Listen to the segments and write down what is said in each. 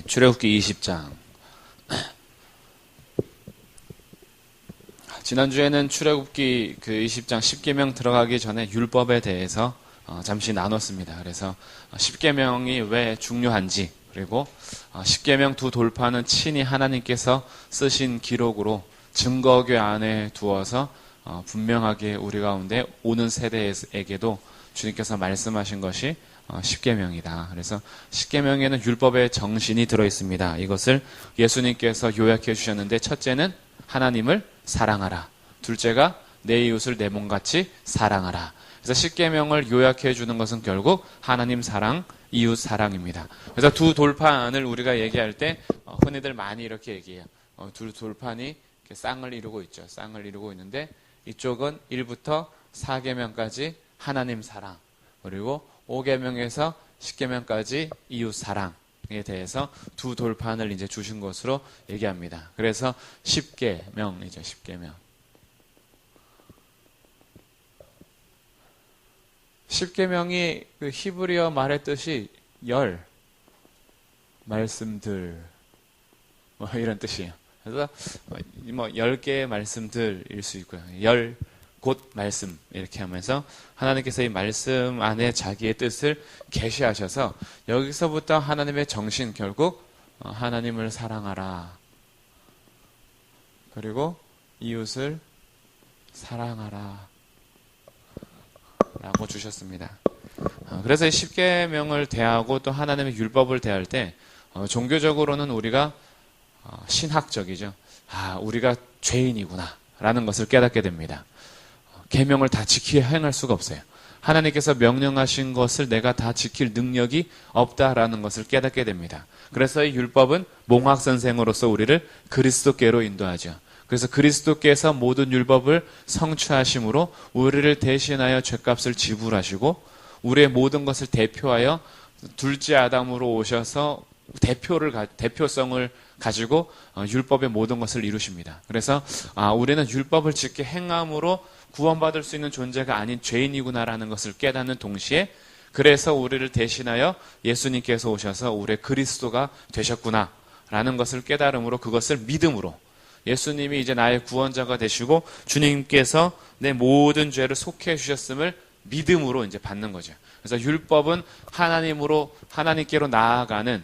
출애굽기 20장. 지난주에는 출애굽기 20장 10계명 들어가기 전에 율법에 대해서 잠시 나눴습니다. 그래서 10계명이 왜 중요한지, 그리고 10계명 두 돌파는 친히 하나님께서 쓰신 기록으로 증거궤 안에 두어서 분명하게 우리 가운데 오는 세대에게도 주님께서 말씀하신 것이 10계명이다. 그래서 10계명에는 율법의 정신이 들어있습니다. 이것을 예수님께서 요약해 주셨는데, 첫째는 하나님을 사랑하라. 둘째가 내 이웃을 내 몸같이 사랑하라. 그래서 10계명을 요약해 주는 것은 결국 하나님 사랑, 이웃 사랑입니다. 그래서 두 돌판을 우리가 얘기할 때 흔히들 많이 이렇게 얘기해요. 두 돌판이 이렇게 쌍을 이루고 있죠. 쌍을 이루고 있는데, 이쪽은 1부터 4계명까지 하나님 사랑, 그리고 5계명에서 10계명까지 이웃 사랑에 대해서 두 돌판을 이제 주신 것으로 얘기합니다. 그래서 10계명이죠. 10계명. 10계명이 그 히브리어 말의 뜻이 열 말씀들 이런 뜻이에요. 그래서 10개의 말씀들일 수 있고요. 곧 말씀, 이렇게 하면서 하나님께서 이 말씀 안에 자기의 뜻을 계시하셔서 여기서부터 하나님의 정신, 결국 하나님을 사랑하라, 그리고 이웃을 사랑하라 라고 주셨습니다. 그래서 이 10계명을 대하고 또 하나님의 율법을 대할 때 종교적으로는 우리가 신학적이죠. 우리가 죄인이구나 라는 것을 깨닫게 됩니다. 계명을 다 지키게 행할 수가 없어요. 하나님께서 명령하신 것을 내가 다 지킬 능력이 없다라는 것을 깨닫게 됩니다. 그래서 이 율법은 몽학 선생으로서 우리를 그리스도께로 인도하죠. 그래서 그리스도께서 모든 율법을 성취하심으로 우리를 대신하여 죄값을 지불하시고 우리의 모든 것을 대표하여 둘째 아담으로 오셔서 대표성을 가지고 율법의 모든 것을 이루십니다. 그래서 우리는 율법을 지켜 행함으로 구원받을 수 있는 존재가 아닌 죄인이구나라는 것을 깨닫는 동시에, 그래서 우리를 대신하여 예수님께서 오셔서 우리의 그리스도가 되셨구나라는 것을 깨달음으로, 그것을 믿음으로, 예수님이 이제 나의 구원자가 되시고 주님께서 내 모든 죄를 속해 주셨음을 믿음으로 이제 받는 거죠. 그래서 율법은 하나님께로 나아가는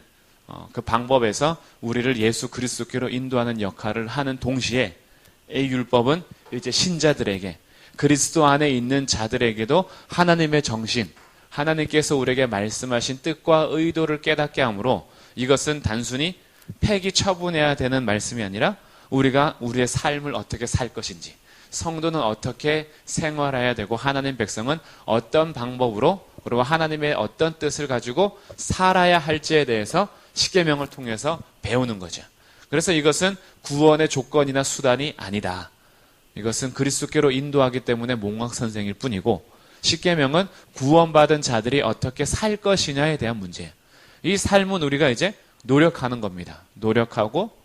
그 방법에서 우리를 예수 그리스도께로 인도하는 역할을 하는 동시에, 이 율법은 이제 신자들에게, 그리스도 안에 있는 자들에게도 하나님의 정신, 하나님께서 우리에게 말씀하신 뜻과 의도를 깨닫게 하므로, 이것은 단순히 폐기 처분해야 되는 말씀이 아니라 우리가 우리의 삶을 어떻게 살 것인지, 성도는 어떻게 생활해야 되고 하나님 백성은 어떤 방법으로, 그리고 하나님의 어떤 뜻을 가지고 살아야 할지에 대해서 10계명을 통해서 배우는 거죠. 그래서 이것은 구원의 조건이나 수단이 아니다. 이것은 그리스도께로 인도하기 때문에 몽학 선생일 뿐이고, 10계명은 구원받은 자들이 어떻게 살 것이냐에 대한 문제예요. 이 삶은 우리가 이제 노력하는 겁니다. 노력하고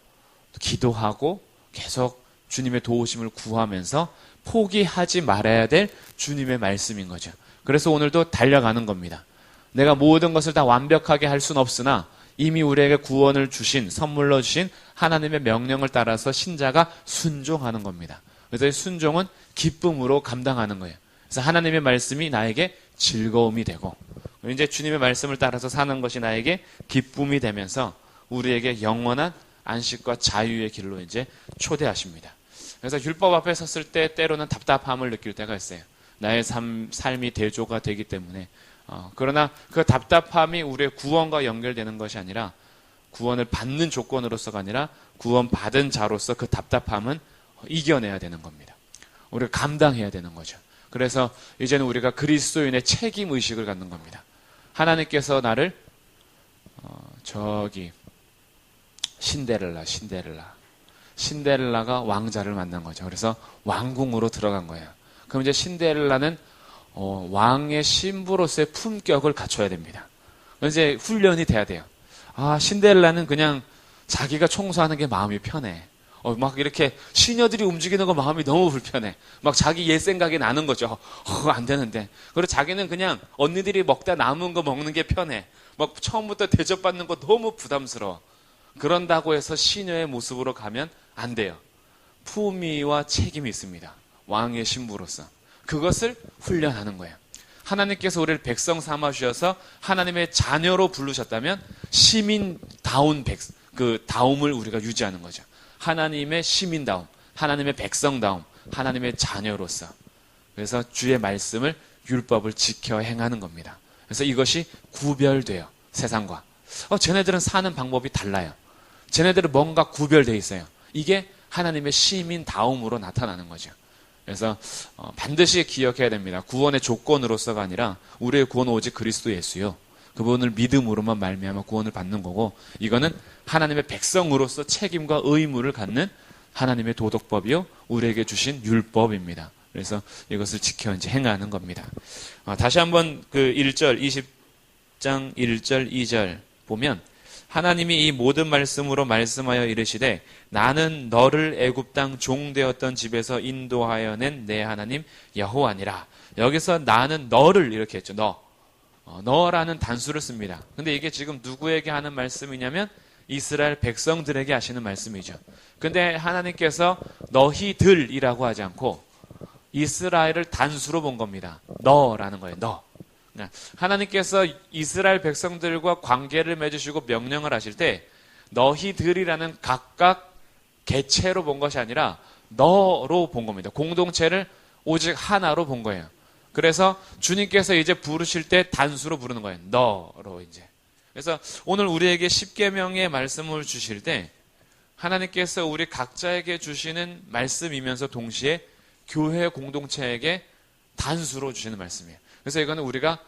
기도하고 계속 주님의 도우심을 구하면서 포기하지 말아야 될 주님의 말씀인 거죠. 그래서 오늘도 달려가는 겁니다. 내가 모든 것을 다 완벽하게 할 수는 없으나 이미 우리에게 구원을 주신, 선물로 주신 하나님의 명령을 따라서 신자가 순종하는 겁니다. 그래서 이 순종은 기쁨으로 감당하는 거예요. 그래서 하나님의 말씀이 나에게 즐거움이 되고, 이제 주님의 말씀을 따라서 사는 것이 나에게 기쁨이 되면서 우리에게 영원한 안식과 자유의 길로 이제 초대하십니다. 그래서 율법 앞에 섰을 때 때로는 답답함을 느낄 때가 있어요. 나의 삶이 대조가 되기 때문에. 그러나 그 답답함이 우리의 구원과 연결되는 것이 아니라, 구원을 받는 조건으로서가 아니라 구원받은 자로서 그 답답함은 이겨내야 되는 겁니다. 우리가 감당해야 되는 거죠. 그래서 이제는 우리가 그리스도인의 책임의식을 갖는 겁니다. 하나님께서 나를 신데렐라가 왕자를 만난 거죠. 그래서 왕궁으로 들어간 거예요. 그럼 이제 신데렐라는 왕의 신부로서의 품격을 갖춰야 됩니다. 이제 훈련이 돼야 돼요. 신데렐라는 그냥 자기가 청소하는 게 마음이 편해. 막 이렇게 시녀들이 움직이는 거 마음이 너무 불편해. 막 자기 옛 생각이 나는 거죠. 안 되는데. 그리고 자기는 그냥 언니들이 먹다 남은 거 먹는 게 편해. 막 처음부터 대접받는 거 너무 부담스러워. 그런다고 해서 시녀의 모습으로 가면 안 돼요. 품위와 책임이 있습니다. 왕의 신부로서. 그것을 훈련하는 거예요. 하나님께서 우리를 백성 삼아 주셔서 하나님의 자녀로 부르셨다면 시민다운 그 다움을 우리가 유지하는 거죠. 하나님의 시민다움, 하나님의 백성다움, 하나님의 자녀로서. 그래서 주의 말씀을, 율법을 지켜 행하는 겁니다. 그래서 이것이 구별돼요. 세상과. 쟤네들은 사는 방법이 달라요. 쟤네들은 뭔가 구별되어 있어요. 이게 하나님의 시민다움으로 나타나는 거죠. 그래서 반드시 기억해야 됩니다. 구원의 조건으로서가 아니라 우리의 구원은 오직 그리스도 예수요. 그분을 믿음으로만 말미암아 구원을 받는 거고, 이거는 하나님의 백성으로서 책임과 의무를 갖는 하나님의 도덕법이요, 우리에게 주신 율법입니다. 그래서 이것을 지켜 이제 행하는 겁니다. 다시 한번 그 1절, 20장 1절, 2절 보면 하나님이 이 모든 말씀으로 말씀하여 이르시되 나는 너를 애굽 땅 종되었던 집에서 인도하여 낸 내 하나님 여호와니라. 여기서 나는 너를 이렇게 했죠. 너라는 단수를 씁니다. 근데 이게 지금 누구에게 하는 말씀이냐면 이스라엘 백성들에게 하시는 말씀이죠. 근데 하나님께서 너희들이라고 하지 않고 이스라엘을 단수로 본 겁니다. 너라는 거예요. 너. 하나님께서 이스라엘 백성들과 관계를 맺으시고 명령을 하실 때 너희들이라는 각각 개체로 본 것이 아니라 너로 본 겁니다. 공동체를 오직 하나로 본 거예요. 그래서 주님께서 이제 부르실 때 단수로 부르는 거예요. 너로 이제. 그래서 오늘 우리에게 십계명의 말씀을 주실 때 하나님께서 우리 각자에게 주시는 말씀이면서 동시에 교회 공동체에게 단수로 주시는 말씀이에요. 그래서 이거는 우리가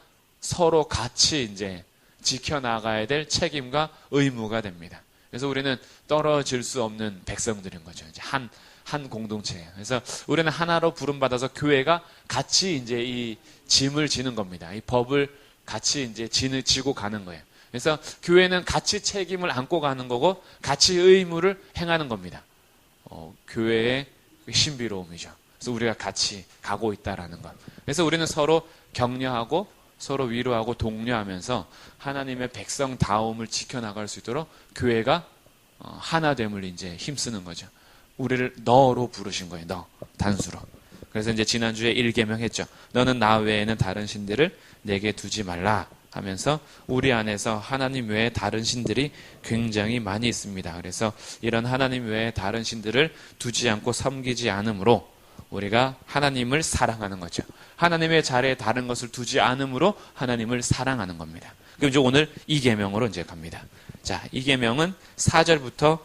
서로 같이 이제 지켜나가야 될 책임과 의무가 됩니다. 그래서 우리는 떨어질 수 없는 백성들인 거죠. 이제 한 공동체예요. 그래서 우리는 하나로 부름받아서 교회가 같이 이제 이 짐을 지는 겁니다. 이 법을 같이 이제 지고 가는 거예요. 그래서 교회는 같이 책임을 안고 가는 거고 같이 의무를 행하는 겁니다. 교회의 신비로움이죠. 그래서 우리가 같이 가고 있다라는 것. 그래서 우리는 서로 격려하고 서로 위로하고 독려하면서 하나님의 백성다움을 지켜나갈 수 있도록 교회가 하나됨을 이제 힘쓰는 거죠. 우리를 너로 부르신 거예요. 너, 단수로. 그래서 이제 지난주에 1계명 했죠. 너는 나 외에는 다른 신들을 내게 두지 말라 하면서 우리 안에서 하나님 외에 다른 신들이 굉장히 많이 있습니다. 그래서 이런 하나님 외에 다른 신들을 두지 않고 섬기지 않으므로 우리가 하나님을 사랑하는 거죠. 하나님의 자리에 다른 것을 두지 않으므로 하나님을 사랑하는 겁니다. 그럼 이제 오늘 2계명으로 이제 갑니다. 자, 2계명은 4절부터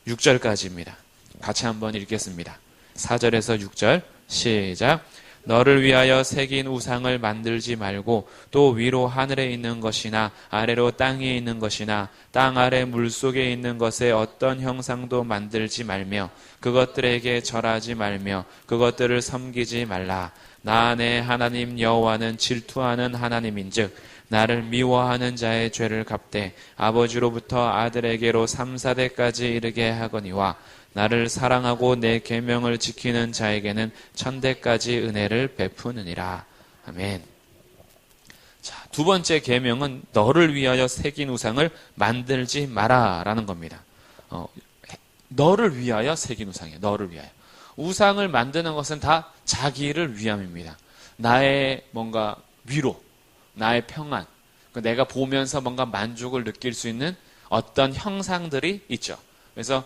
6절까지입니다. 같이 한번 읽겠습니다. 4절에서 6절 시작. 너를 위하여 새긴 우상을 만들지 말고 또 위로 하늘에 있는 것이나 아래로 땅에 있는 것이나 땅 아래 물속에 있는 것에 어떤 형상도 만들지 말며 그것들에게 절하지 말며 그것들을 섬기지 말라. 나 내 하나님 여호와는 질투하는 하나님인즉 나를 미워하는 자의 죄를 갚되 아버지로부터 아들에게로 3, 4대까지 이르게 하거니와 나를 사랑하고 내 계명을 지키는 자에게는 1000대까지 은혜를 베푸느니라. 아멘. 자, 두 번째 계명은 너를 위하여 새긴 우상을 만들지 마라라는 겁니다. 너를 위하여 새긴 우상이에요. 너를 위하여. 우상을 만드는 것은 다 자기를 위함입니다. 나의 뭔가 위로, 나의 평안, 내가 보면서 뭔가 만족을 느낄 수 있는 어떤 형상들이 있죠. 그래서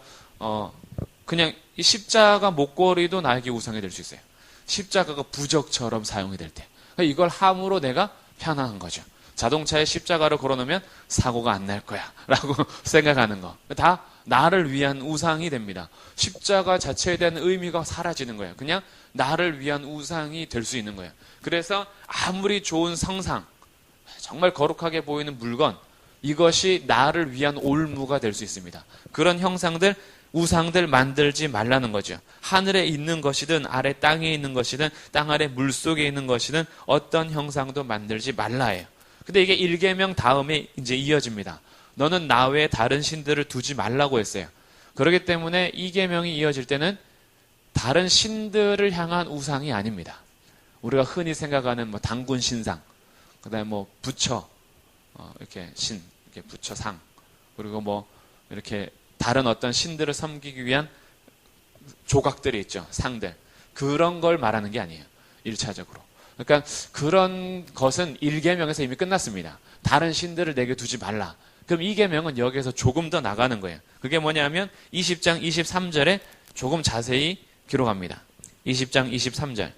그냥 이 십자가 목걸이도 나에게 우상이 될 수 있어요. 십자가가 부적처럼 사용이 될 때. 이걸 함으로 내가 편안한 거죠. 자동차에 십자가를 걸어놓으면 사고가 안 날 거야 라고 생각하는 거. 다 나를 위한 우상이 됩니다. 십자가 자체에 대한 의미가 사라지는 거예요. 그냥 나를 위한 우상이 될 수 있는 거예요. 그래서 아무리 좋은 성상, 정말 거룩하게 보이는 물건, 이것이 나를 위한 올무가 될 수 있습니다. 그런 형상들, 우상들 만들지 말라는 거죠. 하늘에 있는 것이든 아래 땅에 있는 것이든 땅 아래 물속에 있는 것이든 어떤 형상도 만들지 말라예요. 근데 이게 1계명 다음에 이제 이어집니다. 너는 나 외에 다른 신들을 두지 말라고 했어요. 그렇기 때문에 2계명이 이어질 때는 다른 신들을 향한 우상이 아닙니다. 우리가 흔히 생각하는 뭐 단군 신상, 그다음에 뭐 부처, 이렇게 신, 이렇게 부처상, 그리고 뭐 이렇게 다른 어떤 신들을 섬기기 위한 조각들이 있죠. 상들. 그런 걸 말하는 게 아니에요. 1차적으로. 그러니까 그런 것은 1계명에서 이미 끝났습니다. 다른 신들을 내게 두지 말라. 그럼 2계명은 여기에서 조금 더 나가는 거예요. 그게 뭐냐면 20장 23절에 조금 자세히 기록합니다. 20장 23절.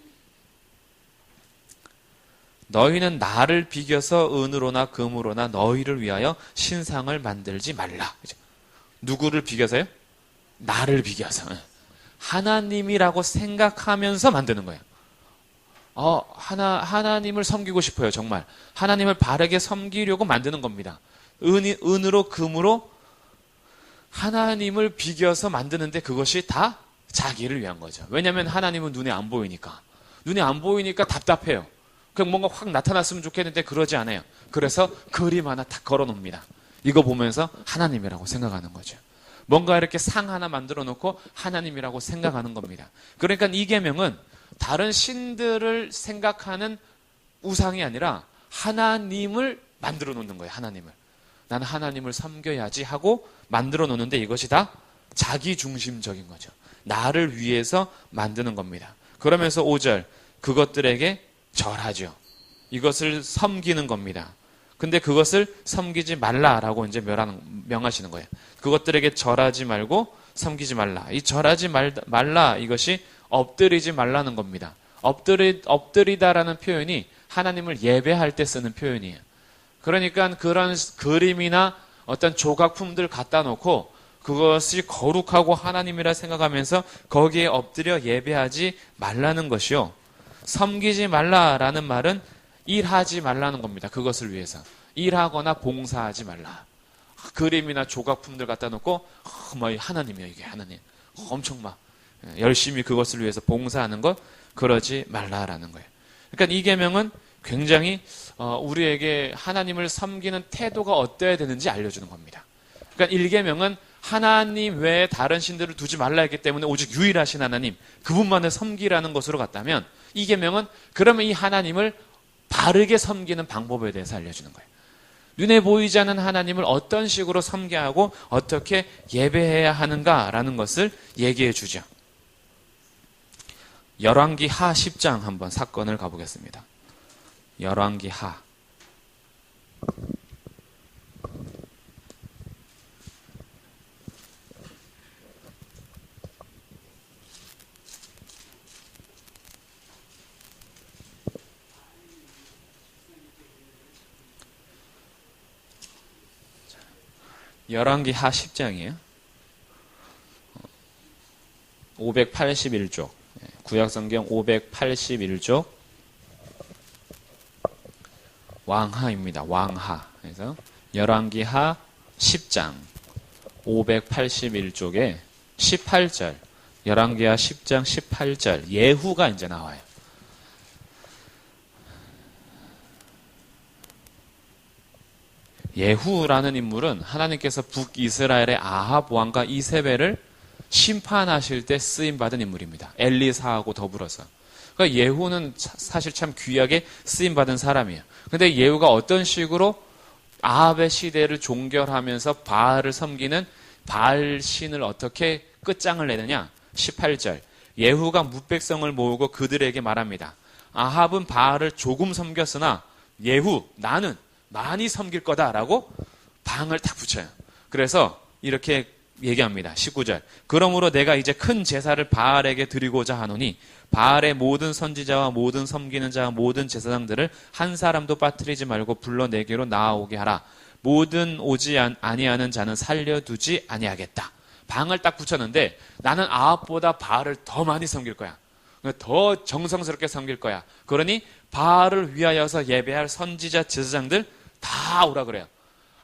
너희는 나를 비겨서 은으로나 금으로나 너희를 위하여 신상을 만들지 말라. 누구를 비겨서요? 나를 비겨서. 하나님이라고 생각하면서 만드는 거예요. 하나님을 섬기고 싶어요, 정말. 하나님을 바르게 섬기려고 만드는 겁니다. 은으로, 금으로 하나님을 비겨서 만드는데 그것이 다 자기를 위한 거죠. 왜냐하면 하나님은 눈에 안 보이니까. 눈에 안 보이니까 답답해요. 그냥 뭔가 확 나타났으면 좋겠는데 그러지 않아요. 그래서 그림 하나 딱 걸어 놓습니다. 이거 보면서 하나님이라고 생각하는 거죠. 뭔가 이렇게 상 하나 만들어 놓고 하나님이라고 생각하는 겁니다. 그러니까 이 계명은 다른 신들을 생각하는 우상이 아니라 하나님을 만들어 놓는 거예요. 하나님을. 나는 하나님을 섬겨야지 하고 만들어 놓는데 이것이 다 자기중심적인 거죠. 나를 위해서 만드는 겁니다. 그러면서 5절 그것들에게 절하죠. 이것을 섬기는 겁니다. 근데 그것을 섬기지 말라라고 이제 명하시는 거예요. 그것들에게 절하지 말고 섬기지 말라. 이 절하지 말라 이것이 엎드리지 말라는 겁니다. 엎드리다라는 표현이 하나님을 예배할 때 쓰는 표현이에요. 그러니까 그런 그림이나 어떤 조각품들 갖다 놓고 그것이 거룩하고 하나님이라 생각하면서 거기에 엎드려 예배하지 말라는 것이요. 섬기지 말라라는 말은 일하지 말라는 겁니다. 그것을 위해서. 일하거나 봉사하지 말라. 그림이나 조각품들 갖다 놓고 하나님이야 이게 하나님. 엄청 막 열심히 그것을 위해서 봉사하는 것 그러지 말라라는 거예요. 그러니까 이 계명은 굉장히 우리에게 하나님을 섬기는 태도가 어때야 되는지 알려주는 겁니다. 그러니까 1계명은 하나님 외에 다른 신들을 두지 말라 했기 때문에 오직 유일하신 하나님 그분만을 섬기라는 것으로 갔다면 이 계명은 그러면 이 하나님을 바르게 섬기는 방법에 대해서 알려주는 거예요. 눈에 보이지 않는 하나님을 어떤 식으로 섬겨야 하고 어떻게 예배해야 하는가라는 것을 얘기해 주죠. 열왕기 하 10장 한번 사건을 가보겠습니다. 열왕기 하. 열왕기 하 10장이에요. 581쪽. 구약성경 581쪽. 왕하입니다. 왕하. 그래서 열왕기 하 10장 581쪽에 18절. 열왕기 하 10장 18절. 예후가 이제 나와요. 예후라는 인물은 하나님께서 북이스라엘의 아합 왕과 이세벨을 심판하실 때 쓰임받은 인물입니다. 엘리사하고 더불어서. 그러니까 예후는 사실 참 귀하게 쓰임받은 사람이에요. 근데 예후가 어떤 식으로 아합의 시대를 종결하면서 바알을 섬기는 바알 신을 어떻게 끝장을 내느냐? 18절. 예후가 뭇백성을 모으고 그들에게 말합니다. 아합은 바알을 조금 섬겼으나 예후, 나는 많이 섬길 거다라고 방을 딱 붙여요. 그래서 이렇게 얘기합니다. 19절. 그러므로 내가 이제 큰 제사를 바알에게 드리고자 하노니 바알의 모든 선지자와 모든 섬기는 자와 모든 제사장들을 한 사람도 빠뜨리지 말고 불러 내게로 나아오게 하라. 모든 오지 아니하는 자는 살려두지 아니하겠다. 방을 딱 붙였는데 나는 아합보다 바알을 더 많이 섬길 거야. 더 정성스럽게 섬길 거야. 그러니 바알을 위하여서 예배할 선지자 제사장들 다 오라 그래요.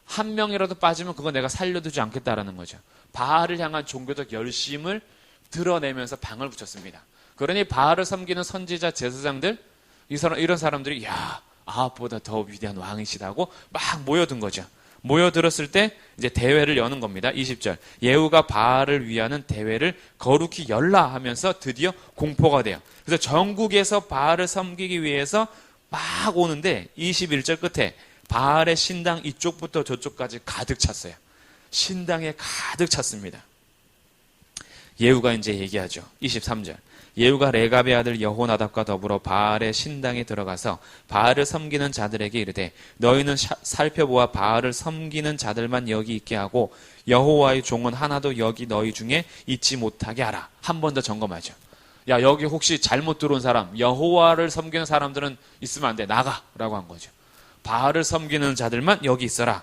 한 명이라도 빠지면 그거 내가 살려두지 않겠다라는 거죠. 바알을 향한 종교적 열심을 드러내면서 방을 붙였습니다. 그러니 바알을 섬기는 선지자 제사장들 이런 사람들이 야 아합보다 더 위대한 왕이시다고 막 모여든 거죠. 모여들었을 때 이제 대회를 여는 겁니다. 20절. 예후가 바알을 위하는 대회를 거룩히 열라 하면서 드디어 공포가 돼요. 그래서 전국에서 바알을 섬기기 위해서 막 오는데 21절 끝에 바알의 신당 이쪽부터 저쪽까지 가득 찼어요. 신당에 가득 찼습니다. 예후가 이제 얘기하죠. 23절. 예후가 레갑의 아들 여호나답과 더불어 바알의 신당에 들어가서 바알을 섬기는 자들에게 이르되 너희는 살펴보아 바알을 섬기는 자들만 여기 있게 하고 여호와의 종은 하나도 여기 너희 중에 있지 못하게 하라. 한 번 더 점검하죠. 야, 여기 혹시 잘못 들어온 사람, 여호와를 섬기는 사람들은 있으면 안 돼. 나가라고 한 거죠. 바알을 섬기는 자들만 여기 있어라.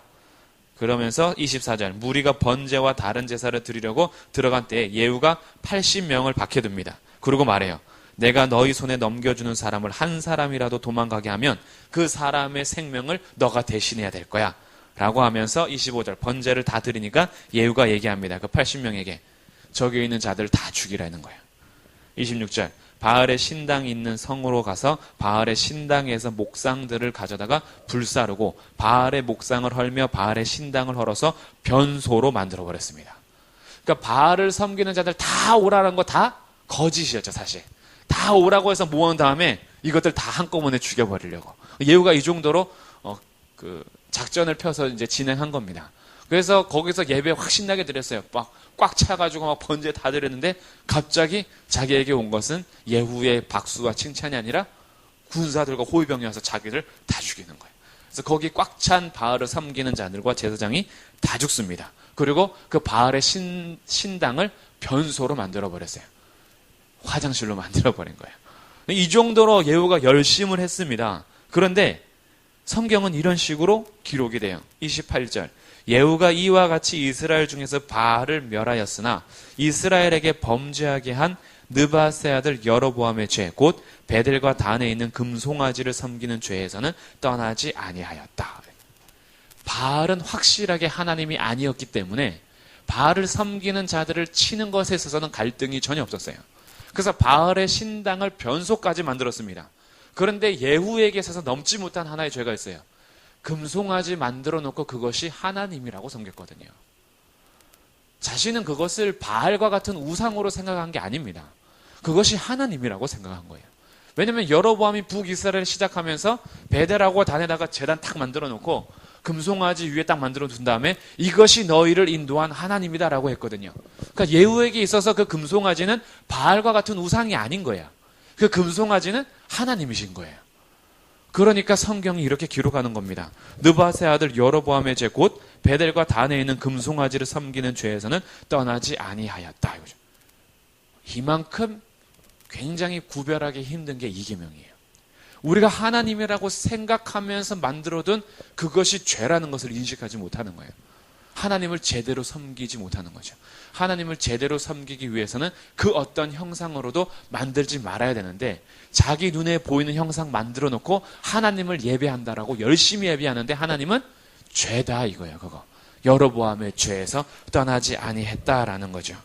그러면서 24절. 무리가 번제와 다른 제사를 드리려고 들어간 때에 예후가 80명을 박해둡니다. 그리고 말해요. 내가 너희 손에 넘겨주는 사람을 한 사람이라도 도망가게 하면 그 사람의 생명을 너가 대신해야 될 거야. 라고 하면서 25절. 번제를 다 드리니까 예후가 얘기합니다. 그 80명에게 저기 있는 자들 다 죽이라는 거예요. 26절. 바알의 신당이 있는 성으로 가서 바알의 신당에서 목상들을 가져다가 불사르고 바알의 목상을 헐며 바알의 신당을 헐어서 변소로 만들어버렸습니다. 그러니까 바알을 섬기는 자들 다 오라는 거 다 거짓이었죠, 사실. 다 오라고 해서 모은 다음에 이것들 다 한꺼번에 죽여버리려고. 예후가 이 정도로 작전을 펴서 이제 진행한 겁니다. 그래서 거기서 예배 확 신나게 드렸어요. 막 꽉 차가지고 막 번제 다 드렸는데 갑자기 자기에게 온 것은 예후의 박수와 칭찬이 아니라 군사들과 호위병이 와서 자기를 다 죽이는 거예요. 그래서 거기 꽉 찬 바알을 섬기는 자들과 제사장이 다 죽습니다. 그리고 그 바알의 신당을 변소로 만들어버렸어요. 화장실로 만들어버린 거예요. 이 정도로 예후가 열심을 했습니다. 그런데 성경은 이런 식으로 기록이 돼요. 28절. 예후가 이와 같이 이스라엘 중에서 바알을 멸하였으나 이스라엘에게 범죄하게 한 느바세 아들 여로보암의 죄, 곧 베델과 단에 있는 금송아지를 섬기는 죄에서는 떠나지 아니하였다. 바알은 확실하게 하나님이 아니었기 때문에 바알을 섬기는 자들을 치는 것에 있어서는 갈등이 전혀 없었어요. 그래서 바알의 신당을 변소까지 만들었습니다. 그런데 예후에게 있어서 넘지 못한 하나의 죄가 있어요. 금송아지 만들어 놓고 그것이 하나님이라고 섬겼거든요. 자신은 그것을 바알과 같은 우상으로 생각한 게 아닙니다. 그것이 하나님이라고 생각한 거예요. 왜냐하면 여로보암이 북이스라엘을 시작하면서 베델하고 단에다가 제단 딱 만들어 놓고 금송아지 위에 딱 만들어 둔 다음에 이것이 너희를 인도한 하나님이다라고 했거든요. 그러니까 예후에게 있어서 그 금송아지는 바알과 같은 우상이 아닌 거예요. 그 금송아지는 하나님이신 거예요. 그러니까 성경이 이렇게 기록하는 겁니다. 느바세 아들 여로보암의 죄 곧 베델과 단에 있는 금송아지를 섬기는 죄에서는 떠나지 아니하였다. 이만큼 굉장히 구별하기 힘든 게 이 계명이에요. 우리가 하나님이라고 생각하면서 만들어둔 그것이 죄라는 것을 인식하지 못하는 거예요. 하나님을 제대로 섬기지 못하는 거죠. 하나님을 제대로 섬기기 위해서는 그 어떤 형상으로도 만들지 말아야 되는데 자기 눈에 보이는 형상 만들어 놓고 하나님을 예배한다라고 열심히 예배하는데 하나님은 죄다 이거예요. 그거. 여로보암의 죄에서 떠나지 아니했다라는 거죠.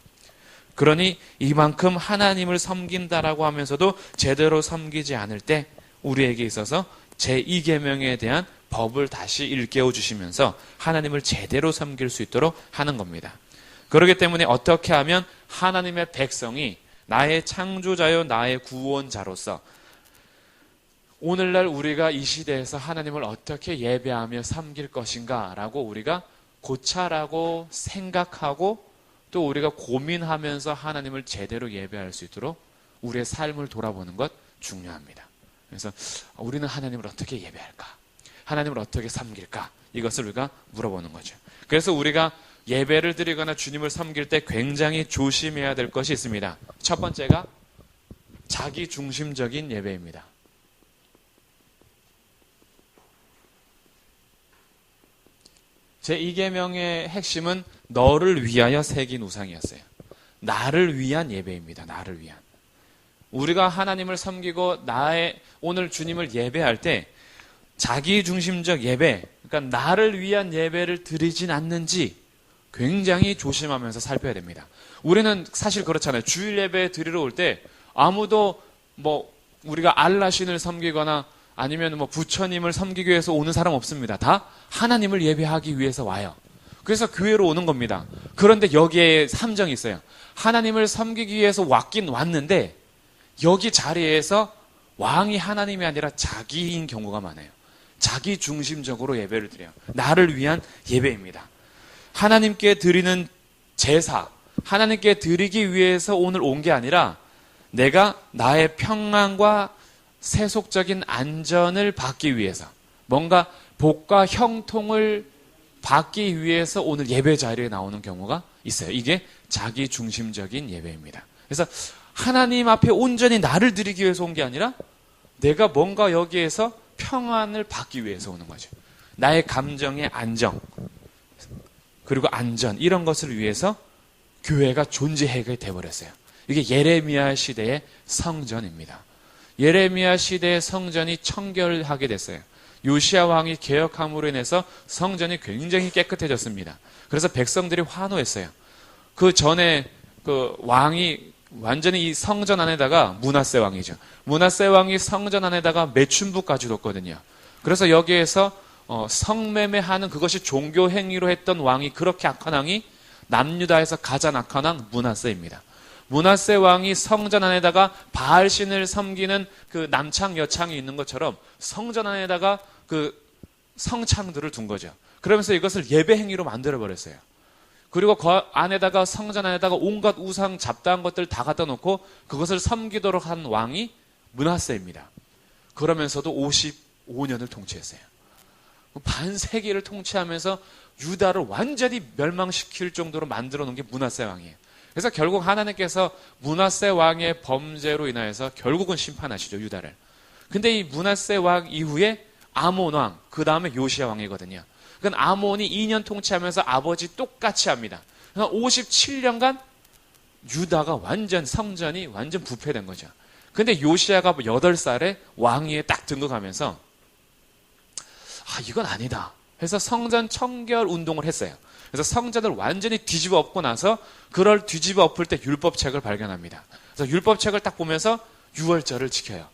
그러니 이만큼 하나님을 섬긴다라고 하면서도 제대로 섬기지 않을 때 우리에게 있어서 제2계명에 대한 법을 다시 일깨워 주시면서 하나님을 제대로 섬길 수 있도록 하는 겁니다. 그렇기 때문에 어떻게 하면 하나님의 백성이 나의 창조자요 나의 구원자로서 오늘날 우리가 이 시대에서 하나님을 어떻게 예배하며 섬길 것인가 라고 우리가 고찰하고 생각하고 또 우리가 고민하면서 하나님을 제대로 예배할 수 있도록 우리의 삶을 돌아보는 것 중요합니다. 그래서 우리는 하나님을 어떻게 예배할까? 하나님을 어떻게 섬길까? 이것을 우리가 물어보는 거죠. 그래서 우리가 예배를 드리거나 주님을 섬길 때 굉장히 조심해야 될 것이 있습니다. 첫 번째가 자기 중심적인 예배입니다. 제2계명의 핵심은 너를 위하여 새긴 우상이었어요. 나를 위한 예배입니다. 나를 위한. 우리가 하나님을 섬기고 오늘 주님을 예배할 때 자기 중심적 예배, 그러니까 나를 위한 예배를 드리진 않는지 굉장히 조심하면서 살펴야 됩니다. 우리는 사실 그렇잖아요. 주일 예배 드리러 올 때 아무도 우리가 알라신을 섬기거나 아니면 부처님을 섬기기 위해서 오는 사람 없습니다. 다 하나님을 예배하기 위해서 와요. 그래서 교회로 오는 겁니다. 그런데 여기에 함정이 있어요. 하나님을 섬기기 위해서 왔긴 왔는데 여기 자리에서 왕이 하나님이 아니라 자기인 경우가 많아요. 자기 중심적으로 예배를 드려요. 나를 위한 예배입니다. 하나님께 드리는 제사, 하나님께 드리기 위해서 오늘 온 게 아니라 내가 나의 평안과 세속적인 안전을 받기 위해서, 뭔가 복과 형통을 받기 위해서 오늘 예배 자리에 나오는 경우가 있어요. 이게 자기 중심적인 예배입니다. 그래서 하나님 앞에 온전히 나를 드리기 위해서 온 게 아니라 내가 뭔가 여기에서 평안을 받기 위해서 오는 거죠. 나의 감정의 안정, 그리고 안전, 이런 것을 위해서 교회가 존재하게 돼버렸어요. 이게 예레미야 시대의 성전입니다. 예레미야 시대의 성전이 청결하게 됐어요. 요시야 왕이 개혁함으로 인해서 성전이 굉장히 깨끗해졌습니다. 그래서 백성들이 환호했어요. 그 전에 그 왕이 완전히 이 성전 안에다가, 므낫세 왕이죠. 므낫세 왕이 성전 안에다가 매춘부까지 뒀거든요. 그래서 여기에서 성매매하는, 그것이 종교 행위로 했던 왕이, 그렇게 악한 왕이 남유다에서 가장 악한 왕 므낫세입니다. 므낫세 왕이 성전 안에다가 바알신을 섬기는 그 남창 여창이 있는 것처럼 성전 안에다가 그 성창들을 둔 거죠. 그러면서 이것을 예배 행위로 만들어 버렸어요. 그리고 그 안에다가, 성전 안에다가 온갖 우상 잡다한 것들 다 갖다 놓고 그것을 섬기도록 한 왕이 므낫세입니다. 그러면서도 55년을 통치했어요. 반세기를 통치하면서 유다를 완전히 멸망시킬 정도로 만들어 놓은 게 므낫세 왕이에요. 그래서 결국 하나님께서 므낫세 왕의 범죄로 인하여서 결국은 심판하시죠, 유다를. 근데 이 므낫세 왕 이후에 아몬 왕, 그 다음에 요시야 왕이거든요. 그건 아몬이 2년 통치하면서 아버지 똑같이 합니다. 57년간 유다가 완전, 성전이 완전 부패된 거죠. 근데 요시야가 8살에 왕위에 딱 등극하면서 이건 아니다 해서 성전 청결 운동을 했어요. 그래서 성전을 완전히 뒤집어 엎고 나서, 그걸 뒤집어 엎을 때 율법책을 발견합니다. 그래서 율법책을 딱 보면서 유월절을 지켜요.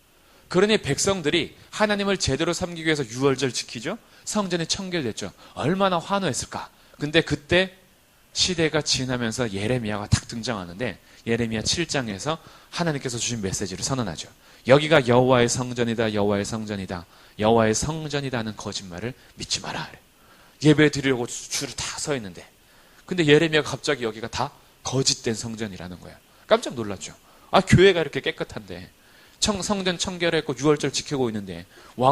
그러니 백성들이 하나님을 제대로 섬기기 위해서 유월절 지키죠. 성전이 청결됐죠. 얼마나 환호했을까. 근데 그때 시대가 지나면서 예레미야가 딱 등장하는데, 예레미야 7장에서 하나님께서 주신 메시지를 선언하죠. 여기가 여호와의 성전이다, 여호와의 성전이다, 여호와의 성전이다는 거짓말을 믿지 마라. 예배 드리려고 줄을 다 서 있는데, 근데 예레미야가 갑자기 여기가 다 거짓된 성전이라는 거예요. 깜짝 놀랐죠. 교회가 이렇게 깨끗한데, 성전 청결했고 유월절 지키고 있는데,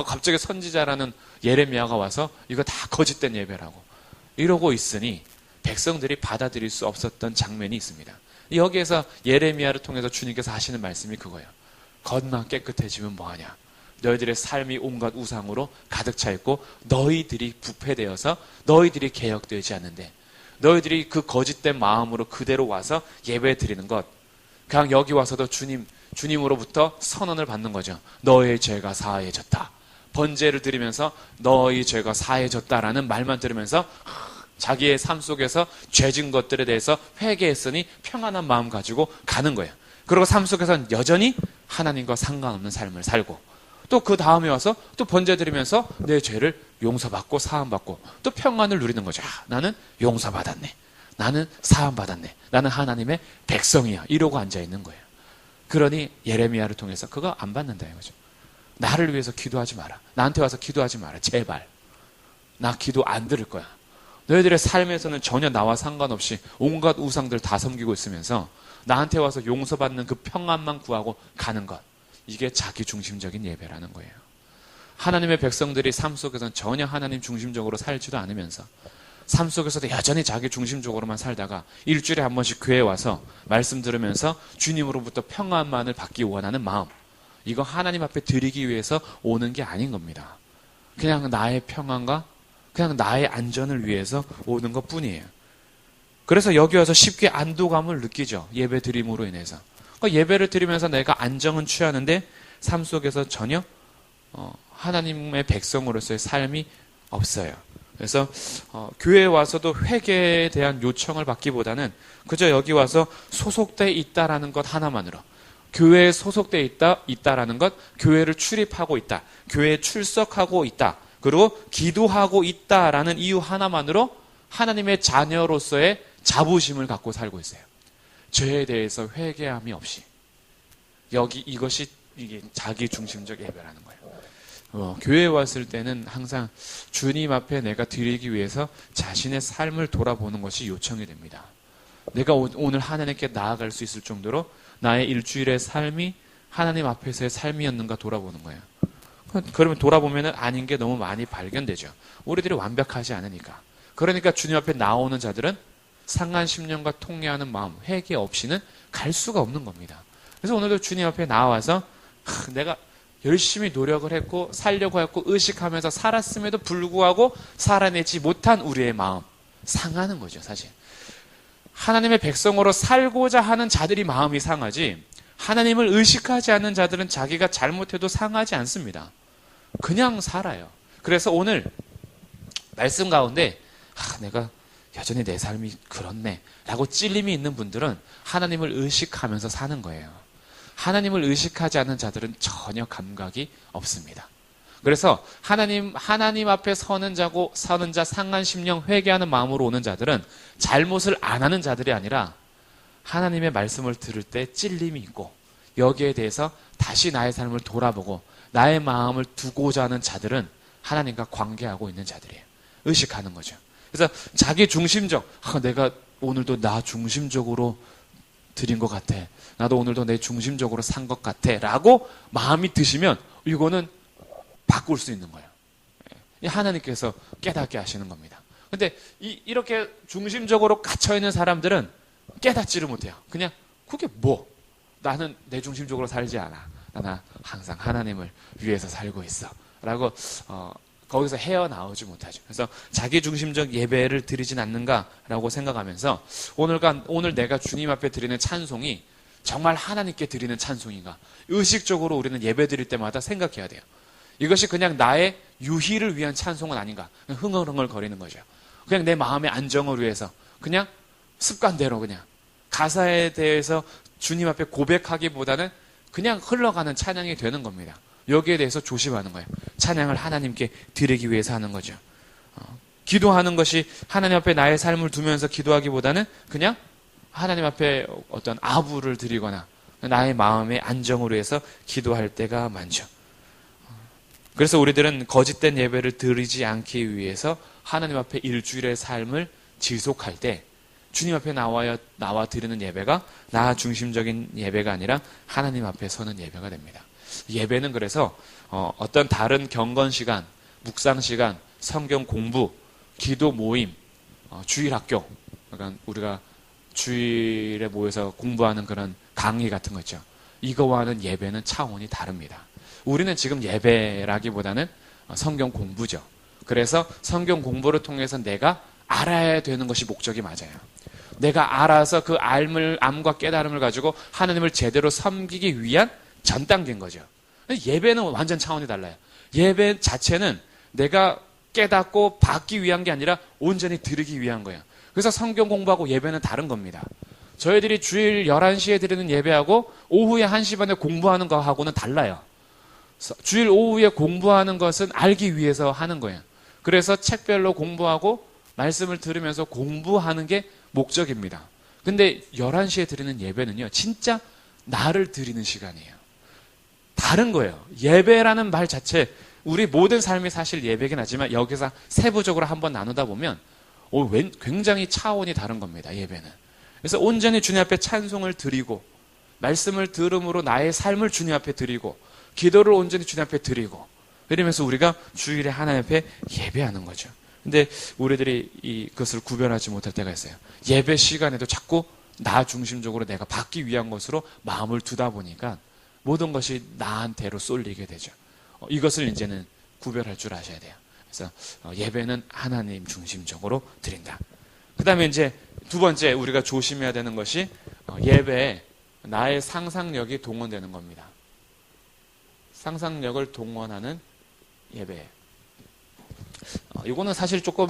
갑자기 선지자라는 예레미야가 와서 이거 다 거짓된 예배라고 이러고 있으니 백성들이 받아들일 수 없었던 장면이 있습니다. 여기에서 예레미야를 통해서 주님께서 하시는 말씀이 그거예요. 겉만 깨끗해지면 뭐하냐. 너희들의 삶이 온갖 우상으로 가득 차 있고 너희들이 부패되어서 너희들이 개혁되지 않는데, 너희들이 그 거짓된 마음으로 그대로 와서 예배 드리는 것, 그냥 여기 와서도 주님으로부터 선언을 받는 거죠. 너의 죄가 사해졌다. 번제를 드리면서 너희 죄가 사해졌다라는 말만 들으면서 자기의 삶 속에서 죄진 것들에 대해서 회개했으니 평안한 마음 가지고 가는 거예요. 그리고 삶 속에서는 여전히 하나님과 상관없는 삶을 살고, 또 그 다음에 와서 또 번제 드리면서 내 죄를 용서받고 사함받고 또 평안을 누리는 거죠. 나는 용서받았네. 나는 사함받았네. 나는 하나님의 백성이야. 이러고 앉아있는 거예요. 그러니 예레미야를 통해서 그거 안 받는다 이거죠. 나를 위해서 기도하지 마라. 나한테 와서 기도하지 마라. 제발. 나 기도 안 들을 거야. 너희들의 삶에서는 전혀 나와 상관없이 온갖 우상들 다 섬기고 있으면서 나한테 와서 용서받는 그 평안만 구하고 가는 것. 이게 자기 중심적인 예배라는 거예요. 하나님의 백성들이 삶 속에서는 전혀 하나님 중심적으로 살지도 않으면서 삶 속에서도 여전히 자기 중심적으로만 살다가 일주일에 한 번씩 교회에 와서 말씀 들으면서 주님으로부터 평안만을 받기 원하는 마음, 이거 하나님 앞에 드리기 위해서 오는 게 아닌 겁니다. 그냥 나의 평안과 그냥 나의 안전을 위해서 오는 것 뿐이에요. 그래서 여기 와서 쉽게 안도감을 느끼죠. 예배 드림으로 인해서. 예배를 드리면서 내가 안정은 취하는데 삶 속에서 전혀 하나님의 백성으로서의 삶이 없어요. 그래서 교회에 와서도 회개에 대한 요청을 받기보다는 그저 여기 와서 소속돼 있다라는 것 하나만으로, 교회에 소속돼 있다라는 것, 교회를 출입하고 있다, 교회에 출석하고 있다, 그리고 기도하고 있다라는 이유 하나만으로 하나님의 자녀로서의 자부심을 갖고 살고 있어요. 죄에 대해서 회개함이 없이. 이것이 이게 자기 중심적 예배라는 거예요. 교회에 왔을 때는 항상 주님 앞에 내가 드리기 위해서 자신의 삶을 돌아보는 것이 요청이 됩니다. 내가 오늘 하나님께 나아갈 수 있을 정도로 나의 일주일의 삶이 하나님 앞에서의 삶이었는가 돌아보는 거예요. 그러면 돌아보면 아닌 게 너무 많이 발견되죠. 우리들이 완벽하지 않으니까. 그러니까 주님 앞에 나오는 자들은 상한 심령과 통회하는 마음, 회개 없이는 갈 수가 없는 겁니다. 그래서 오늘도 주님 앞에 나와서 내가 열심히 노력을 했고 살려고 했고 의식하면서 살았음에도 불구하고 살아내지 못한 우리의 마음, 상하는 거죠, 사실. 하나님의 백성으로 살고자 하는 자들이 마음이 상하지, 하나님을 의식하지 않는 자들은 자기가 잘못해도 상하지 않습니다. 그냥 살아요. 그래서 오늘 말씀 가운데 내가 여전히 내 삶이 그렇네 라고 찔림이 있는 분들은 하나님을 의식하면서 사는 거예요. 하나님을 의식하지 않는 자들은 전혀 감각이 없습니다. 그래서 하나님 앞에 서는 자, 상한 심령 회개하는 마음으로 오는 자들은 잘못을 안 하는 자들이 아니라 하나님의 말씀을 들을 때 찔림이 있고 여기에 대해서 다시 나의 삶을 돌아보고 나의 마음을 두고자 하는 자들은 하나님과 관계하고 있는 자들이에요. 의식하는 거죠. 그래서 자기 중심적, 내가 오늘도 나 중심적으로 드린 것 같아. 나도 오늘도 내 중심적으로 산 것 같아. 라고 마음이 드시면 이거는 바꿀 수 있는 거예요. 하나님께서 깨닫게 하시는 겁니다. 근데 이렇게 중심적으로 갇혀있는 사람들은 깨닫지를 못해요. 그냥 그게 뭐? 나는 내 중심적으로 살지 않아. 나는 항상 하나님을 위해서 살고 있어. 라고 거기서 헤어나오지 못하죠. 그래서 자기중심적 예배를 드리진 않는가라고 생각하면서 오늘 내가 주님 앞에 드리는 찬송이 정말 하나님께 드리는 찬송인가, 의식적으로 우리는 예배 드릴 때마다 생각해야 돼요. 이것이 그냥 나의 유희를 위한 찬송은 아닌가, 흥얼흥얼 거리는 거죠. 그냥 내 마음의 안정을 위해서 그냥 습관대로 그냥 가사에 대해서 주님 앞에 고백하기보다는 그냥 흘러가는 찬양이 되는 겁니다. 여기에 대해서 조심하는 거예요. 찬양을 하나님께 드리기 위해서 하는 거죠. 기도하는 것이 하나님 앞에 나의 삶을 두면서 기도하기보다는 그냥 하나님 앞에 어떤 아부를 드리거나 나의 마음의 안정으로 해서 기도할 때가 많죠. 그래서 우리들은 거짓된 예배를 드리지 않기 위해서 하나님 앞에 일주일의 삶을 지속할 때 주님 앞에 나와 드리는 예배가 나 중심적인 예배가 아니라 하나님 앞에 서는 예배가 됩니다. 예배는 그래서 어떤 다른 경건 시간, 묵상 시간, 성경 공부, 기도 모임, 주일 학교, 그러니까 우리가 주일에 모여서 공부하는 그런 강의 같은 거 있죠. 이거와는 예배는 차원이 다릅니다. 우리는 지금 예배라기보다는 성경 공부죠. 그래서 성경 공부를 통해서 내가 알아야 되는 것이 목적이 맞아요. 내가 알아서 그 암과 깨달음을 가지고 하나님을 제대로 섬기기 위한 전 단계인 거죠. 예배는 완전 차원이 달라요. 예배 자체는 내가 깨닫고 받기 위한 게 아니라 온전히 드리기 위한 거예요. 그래서 성경 공부하고 예배는 다른 겁니다. 저희들이 주일 11시에 드리는 예배하고 오후에 1시 반에 공부하는 거하고는 달라요. 주일 오후에 공부하는 것은 알기 위해서 하는 거예요. 그래서 책별로 공부하고 말씀을 들으면서 공부하는 게 목적입니다. 근데 11시에 드리는 예배는요, 진짜 나를 드리는 시간이에요. 다른 거예요. 예배라는 말 자체, 우리 모든 삶이 사실 예배긴 하지만 여기서 세부적으로 한번 나누다 보면 굉장히 차원이 다른 겁니다. 예배는. 그래서 온전히 주님 앞에 찬송을 드리고 말씀을 들음으로 나의 삶을 주님 앞에 드리고 기도를 온전히 주님 앞에 드리고 이러면서 우리가 주일에 하나님 앞에 예배하는 거죠. 근데 우리들이 그것을 구별하지 못할 때가 있어요. 예배 시간에도 자꾸 나 중심적으로 내가 받기 위한 것으로 마음을 두다 보니까 모든 것이 나한테로 쏠리게 되죠. 이것을 이제는 구별할 줄 아셔야 돼요. 그래서 예배는 하나님 중심적으로 드린다. 그 다음에 이제 두 번째 우리가 조심해야 되는 것이 예배에 나의 상상력이 동원되는 겁니다. 상상력을 동원하는 예배. 이거는 사실 조금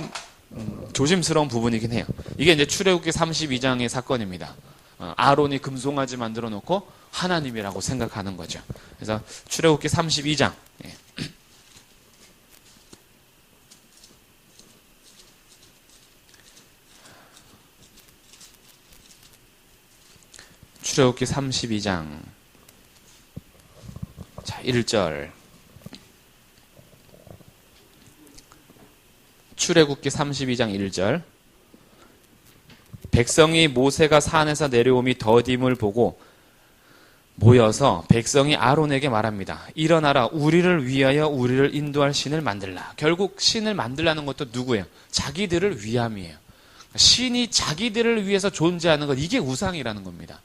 조심스러운 부분이긴 해요. 이게 이제 출애굽기 32장의 사건입니다. 아론이 금송아지 만들어 놓고 하나님이라고 생각하는 거죠. 그래서 출애굽기 32장. 예. 출애굽기 32장. 자, 1절. 출애굽기 32장 1절. 백성이 모세가 산에서 내려옴이 더딤을 보고 모여서 백성이 아론에게 말합니다. 일어나라, 우리를 위하여 우리를 인도할 신을 만들라. 결국 신을 만들라는 것도 누구예요? 자기들을 위함이에요. 신이 자기들을 위해서 존재하는 것, 이게 우상이라는 겁니다.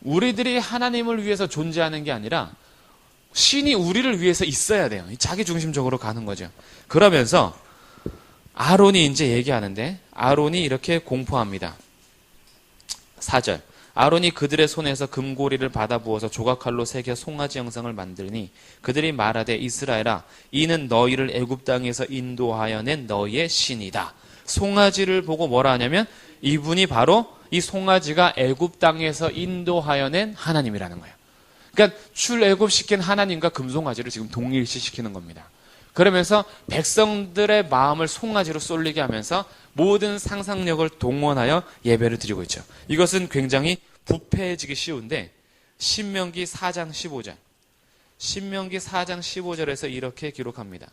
우리들이 하나님을 위해서 존재하는 게 아니라 신이 우리를 위해서 있어야 돼요. 자기 중심적으로 가는 거죠. 그러면서 아론이 이제 얘기하는데, 아론이 이렇게 공포합니다. 4절. 아론이 그들의 손에서 금고리를 받아 부어서 조각칼로 새겨 송아지 형상을 만들니 그들이 말하되 이스라엘아, 이는 너희를 애굽 땅에서 인도하여 낸 너희의 신이다. 송아지를 보고 뭐라 하냐면, 이분이 바로 이 송아지가 애굽 땅에서 인도하여 낸 하나님이라는 거예요. 그러니까 출애굽시킨 하나님과 금송아지를 지금 동일시시키는 겁니다. 그러면서 백성들의 마음을 송아지로 쏠리게 하면서 모든 상상력을 동원하여 예배를 드리고 있죠. 이것은 굉장히 부패해지기 쉬운데, 신명기 4장 15절. 신명기 4장 15절에서 이렇게 기록합니다.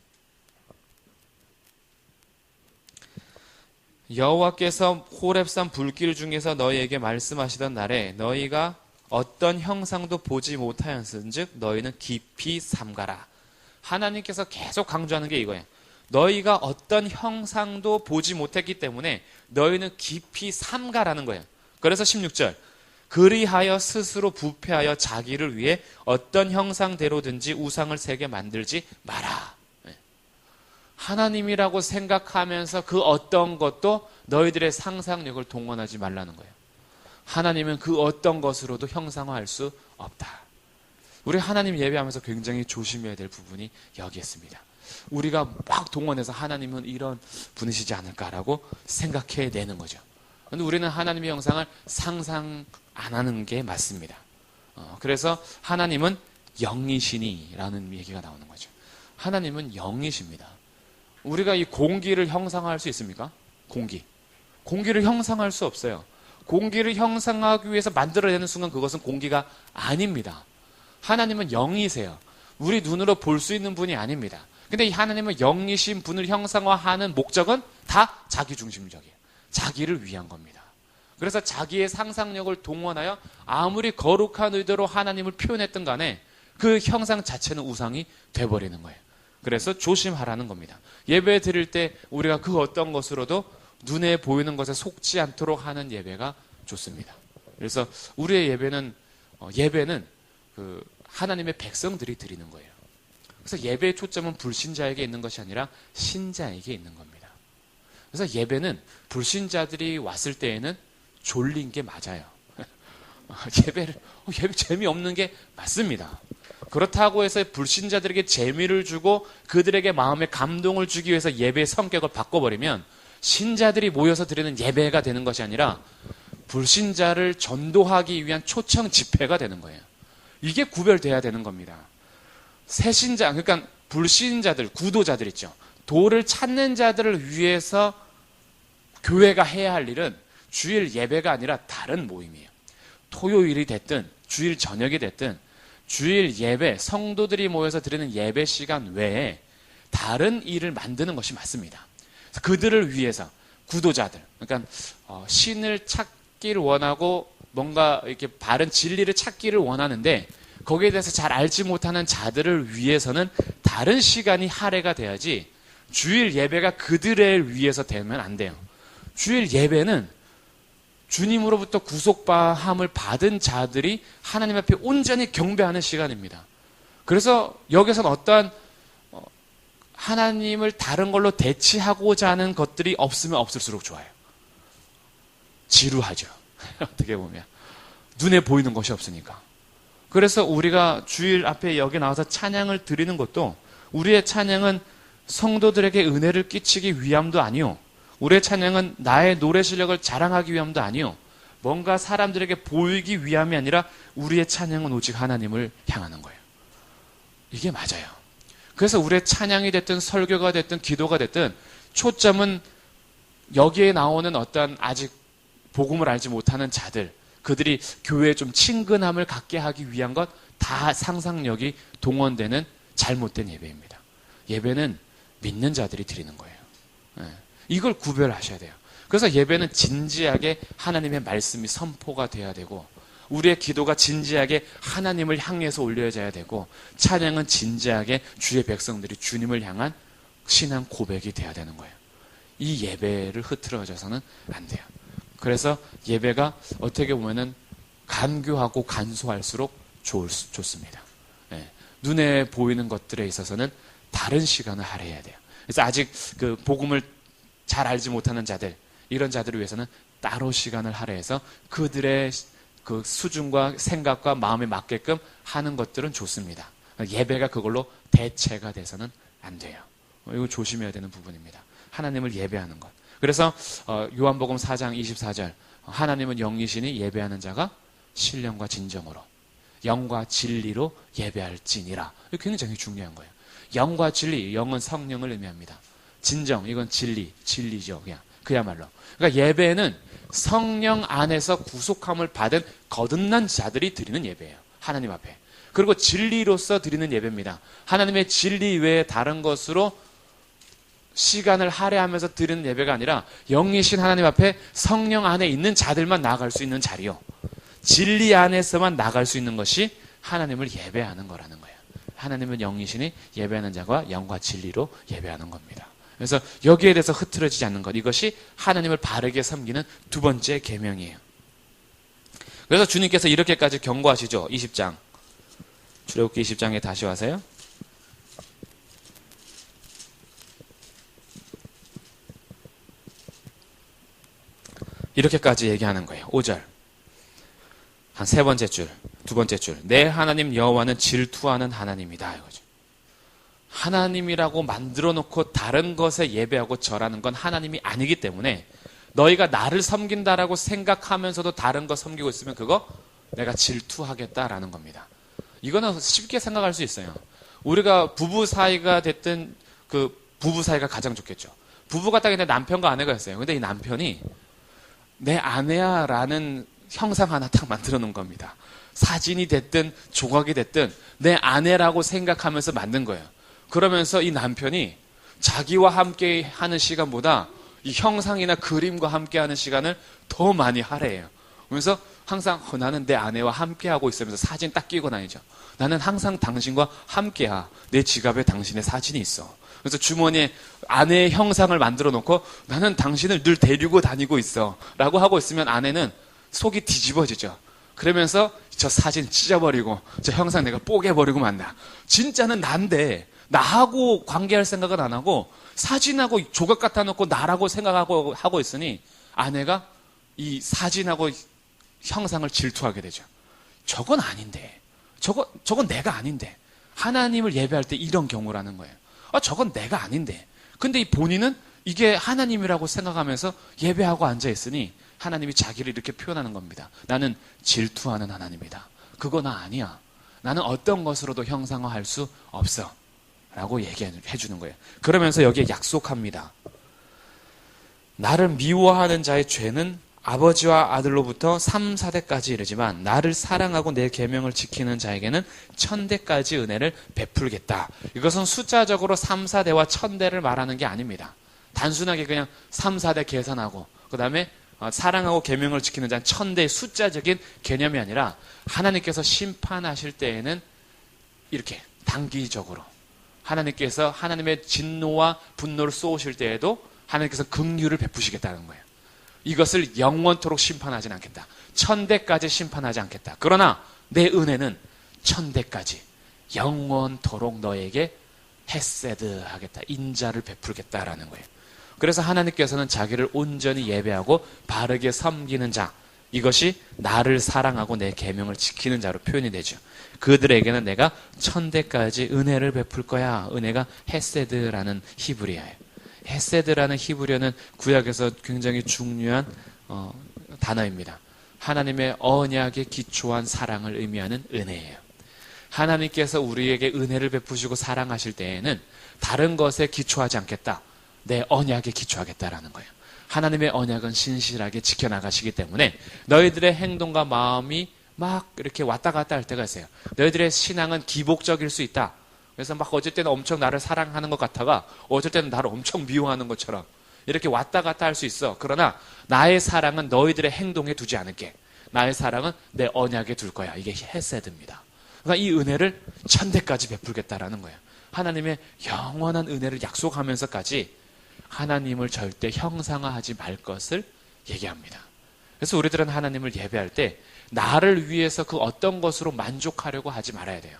여호와께서 호렙산 불길 중에서 너희에게 말씀하시던 날에 너희가 어떤 형상도 보지 못하였은즉 너희는 깊이 삼가라. 하나님께서 계속 강조하는 게 이거예요. 너희가 어떤 형상도 보지 못했기 때문에 너희는 깊이 삼가라는 거예요. 그래서 16절. 그리하여 스스로 부패하여 자기를 위해 어떤 형상대로든지 우상을 새게 만들지 마라. 하나님이라고 생각하면서 그 어떤 것도 너희들의 상상력을 동원하지 말라는 거예요. 하나님은 그 어떤 것으로도 형상화할 수 없다. 우리 하나님 예배하면서 굉장히 조심해야 될 부분이 여기 있습니다. 우리가 막 동원해서 하나님은 이런 분이시지 않을까라고 생각해내는 거죠. 그런데 우리는 하나님의 형상을 상상 안 하는 게 맞습니다. 그래서 하나님은 영이시니라는 얘기가 나오는 거죠. 하나님은 영이십니다. 우리가 이 공기를 형상화할 수 있습니까? 공기를 형상화할 수 없어요. 공기를 형상화하기 위해서 만들어내는 순간 그것은 공기가 아닙니다. 하나님은 영이세요. 우리 눈으로 볼 수 있는 분이 아닙니다. 근데 이 하나님은 영이신 분을 형상화하는 목적은 다 자기중심적이에요. 자기를 위한 겁니다. 그래서 자기의 상상력을 동원하여 아무리 거룩한 의도로 하나님을 표현했든 간에 그 형상 자체는 우상이 돼버리는 거예요. 그래서 조심하라는 겁니다. 예배 드릴 때 우리가 그 어떤 것으로도 눈에 보이는 것에 속지 않도록 하는 예배가 좋습니다. 그래서 우리의 예배는 그 하나님의 백성들이 드리는 거예요. 그래서 예배의 초점은 불신자에게 있는 것이 아니라 신자에게 있는 겁니다. 그래서 예배는 불신자들이 왔을 때에는 졸린 게 맞아요. 예배 재미없는 게 맞습니다. 그렇다고 해서 불신자들에게 재미를 주고 그들에게 마음의 감동을 주기 위해서 예배의 성격을 바꿔버리면 신자들이 모여서 드리는 예배가 되는 것이 아니라 불신자를 전도하기 위한 초청 집회가 되는 거예요. 이게 구별돼야 되는 겁니다. 새신자, 그러니까 불신자들, 구도자들 있죠. 도를 찾는 자들을 위해서 교회가 해야 할 일은 주일 예배가 아니라 다른 모임이에요. 토요일이 됐든 주일 저녁이 됐든 주일 예배, 성도들이 모여서 드리는 예배 시간 외에 다른 일을 만드는 것이 맞습니다. 그들을 위해서 구도자들, 그러니까 신을 찾기를 원하고 뭔가 이렇게 바른 진리를 찾기를 원하는데 거기에 대해서 잘 알지 못하는 자들을 위해서는 다른 시간이 할애가 돼야지 주일 예배가 그들을 위해서 되면 안 돼요. 주일 예배는 주님으로부터 구속함을 받은 자들이 하나님 앞에 온전히 경배하는 시간입니다. 그래서 여기서는 어떠한 하나님을 다른 걸로 대치하고자 하는 것들이 없으면 없을수록 좋아요. 지루하죠. 어떻게 보면 눈에 보이는 것이 없으니까. 그래서 우리가 주일 앞에 여기 나와서 찬양을 드리는 것도 우리의 찬양은 성도들에게 은혜를 끼치기 위함도 아니요, 우리의 찬양은 나의 노래 실력을 자랑하기 위함도 아니요, 뭔가 사람들에게 보이기 위함이 아니라 우리의 찬양은 오직 하나님을 향하는 거예요. 이게 맞아요. 그래서 우리의 찬양이 됐든 설교가 됐든 기도가 됐든 초점은 여기에 나오는 어떤 아직 복음을 알지 못하는 자들, 그들이 교회에 좀 친근함을 갖게 하기 위한 것, 다 상상력이 동원되는 잘못된 예배입니다. 예배는 믿는 자들이 드리는 거예요. 이걸 구별하셔야 돼요. 그래서 예배는 진지하게 하나님의 말씀이 선포가 돼야 되고, 우리의 기도가 진지하게 하나님을 향해서 올려져야 되고, 찬양은 진지하게 주의 백성들이 주님을 향한 신앙 고백이 돼야 되는 거예요. 이 예배를 흐트러져서는 안 돼요. 그래서 예배가 어떻게 보면은 간교하고 간소할수록 좋습니다. 예, 눈에 보이는 것들에 있어서는 다른 시간을 할애해야 돼요. 그래서 아직 그 복음을 잘 알지 못하는 자들, 이런 자들을 위해서는 따로 시간을 할애해서 그들의 그 수준과 생각과 마음에 맞게끔 하는 것들은 좋습니다. 예배가 그걸로 대체가 돼서는 안 돼요. 이거 조심해야 되는 부분입니다. 하나님을 예배하는 것. 그래서 요한복음 4장 24절, 하나님은 영이시니 예배하는 자가 신령과 진정으로 영과 진리로 예배할지니라. 이거 굉장히 중요한 거예요. 영과 진리, 영은 성령을 의미합니다. 진정, 이건 진리죠. 그야말로. 그러니까 예배는 성령 안에서 구속함을 받은 거듭난 자들이 드리는 예배예요. 하나님 앞에. 그리고 진리로서 드리는 예배입니다. 하나님의 진리 외에 다른 것으로 시간을 할애하면서 드리는 예배가 아니라 영이신 하나님 앞에 성령 안에 있는 자들만 나아갈 수 있는 자리요. 진리 안에서만 나갈 수 있는 것이 하나님을 예배하는 거라는 거예요. 하나님은 영이시니 예배하는 자가 영과 진리로 예배하는 겁니다. 그래서 여기에 대해서 흐트러지지 않는 것, 이것이 하나님을 바르게 섬기는 두 번째 계명이에요. 그래서 주님께서 이렇게까지 경고하시죠. 20장 출애굽기 20장에 다시 와서요. 이렇게까지 얘기하는 거예요. 5절 한 세 번째 줄, 두 번째 줄, 내 하나님 여호와는 질투하는 하나님이다 이거죠. 하나님이라고 만들어 놓고 다른 것에 예배하고 절하는 건 하나님이 아니기 때문에 너희가 나를 섬긴다라고 생각하면서도 다른 거 섬기고 있으면 그거 내가 질투하겠다라는 겁니다. 이거는 쉽게 생각할 수 있어요. 우리가 부부 사이가 됐든 그 부부 사이가 가장 좋겠죠. 부부가 딱 있는데 남편과 아내가 있어요. 근데 이 남편이 내 아내야 라는 형상 하나 딱 만들어 놓은 겁니다. 사진이 됐든 조각이 됐든 내 아내라고 생각하면서 만든 거예요. 그러면서 이 남편이 자기와 함께 하는 시간보다 이 형상이나 그림과 함께 하는 시간을 더 많이 할애해요. 그래서 항상 나는 내 아내와 함께 하고 있으면서 사진 딱 끼고 다니죠. 나는 항상 당신과 함께야. 내 지갑에 당신의 사진이 있어. 그래서 주머니에 아내의 형상을 만들어 놓고 나는 당신을 늘 데리고 다니고 있어 라고 하고 있으면 아내는 속이 뒤집어지죠. 그러면서 저 사진 찢어버리고 저 형상 내가 뽀개버리고 만다. 진짜는 난데 나하고 관계할 생각은 안 하고 사진하고 조각 갖다 놓고 나라고 생각하고 하고 있으니 아내가 이 사진하고 형상을 질투하게 되죠. 저건 아닌데. 저건 내가 아닌데. 하나님을 예배할 때 이런 경우라는 거예요. 저건 내가 아닌데. 근데 이 본인은 이게 하나님이라고 생각하면서 예배하고 앉아있으니 하나님이 자기를 이렇게 표현하는 겁니다. 나는 질투하는 하나님이다. 그거 나 아니야. 나는 어떤 것으로도 형상화할 수 없어. 라고 얘기해 주는 거예요. 그러면서 여기에 약속합니다. 나를 미워하는 자의 죄는 아버지와 아들로부터 3, 4대까지 이르지만 나를 사랑하고 내 계명을 지키는 자에게는 1000대까지 은혜를 베풀겠다. 이것은 숫자적으로 3, 4대와 1000대를 말하는 게 아닙니다. 단순하게 그냥 3, 4대 계산하고 그 다음에 사랑하고 계명을 지키는 자는 1000대의 숫자적인 개념이 아니라 하나님께서 심판하실 때에는 이렇게 단기적으로 하나님께서 하나님의 진노와 분노를 쏘으실 때에도 하나님께서 긍휼을 베푸시겠다는 거예요. 이것을 영원토록 심판하진 않겠다. 1000대까지 심판하지 않겠다. 그러나 내 은혜는 1000대까지 영원토록 너에게 헤세드 하겠다. 인자를 베풀겠다라는 거예요. 그래서 하나님께서는 자기를 온전히 예배하고 바르게 섬기는 자, 이것이 나를 사랑하고 내 계명을 지키는 자로 표현이 되죠. 그들에게는 내가 1000대까지 은혜를 베풀 거야. 은혜가 헤세드라는 히브리어예요. 헤세드라는 히브리어는 구약에서 굉장히 중요한 단어입니다. 하나님의 언약에 기초한 사랑을 의미하는 은혜예요. 하나님께서 우리에게 은혜를 베푸시고 사랑하실 때에는 다른 것에 기초하지 않겠다. 내 언약에 기초하겠다라는 거예요. 하나님의 언약은 신실하게 지켜나가시기 때문에 너희들의 행동과 마음이 막 이렇게 왔다 갔다 할 때가 있어요. 너희들의 신앙은 기복적일 수 있다. 그래서 막 어쩔 때는 엄청 나를 사랑하는 것 같다가 어쩔 때는 나를 엄청 미워하는 것처럼 이렇게 왔다 갔다 할 수 있어. 그러나 나의 사랑은 너희들의 행동에 두지 않을게. 나의 사랑은 내 언약에 둘 거야. 이게 헤세드입니다. 그러니까 이 은혜를 천대까지 베풀겠다라는 거예요. 하나님의 영원한 은혜를 약속하면서까지 하나님을 절대 형상화하지 말 것을 얘기합니다. 그래서 우리들은 하나님을 예배할 때 나를 위해서 그 어떤 것으로 만족하려고 하지 말아야 돼요.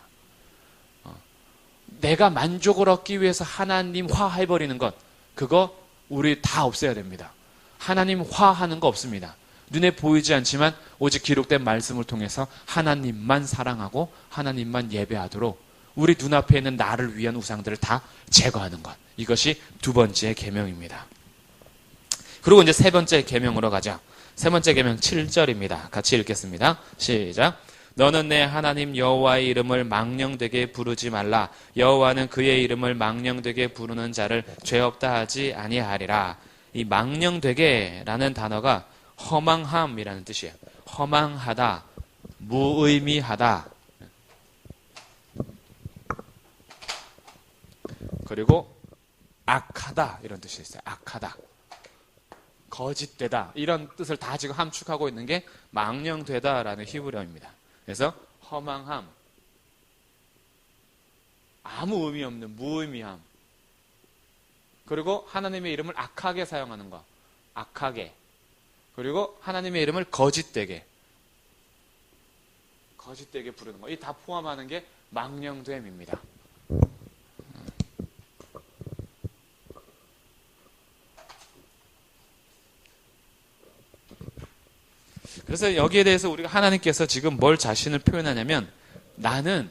내가 만족을 얻기 위해서 하나님화해버리는 것, 그거 우리 다 없애야 됩니다. 하나님화하는 거 없습니다. 눈에 보이지 않지만 오직 기록된 말씀을 통해서 하나님만 사랑하고 하나님만 예배하도록 우리 눈앞에 있는 나를 위한 우상들을 다 제거하는 것. 이것이 두 번째 계명입니다. 그리고 이제 세 번째 계명으로 가자. 세 번째 계명 7절입니다. 같이 읽겠습니다. 시작. 너는 내 하나님 여호와의 이름을 망령되게 부르지 말라. 여호와는 그의 이름을 망령되게 부르는 자를 죄 없다 하지 아니하리라. 이 망령되게라는 단어가 허망함이라는 뜻이에요. 허망하다, 무의미하다. 그리고 악하다 이런 뜻이 있어요. 악하다, 거짓되다 이런 뜻을 다 지금 함축하고 있는 게 망령되다라는 히브리어입니다. 그래서 허망함, 아무 의미 없는 무의미함, 그리고 하나님의 이름을 악하게 사용하는 것, 악하게, 그리고 하나님의 이름을 거짓되게 부르는 것, 이 다 포함하는 게 망령됨입니다. 그래서 여기에 대해서 우리가 하나님께서 지금 뭘 자신을 표현하냐면, 나는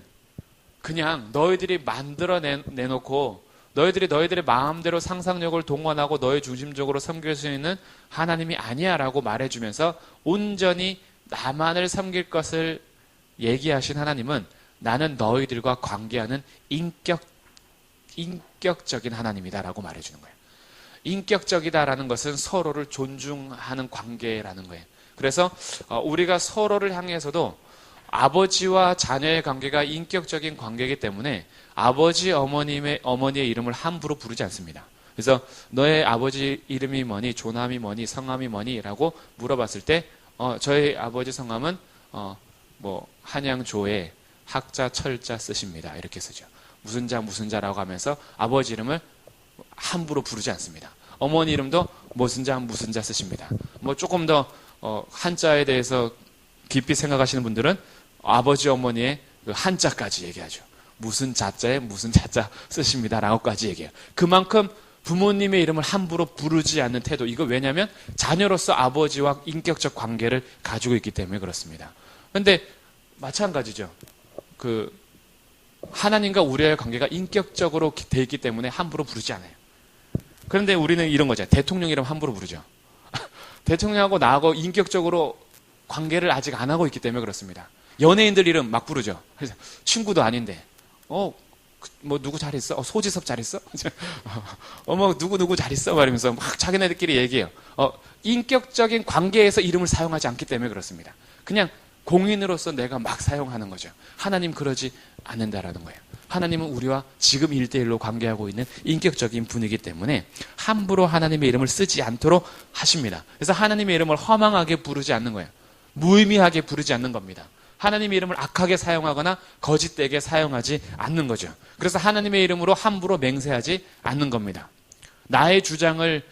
그냥 너희들이 만들어 내놓고 너희들의 마음대로 상상력을 동원하고 너희 중심적으로 섬길 수 있는 하나님이 아니야 라고 말해주면서 온전히 나만을 섬길 것을 얘기하신 하나님은 나는 너희들과 관계하는 인격적인 하나님이다 라고 말해주는 거예요. 인격적이다라는 것은 서로를 존중하는 관계라는 거예요. 그래서 우리가 서로를 향해서도 아버지와 자녀의 관계가 인격적인 관계이기 때문에 아버지, 어머니의 이름을 함부로 부르지 않습니다. 그래서 너의 아버지 이름이 뭐니, 조남이 뭐니, 성함이 뭐니 라고 물어봤을 때 저희 아버지 성함은 한양조에 학자, 철자 쓰십니다. 이렇게 쓰죠. 무슨 자라고 하면서 아버지 이름을 함부로 부르지 않습니다. 어머니 이름도 무슨 자 쓰십니다. 조금 더 한자에 대해서 깊이 생각하시는 분들은 아버지 어머니의 그 한자까지 얘기하죠. 무슨 자자에 무슨 자자 쓰십니다 라고까지 얘기해요. 그만큼 부모님의 이름을 함부로 부르지 않는 태도, 이거 왜냐하면 자녀로서 아버지와 인격적 관계를 가지고 있기 때문에 그렇습니다. 그런데 마찬가지죠. 하나님과 우리의 관계가 인격적으로 돼 있기 때문에 함부로 부르지 않아요. 그런데 우리는 이런 거죠. 대통령 이름 함부로 부르죠. 대통령하고 나하고 인격적으로 관계를 아직 안 하고 있기 때문에 그렇습니다. 연예인들 이름 막 부르죠. 그래서 친구도 아닌데, 누구 잘 있어? 소지섭 잘 있어? 누구 잘 있어? 말하면서 막 자기네들끼리 얘기해요. 인격적인 관계에서 이름을 사용하지 않기 때문에 그렇습니다. 그냥 공인으로서 내가 막 사용하는 거죠. 하나님 그러지 않는다라는 거예요. 하나님은 우리와 지금 1대1로 관계하고 있는 인격적인 분이기 때문에 함부로 하나님의 이름을 쓰지 않도록 하십니다. 그래서 하나님의 이름을 허망하게 부르지 않는 거예요. 무의미하게 부르지 않는 겁니다. 하나님의 이름을 악하게 사용하거나 거짓되게 사용하지 않는 거죠. 그래서 하나님의 이름으로 함부로 맹세하지 않는 겁니다. 나의 주장을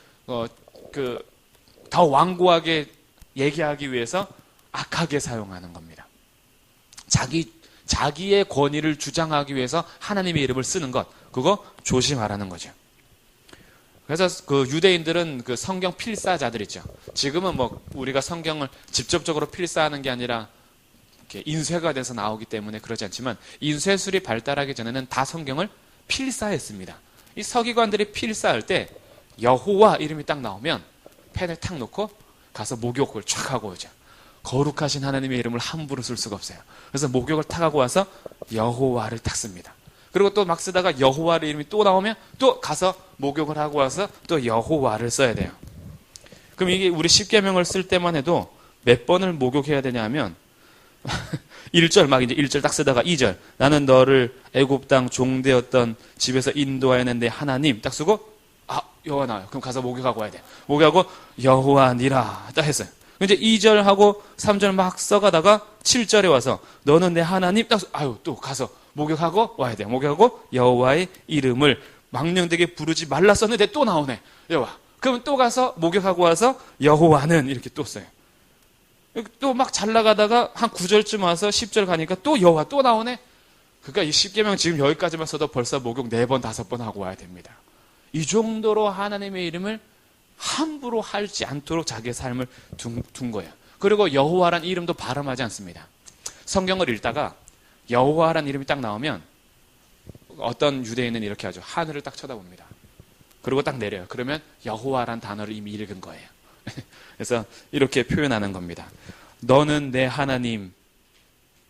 더 완고하게 얘기하기 위해서 악하게 사용하는 겁니다. 자기의 권위를 주장하기 위해서 하나님의 이름을 쓰는 것, 그거 조심하라는 거죠. 그래서 유대인들은 성경 필사자들 있죠. 지금은 우리가 성경을 직접적으로 필사하는 게 아니라 이렇게 인쇄가 돼서 나오기 때문에 그러지 않지만, 인쇄술이 발달하기 전에는 다 성경을 필사했습니다. 이 서기관들이 필사할 때 여호와 이름이 딱 나오면 펜을 탁 놓고 가서 목욕을 쫙 하고 오죠. 거룩하신 하나님의 이름을 함부로 쓸 수가 없어요. 그래서 목욕을 탁 하고 와서 여호와를 딱 씁니다. 그리고 또 막 쓰다가 여호와의 이름이 또 나오면 또 가서 목욕을 하고 와서 또 여호와를 써야 돼요. 그럼 이게 우리 십계명을 쓸 때만 해도 몇 번을 목욕해야 되냐 하면 1절 막 이제 1절 딱 쓰다가 2절 나는 너를 애굽 땅 종되었던 집에서 인도하였는 내 하나님 딱 쓰고 여호와 나와요. 그럼 가서 목욕하고 와야 돼. 목욕하고 여호와 니라 딱 했어요. 이제 2절하고 3절 막 써가다가 7절에 와서 너는 내 하나님 딱 또 가서 목욕하고 와야 돼. 목욕하고 여호와의 이름을 망령되게 부르지 말라 썼는데 또 나오네. 여호와. 그럼 또 가서 목욕하고 와서 여호와는 이렇게 또 써요. 또 막 잘 나가다가 한 9절쯤 와서 10절 가니까 또 여호와 또 나오네. 그러니까 이 10계명 지금 여기까지만 써도 벌써 목욕 4번 5번 하고 와야 됩니다. 이 정도로 하나님의 이름을 함부로 하지 않도록 자기의 삶을 둔 거예요. 그리고 여호와란 이름도 발음하지 않습니다. 성경을 읽다가 여호와란 이름이 딱 나오면 어떤 유대인은 이렇게 하죠. 하늘을 딱 쳐다봅니다. 그리고 딱 내려요. 그러면 여호와란 단어를 이미 읽은 거예요. 그래서 이렇게 표현하는 겁니다. 너는 내 하나님,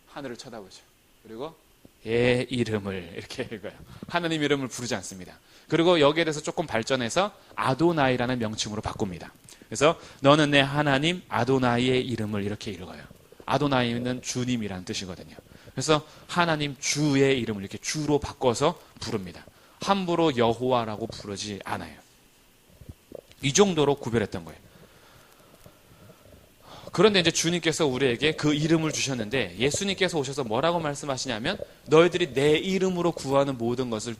하늘을 쳐다보죠. 그리고 의 이름을 이렇게 읽어요. 하나님 이름을 부르지 않습니다. 그리고 여기에 대해서 조금 발전해서 아도나이라는 명칭으로 바꿉니다. 그래서 너는 내 하나님 아도나이의 이름을 이렇게 읽어요. 아도나이는 주님이라는 뜻이거든요. 그래서 하나님 주의 이름을 이렇게 주로 바꿔서 부릅니다. 함부로 여호와라고 부르지 않아요. 이 정도로 구별했던 거예요. 그런데 이제 주님께서 우리에게 그 이름을 주셨는데 예수님께서 오셔서 뭐라고 말씀하시냐면 너희들이 내 이름으로 구하는 모든 것을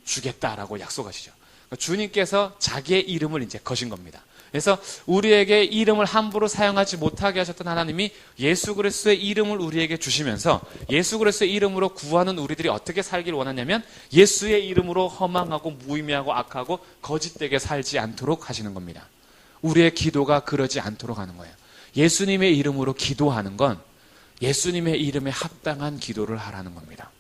주겠다라고 약속하시죠. 그러니까 주님께서 자기의 이름을 이제 거신 겁니다. 그래서 우리에게 이름을 함부로 사용하지 못하게 하셨던 하나님이 예수 그리스도의 이름을 우리에게 주시면서 예수 그리스도의 이름으로 구하는 우리들이 어떻게 살기를 원하냐면 예수의 이름으로 허망하고 무의미하고 악하고 거짓되게 살지 않도록 하시는 겁니다. 우리의 기도가 그러지 않도록 하는 거예요. 예수님의 이름으로 기도하는 건 예수님의 이름에 합당한 기도를 하라는 겁니다.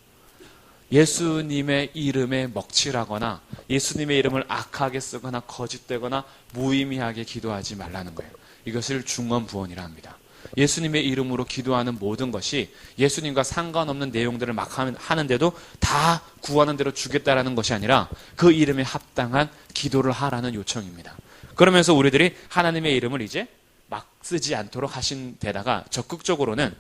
예수님의 이름에 먹칠하거나 예수님의 이름을 악하게 쓰거나 거짓되거나 무의미하게 기도하지 말라는 거예요. 이것을 중언부언이라 합니다. 예수님의 이름으로 기도하는 모든 것이 예수님과 상관없는 내용들을 막 하는데도 다 구하는 대로 주겠다라는 것이 아니라 그 이름에 합당한 기도를 하라는 요청입니다. 그러면서 우리들이 하나님의 이름을 이제 막 쓰지 않도록 하신 데다가 적극적으로는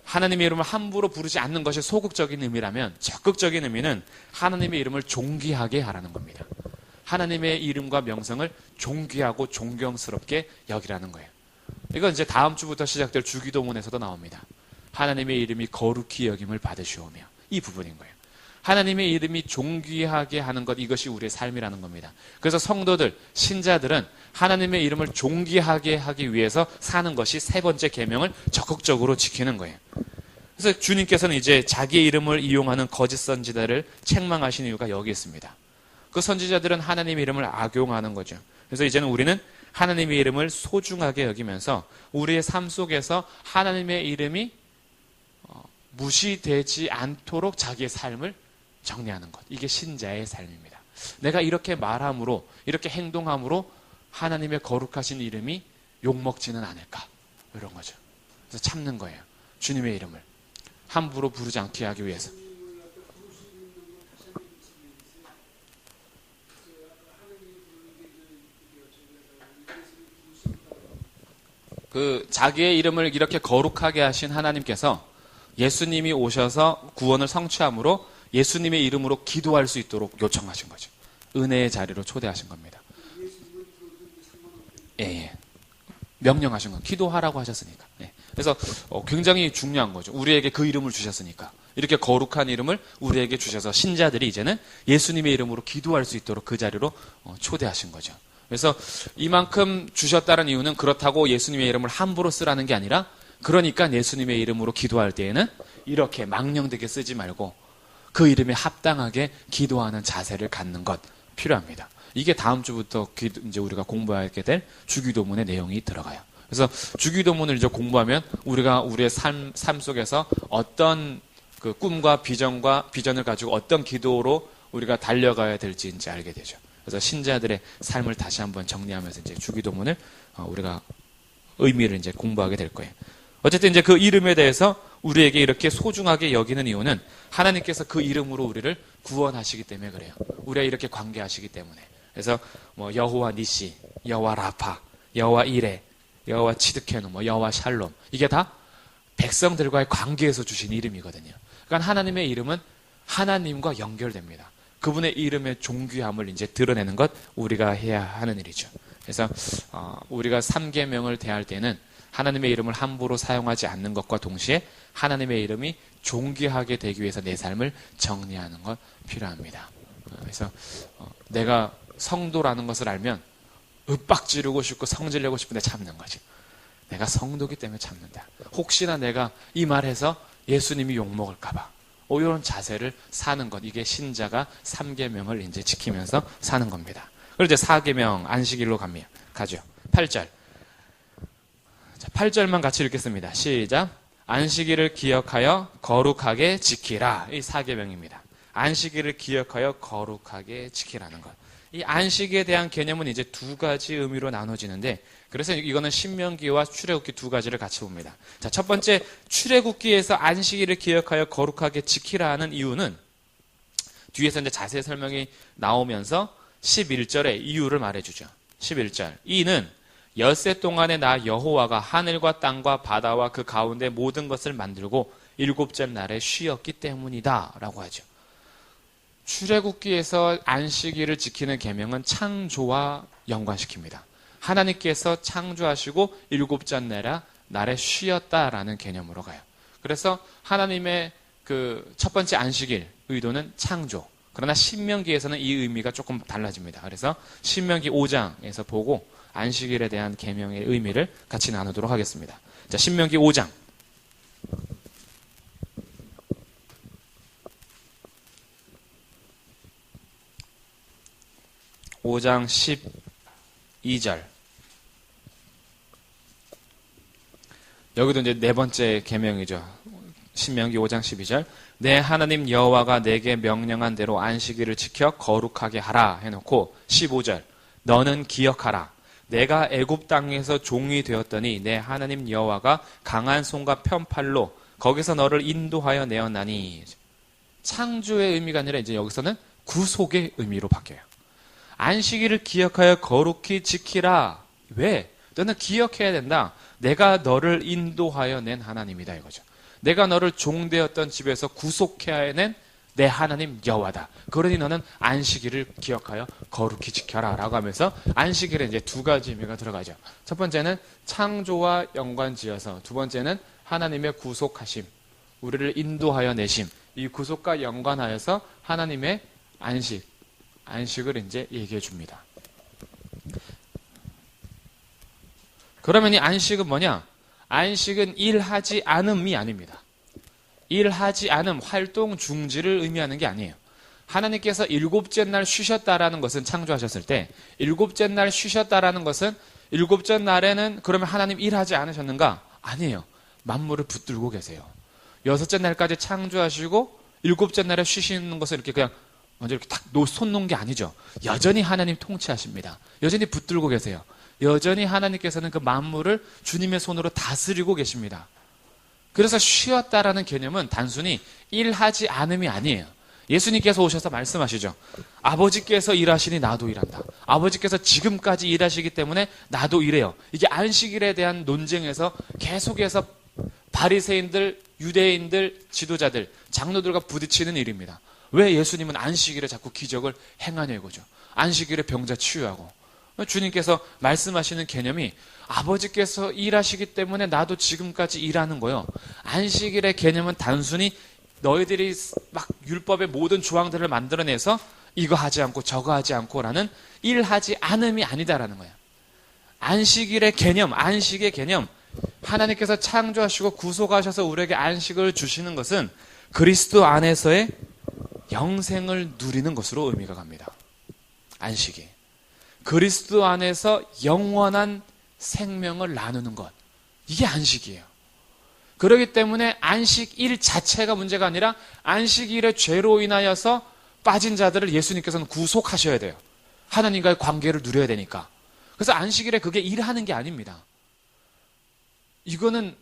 하나님의 이름을 함부로 부르지 않는 것이 소극적인 의미라면 적극적인 의미는 하나님의 이름을 존귀하게 하라는 겁니다. 하나님의 이름과 명성을 존귀하고 존경스럽게 여기라는 거예요. 이건 이제 다음 주부터 시작될 주기도문에서도 나옵니다. 하나님의 이름이 거룩히 여김을 받으시오며 이 부분인 거예요. 하나님의 이름이 존귀하게 하는 것, 이것이 우리의 삶이라는 겁니다. 그래서 성도들, 신자들은 하나님의 이름을 존귀하게 하기 위해서 사는 것이 세 번째 계명을 적극적으로 지키는 거예요. 그래서 주님께서는 이제 자기의 이름을 이용하는 거짓 선지자를 책망하신 이유가 여기 있습니다. 그 선지자들은 하나님의 이름을 악용하는 거죠. 그래서 이제는 우리는 하나님의 이름을 소중하게 여기면서 우리의 삶 속에서 하나님의 이름이 무시되지 않도록 자기의 삶을 정리하는 것. 이게 신자의 삶입니다. 내가 이렇게 말함으로, 이렇게 행동함으로 하나님의 거룩하신 이름이 욕먹지는 않을까? 이런 거죠. 그래서 참는 거예요. 주님의 이름을 함부로 부르지 않게 하기 위해서. 그 자기의 이름을 이렇게 거룩하게 하신 하나님께서 예수님이 오셔서 구원을 성취함으로 예수님의 이름으로 기도할 수 있도록 요청하신 거죠. 은혜의 자리로 초대하신 겁니다. 예. 명령하신 건 기도하라고 하셨으니까. 예. 그래서 굉장히 중요한 거죠. 우리에게 그 이름을 주셨으니까. 이렇게 거룩한 이름을 우리에게 주셔서 신자들이 이제는 예수님의 이름으로 기도할 수 있도록 그 자리로 초대하신 거죠. 그래서 이만큼 주셨다는 이유는 그렇다고 예수님의 이름을 함부로 쓰라는 게 아니라 그러니까 예수님의 이름으로 기도할 때에는 이렇게 망령되게 쓰지 말고 그 이름에 합당하게 기도하는 자세를 갖는 것 필요합니다. 이게 다음 주부터 이제 우리가 공부하게 될 주기도문의 내용이 들어가요. 그래서 주기도문을 이제 공부하면 우리가 우리의 삶 속에서 어떤 그 꿈과 비전을 가지고 어떤 기도로 우리가 달려가야 될지 이제 알게 되죠. 그래서 신자들의 삶을 다시 한번 정리하면서 이제 주기도문을 우리가 의미를 이제 공부하게 될 거예요. 어쨌든 이제 그 이름에 대해서 우리에게 이렇게 소중하게 여기는 이유는 하나님께서 그 이름으로 우리를 구원하시기 때문에 그래요. 우리가 이렇게 관계하시기 때문에. 그래서 뭐 여호와 니시, 여호와 라파, 여호와 이레, 여호와 치드케누, 뭐 여호와 샬롬, 이게 다 백성들과의 관계에서 주신 이름이거든요. 그러니까 하나님의 이름은 하나님과 연결됩니다. 그분의 이름의 존귀함을 이제 드러내는 것 우리가 해야 하는 일이죠. 그래서 우리가 3계명을 대할 때는 하나님의 이름을 함부로 사용하지 않는 것과 동시에 하나님의 이름이 존귀하게 되기 위해서 내 삶을 정리하는 것 필요합니다. 그래서 내가 성도라는 것을 알면 윽박지르고 싶고 성질내고 싶은데 참는 거지. 내가 성도기 때문에 참는다. 혹시나 내가 이 말해서 예수님이 욕먹을까봐 이런 자세를 사는 것, 이게 신자가 3계명을 이제 지키면서 사는 겁니다. 그리고 이제 4계명 안식일로 가죠. 8절. 자, 8절만 같이 읽겠습니다. 시작. 안식일을 기억하여 거룩하게 지키라. 이 4계명입니다. 안식일을 기억하여 거룩하게 지키라는 것. 이 안식에 대한 개념은 이제 두 가지 의미로 나눠지는데, 그래서 이거는 신명기와 출애굽기 두 가지를 같이 봅니다. 자, 첫 번째, 출애굽기에서 안식일을 기억하여 거룩하게 지키라 하는 이유는 뒤에서 이제 자세히 설명이 나오면서 11절에 이유를 말해주죠. 11절. 이는 엿새 동안에 나 여호와가 하늘과 땅과 바다와 그 가운데 모든 것을 만들고 일곱째 날에 쉬었기 때문이다 라고 하죠. 출애굽기에서 안식일을 지키는 계명은 창조와 연관시킵니다. 하나님께서 창조하시고 일곱째 날에 쉬었다라는 개념으로 가요. 그래서 하나님의 그 첫 번째 안식일 의도는 창조. 그러나 신명기에서는 이 의미가 조금 달라집니다. 그래서 신명기 5장에서 보고 안식일에 대한 계명의 의미를 같이 나누도록 하겠습니다. 자, 신명기 5장. 5장 12절. 여기도 이제 네 번째 계명이죠. 신명기 5장 12절. 내 하나님 여호와가 내게 명령한 대로 안식일을 지켜 거룩하게 하라 해놓고 15절. 너는 기억하라. 내가 애굽 땅에서 종이 되었더니 내 하나님 여호와가 강한 손과 편팔로 거기서 너를 인도하여 내었나니. 창조의 의미가 아니라 이제 여기서는 구속의 의미로 바뀌어요. 안식일을 기억하여 거룩히 지키라. 왜? 너는 기억해야 된다. 내가 너를 인도하여 낸 하나님이다 이거죠. 내가 너를 종되었던 집에서 구속해낸 내 하나님 여호와다. 그러니 너는 안식일을 기억하여 거룩히 지켜라 라고 하면서 안식일에 이제 두 가지 의미가 들어가죠. 첫 번째는 창조와 연관지어서, 두 번째는 하나님의 구속하심, 우리를 인도하여 내심, 이 구속과 연관하여서 하나님의 안식을 이제 얘기해 줍니다. 그러면 이 안식은 뭐냐? 안식은 일하지 않음이 아닙니다. 일하지 않음, 활동 중지를 의미하는 게 아니에요. 하나님께서 일곱째 날 쉬셨다라는 것은, 창조하셨을 때 일곱째 날 쉬셨다라는 것은 일곱째 날에는 그러면 하나님 일하지 않으셨는가? 아니에요. 만물을 붙들고 계세요. 여섯째 날까지 창조하시고 일곱째 날에 쉬시는 것을 이렇게 그냥 먼저 이렇게 딱 손 놓은 게 아니죠. 여전히 하나님 통치하십니다. 여전히 붙들고 계세요. 여전히 하나님께서는 그 만물을 주님의 손으로 다스리고 계십니다. 그래서 쉬었다라는 개념은 단순히 일하지 않음이 아니에요. 예수님께서 오셔서 말씀하시죠. 아버지께서 일하시니 나도 일한다. 아버지께서 지금까지 일하시기 때문에 나도 일해요. 이게 안식일에 대한 논쟁에서 계속해서 바리새인들, 유대인들, 지도자들, 장로들과 부딪히는 일입니다. 왜 예수님은 안식일에 자꾸 기적을 행하냐 이거죠. 안식일에 병자 치유하고. 주님께서 말씀하시는 개념이 아버지께서 일하시기 때문에 나도 지금까지 일하는 거예요. 안식일의 개념은 단순히 너희들이 막 율법의 모든 조항들을 만들어내서 이거 하지 않고 저거 하지 않고라는 일하지 않음이 아니다라는 거예요. 안식일의 개념, 안식의 개념, 하나님께서 창조하시고 구속하셔서 우리에게 안식을 주시는 것은 그리스도 안에서의 영생을 누리는 것으로 의미가 갑니다. 안식이. 그리스도 안에서 영원한 생명을 나누는 것. 이게 안식이에요. 그렇기 때문에 안식일 자체가 문제가 아니라 안식일의 죄로 인하여서 빠진 자들을 예수님께서는 구속하셔야 돼요. 하나님과의 관계를 누려야 되니까. 그래서 안식일에 그게 일하는 게 아닙니다. 이거는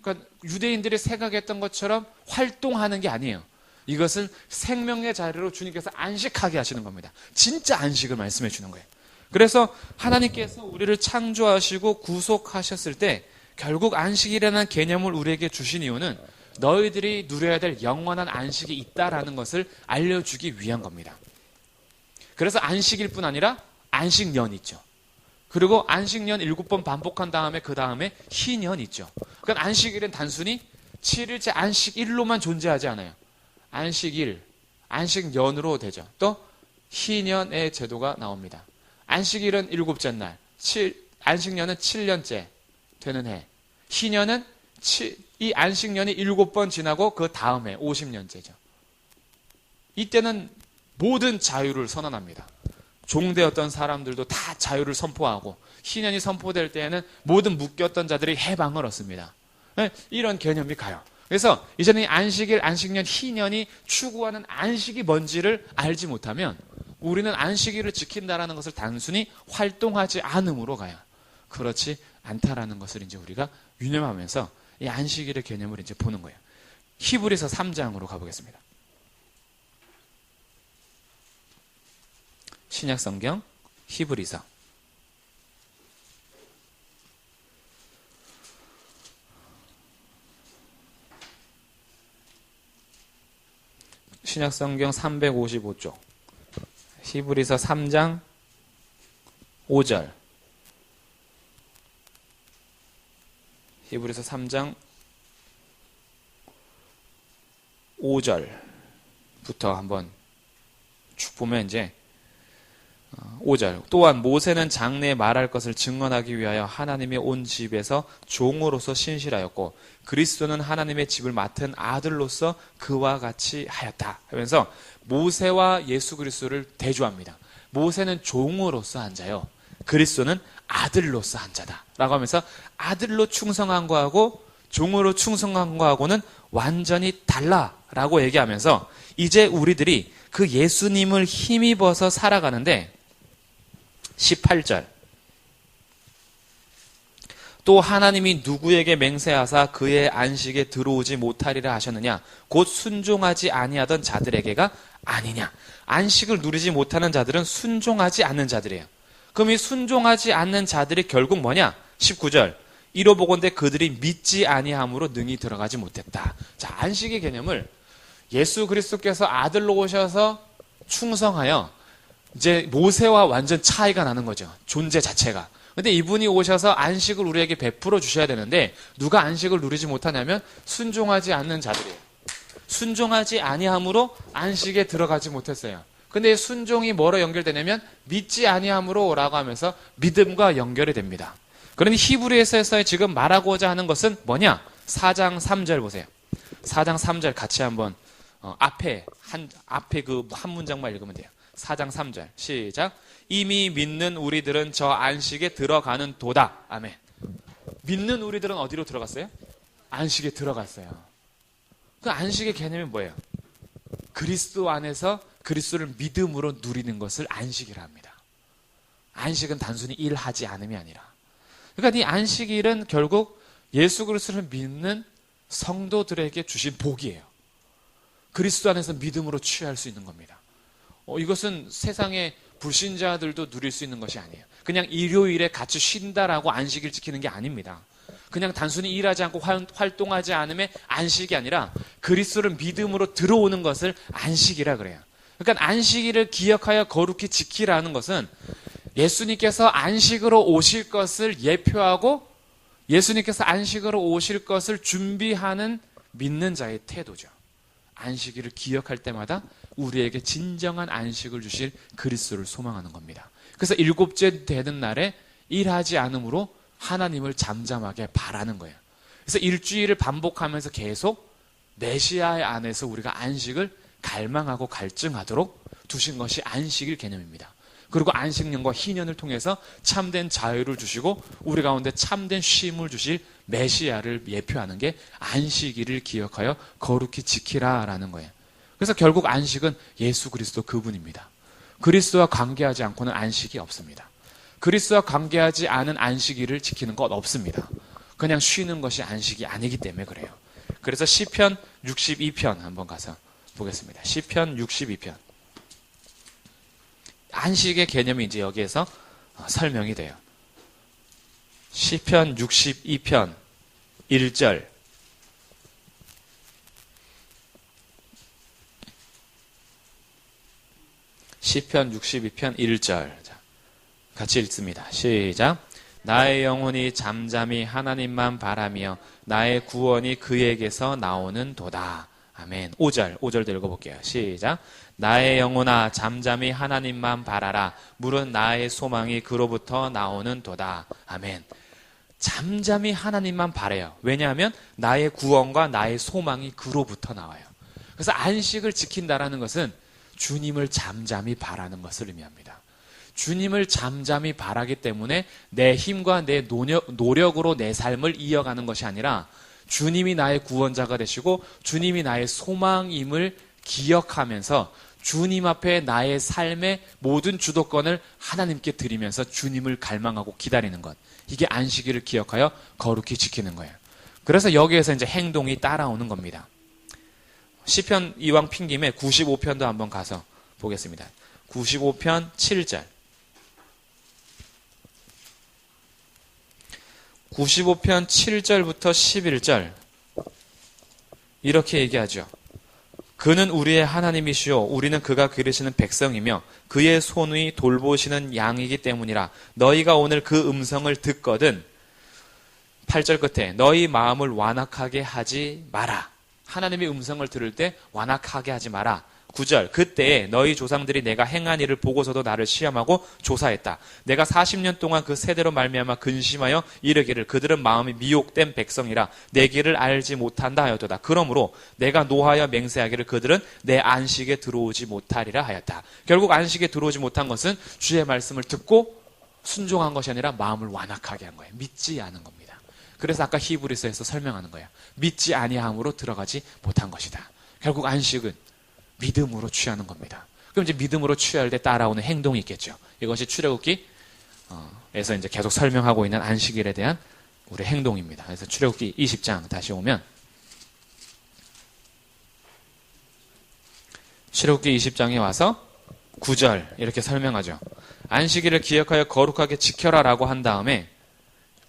그러니까 유대인들이 생각했던 것처럼 활동하는 게 아니에요. 이것은 생명의 자리로 주님께서 안식하게 하시는 겁니다. 진짜 안식을 말씀해 주는 거예요. 그래서 하나님께서 우리를 창조하시고 구속하셨을 때 결국 안식이라는 개념을 우리에게 주신 이유는 너희들이 누려야 될 영원한 안식이 있다라는 것을 알려주기 위한 겁니다. 그래서 안식일 뿐 아니라 안식년 있죠. 그리고 안식년 7번 반복한 다음에 그 다음에 희년 있죠. 그러니까 안식일은 단순히 7일째 안식일로만 존재하지 않아요. 안식일, 안식년으로 되죠. 또 희년의 제도가 나옵니다. 안식일은 7째 날, 안식년은 7년째 되는 해. 희년은 이 안식년이 7번 지나고 그 다음에 50년째죠. 이때는 모든 자유를 선언합니다. 종되었던 사람들도 다 자유를 선포하고 희년이 선포될 때에는 모든 묶였던 자들이 해방을 얻습니다. 이런 개념이 가요. 그래서 이제는 안식일, 안식년, 희년이 추구하는 안식이 뭔지를 알지 못하면 우리는 안식일을 지킨다라는 것을 단순히 활동하지 않음으로 가요. 그렇지 않다라는 것을 이제 우리가 유념하면서 이 안식일의 개념을 이제 보는 거예요. 히브리서 3장으로 가보겠습니다. 신약 성경 히브리서 신약 성경 355쪽 히브리서 3장 5절 히브리서 3장 5절부터 한번 쭉 보면 이제 5절 또한 모세는 장래에 말할 것을 증언하기 위하여 하나님의 온 집에서 종으로서 신실하였고 그리스도는 하나님의 집을 맡은 아들로서 그와 같이 하였다 하면서 모세와 예수 그리스도를 대조합니다. 모세는 종으로서 한 자요 그리스도는 아들로서 한 자다 라고 하면서 아들로 충성한 거하고 종으로 충성한 거하고는 완전히 달라라고 얘기하면서 이제 우리들이 그 예수님을 힘입어서 살아가는데 18절 또 하나님이 누구에게 맹세하사 그의 안식에 들어오지 못하리라 하셨느냐 곧 순종하지 아니하던 자들에게가 아니냐. 안식을 누리지 못하는 자들은 순종하지 않는 자들이에요. 그럼 이 순종하지 않는 자들이 결국 뭐냐? 19절 이로 보건대 그들이 믿지 아니함으로 능히 들어가지 못했다. 자, 안식의 개념을 예수 그리스도께서 아들로 오셔서 충성하여 이제 모세와 완전 차이가 나는 거죠. 존재 자체가. 근데 이분이 오셔서 안식을 우리에게 베풀어 주셔야 되는데 누가 안식을 누리지 못하냐면 순종하지 않는 자들이에요. 순종하지 아니함으로 안식에 들어가지 못했어요. 근데 순종이 뭐로 연결되냐면 믿지 아니함으로 라고 하면서 믿음과 연결이 됩니다. 그러니 히브리서에서 지금 말하고자 하는 것은 뭐냐? 4장 3절 보세요. 4장 3절 같이 한번 앞에 그 한 문장만 읽으면 돼요. 4장 3절 시작. 이미 믿는 우리들은 저 안식에 들어가는 도다. 아멘. 믿는 우리들은 어디로 들어갔어요? 안식에 들어갔어요. 그 안식의 개념이 뭐예요? 그리스도 안에서 그리스도를 믿음으로 누리는 것을 안식이라 합니다. 안식은 단순히 일하지 않음이 아니라. 그러니까 이 안식일은 결국 예수 그리스도를 믿는 성도들에게 주신 복이에요. 그리스도 안에서 믿음으로 취할 수 있는 겁니다. 이것은 세상의 불신자들도 누릴 수 있는 것이 아니에요. 그냥 일요일에 같이 쉰다라고 안식일 지키는 게 아닙니다. 그냥 단순히 일하지 않고 활동하지 않음의 안식이 아니라 그리스도를 믿음으로 들어오는 것을 안식이라 그래요. 그러니까 안식일을 기억하여 거룩히 지키라는 것은 예수님께서 안식으로 오실 것을 예표하고 예수님께서 안식으로 오실 것을 준비하는 믿는 자의 태도죠. 안식일을 기억할 때마다 우리에게 진정한 안식을 주실 그리스도를 소망하는 겁니다. 그래서 7째 되는 날에 일하지 않음으로 하나님을 잠잠하게 바라는 거예요. 그래서 일주일을 반복하면서 계속 메시아 안에서 우리가 안식을 갈망하고 갈증하도록 두신 것이 안식일 개념입니다. 그리고 안식년과 희년을 통해서 참된 자유를 주시고 우리 가운데 참된 쉼을 주실 메시아를 예표하는 게 안식일을 기억하여 거룩히 지키라라는 거예요. 그래서 결국 안식은 예수 그리스도 그분입니다. 그리스도와 관계하지 않고는 안식이 없습니다. 그리스도와 관계하지 않은 안식일을 지키는 것 없습니다. 그냥 쉬는 것이 안식이 아니기 때문에 그래요. 그래서 시편 62편 한번 가서 보겠습니다. 시편 62편. 안식의 개념이 이제 여기에서 설명이 돼요. 시편 62편 1절 시편 62편 1절. 자, 같이 읽습니다. 시작. 나의 영혼이 잠잠히 하나님만 바라며 나의 구원이 그에게서 나오는 도다. 아멘. 5절도 읽어볼게요. 시작. 나의 영혼아 잠잠히 하나님만 바라라. 물은 나의 소망이 그로부터 나오는 도다. 아멘. 잠잠히 하나님만 바라요. 왜냐하면 나의 구원과 나의 소망이 그로부터 나와요. 그래서 안식을 지킨다라는 것은 주님을 잠잠히 바라는 것을 의미합니다. 주님을 잠잠히 바라기 때문에 내 힘과 내 노력으로 내 삶을 이어가는 것이 아니라 주님이 나의 구원자가 되시고 주님이 나의 소망임을 기억하면서 주님 앞에 나의 삶의 모든 주도권을 하나님께 드리면서 주님을 갈망하고 기다리는 것. 이게 안식일을 기억하여 거룩히 지키는 거예요. 그래서 여기에서 이제 행동이 따라오는 겁니다. 시편 이왕 핑김에 95편도 한번 가서 보겠습니다. 95편 7절. 95편 7절부터 11절. 이렇게 얘기하죠. 그는 우리의 하나님이시요 우리는 그가 기르시는 백성이며 그의 손이 돌보시는 양이기 때문이라. 너희가 오늘 그 음성을 듣거든 8절 끝에 너희 마음을 완악하게 하지 마라. 하나님의 음성을 들을 때 완악하게 하지 마라. 9절 그때에 너희 조상들이 내가 행한 일을 보고서도 나를 시험하고 조사했다. 내가 40년 동안 그 세대로 말미암아 근심하여 이르기를 그들은 마음이 미혹된 백성이라 내 길을 알지 못한다 하였도다. 그러므로 내가 노하여 맹세하기를 그들은 내 안식에 들어오지 못하리라 하였다. 결국 안식에 들어오지 못한 것은 주의 말씀을 듣고 순종한 것이 아니라 마음을 완악하게 한 거예요. 믿지 않은 겁니다. 그래서 아까 히브리서에서 설명하는 거예요. 믿지 아니함으로 들어가지 못한 것이다. 결국 안식은 믿음으로 취하는 겁니다. 그럼 이제 믿음으로 취할 때 따라오는 행동이 있겠죠. 이것이 출애굽기에서 이제 계속 설명하고 있는 안식일에 대한 우리 행동입니다. 그래서 출애굽기 20장 다시 오면 출애굽기 20장에 와서 9절 이렇게 설명하죠. 안식일을 기억하여 거룩하게 지켜라 라고 한 다음에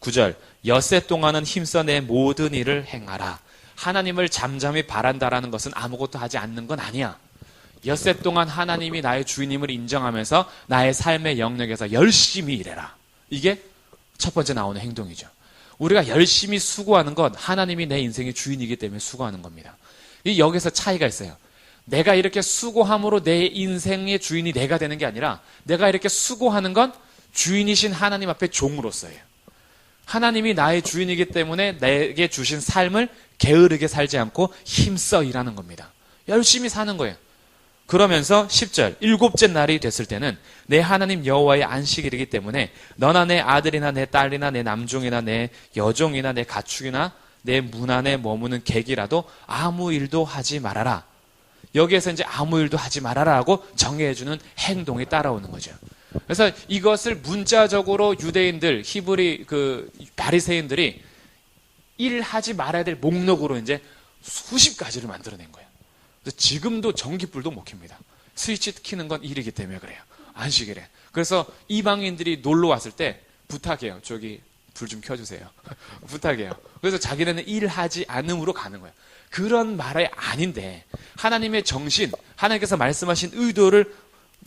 9절 엿새 동안은 힘써 내 모든 일을 행하라. 하나님을 잠잠히 바란다라는 것은 아무것도 하지 않는 건 아니야. 엿새 동안 하나님이 나의 주인임을 인정하면서 나의 삶의 영역에서 열심히 일해라. 이게 첫 번째 나오는 행동이죠. 우리가 열심히 수고하는 건 하나님이 내 인생의 주인이기 때문에 수고하는 겁니다. 여기서 차이가 있어요. 내가 이렇게 수고함으로 내 인생의 주인이 내가 되는 게 아니라 내가 이렇게 수고하는 건 주인이신 하나님 앞에 종으로서예요. 하나님이 나의 주인이기 때문에 내게 주신 삶을 게으르게 살지 않고 힘써 일하는 겁니다. 열심히 사는 거예요. 그러면서 10절 일곱째 날이 됐을 때는 내 하나님 여호와의 안식일이기 때문에 너나 내 아들이나 내 딸이나 내 남종이나 내 여종이나 내 가축이나 내 문 안에 머무는 객이라도 아무 일도 하지 말아라. 여기에서 이제 아무 일도 하지 말아라고 정해주는 행동이 따라오는 거죠. 그래서 이것을 문자적으로 유대인들, 히브리 바리새인들이 일하지 말아야 될 목록으로 이제 수십 가지를 만들어낸 거예요. 그래서 지금도 전기불도 못 켭니다. 스위치 키는 건 일이기 때문에 그래요. 안식일에. 그래서 이방인들이 놀러 왔을 때 부탁해요. 저기 불 좀 켜주세요. 부탁해요. 그래서 자기네는 일하지 않음으로 가는 거예요. 그런 말이 아닌데 하나님의 정신, 하나님께서 말씀하신 의도를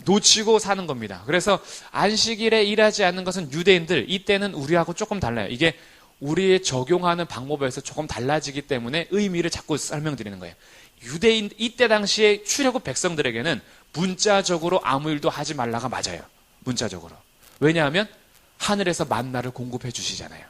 놓치고 사는 겁니다. 그래서 안식일에 일하지 않는 것은 유대인들, 이때는 우리하고 조금 달라요. 이게 우리의 적용하는 방법에서 조금 달라지기 때문에 의미를 자꾸 설명드리는 거예요. 유대인, 이때 당시에 출애굽 백성들에게는 문자적으로 아무 일도 하지 말라가 맞아요. 문자적으로. 왜냐하면 하늘에서 만나를 공급해 주시잖아요.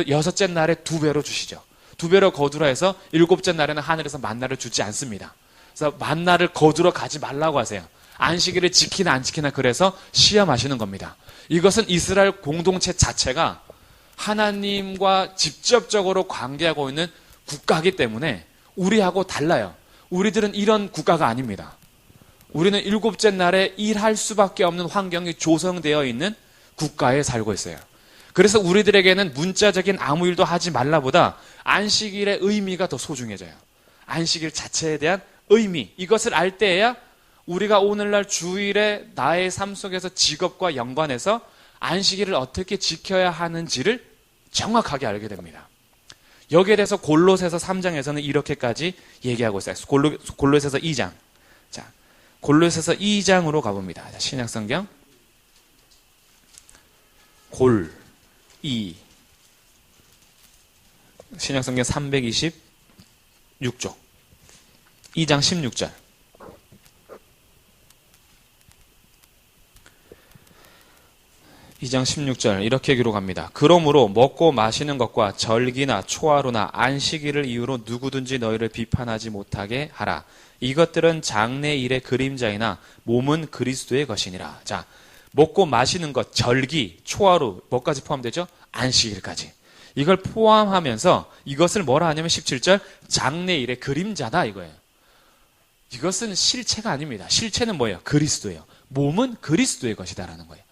여섯째 날에 2배로 주시죠. 2배로 거두라 해서 일곱째 날에는 하늘에서 만나를 주지 않습니다. 그래서 만나를 거두러 가지 말라고 하세요. 안식일을 지키나 안 지키나 그래서 시험하시는 겁니다. 이것은 이스라엘 공동체 자체가 하나님과 직접적으로 관계하고 있는 국가이기 때문에 우리하고 달라요. 우리들은 이런 국가가 아닙니다. 우리는 일곱째 날에 일할 수밖에 없는 환경이 조성되어 있는 국가에 살고 있어요. 그래서 우리들에게는 문자적인 아무 일도 하지 말라보다 안식일의 의미가 더 소중해져요. 안식일 자체에 대한 의미, 이것을 알 때에야 우리가 오늘날 주일에 나의 삶 속에서 직업과 연관해서 안식일을 어떻게 지켜야 하는지를 정확하게 알게 됩니다. 여기에 대해서 골로새서 3장에서는 이렇게까지 얘기하고 있어요. 골로새서 2장. 자, 골로새서 2장으로 가봅니다. 자, 신약성경 골 2 신약성경 326쪽 2장 16절. (2장 16절) 이렇게 기록합니다. 그러므로 먹고 마시는 것과 절기나 초하루나 안식일을 이유로 누구든지 너희를 비판하지 못하게 하라. 이것들은 장래일의 그림자이나 몸은 그리스도의 것이니라. 자, 먹고 마시는 것, 절기, 초하루, 뭐까지 포함되죠? 안식일까지. 이걸 포함하면서 이것을 뭐라 하냐면 17절 장래일의 그림자다 이거예요. 이것은 실체가 아닙니다. 실체는 뭐예요? 그리스도예요. 몸은 그리스도의 것이다라는 거예요.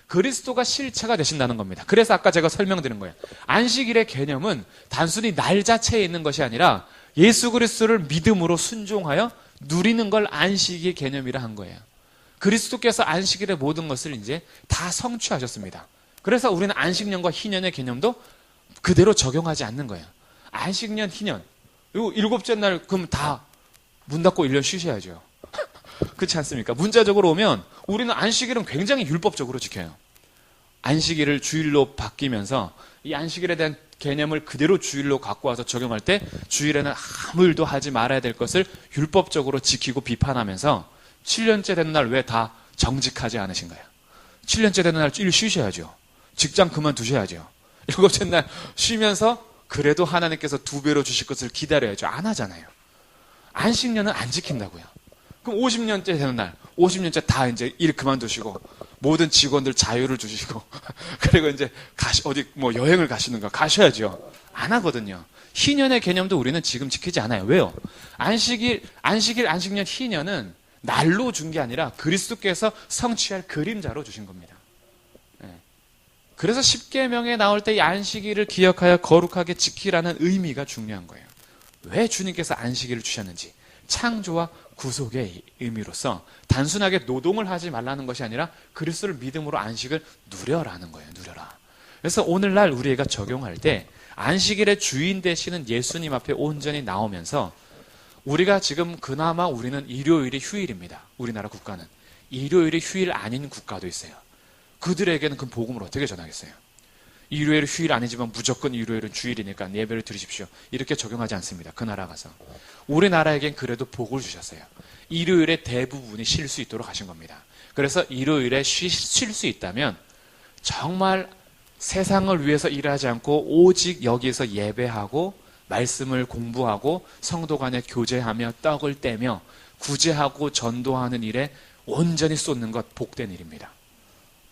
그리스도가 실체가 되신다는 겁니다. 그래서 아까 제가 설명드린 거예요. 안식일의 개념은 단순히 날 자체에 있는 것이 아니라 예수 그리스도를 믿음으로 순종하여 누리는 걸 안식의 개념이라 한 거예요. 그리스도께서 안식일의 모든 것을 이제 다 성취하셨습니다. 그래서 우리는 안식년과 희년의 개념도 그대로 적용하지 않는 거예요. 안식년, 희년. 요 일곱째 날 그럼 다 문 닫고 1년 쉬셔야죠. 그렇지 않습니까? 문자적으로 오면 우리는 안식일은 굉장히 율법적으로 지켜요. 안식일을 주일로 바뀌면서 이 안식일에 대한 개념을 그대로 주일로 갖고 와서 적용할 때 주일에는 아무 일도 하지 말아야 될 것을 율법적으로 지키고 비판하면서 7년째 되는 날 왜 다 정직하지 않으신가요? 7년째 되는 날 일 쉬셔야죠. 직장 그만두셔야죠. 일곱째 날 쉬면서 그래도 하나님께서 2배로 주실 것을 기다려야죠. 안 하잖아요. 안식년은 안 지킨다고요. 그럼 50년째 되는 날, 50년째 다 이제 일 그만두시고, 모든 직원들 자유를 주시고, 그리고 이제 어디 뭐 여행을 가시는가, 가셔야죠. 안 하거든요. 희년의 개념도 우리는 지금 지키지 않아요. 왜요? 안식년, 희년은 날로 준 게 아니라 그리스도께서 성취할 그림자로 주신 겁니다. 네. 그래서 십계명에 나올 때 이 안식일을 기억하여 거룩하게 지키라는 의미가 중요한 거예요. 왜 주님께서 안식일을 주셨는지. 창조와 구속의 의미로서 단순하게 노동을 하지 말라는 것이 아니라 그리스도를 믿음으로 안식을 누려라는 거예요. 누려라. 그래서 오늘날 우리가 적용할 때 안식일의 주인 되시는 예수님 앞에 온전히 나오면서 우리가 지금 그나마 우리는 일요일이 휴일입니다. 우리나라 국가는. 일요일이 휴일 아닌 국가도 있어요. 그들에게는 그 복음을 어떻게 전하겠어요? 일요일은 휴일 아니지만 무조건 일요일은 주일이니까 예배를 드리십시오. 이렇게 적용하지 않습니다. 그 나라 가서. 우리나라에겐 그래도 복을 주셨어요. 일요일에 대부분이 쉴 수 있도록 하신 겁니다. 그래서 일요일에 쉴 수 있다면 정말 세상을 위해서 일하지 않고 오직 여기서 예배하고 말씀을 공부하고 성도 간에 교제하며 떡을 떼며 구제하고 전도하는 일에 온전히 쏟는 것 복된 일입니다.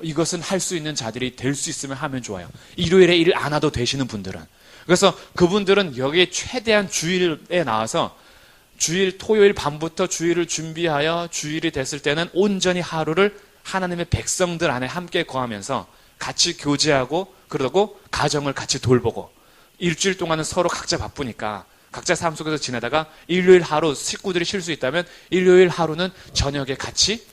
이것은 할 수 있는 자들이 될 수 있으면 하면 좋아요. 일요일에 일 안 와도 되시는 분들은. 그래서 그분들은 여기에 최대한 주일에 나와서 주일 토요일 밤부터 주일을 준비하여 주일이 됐을 때는 온전히 하루를 하나님의 백성들 안에 함께 거하면서 같이 교제하고 그러고 가정을 같이 돌보고 일주일 동안은 서로 각자 바쁘니까 각자 삶 속에서 지내다가 일요일 하루 식구들이 쉴 수 있다면 일요일 하루는 저녁에 같이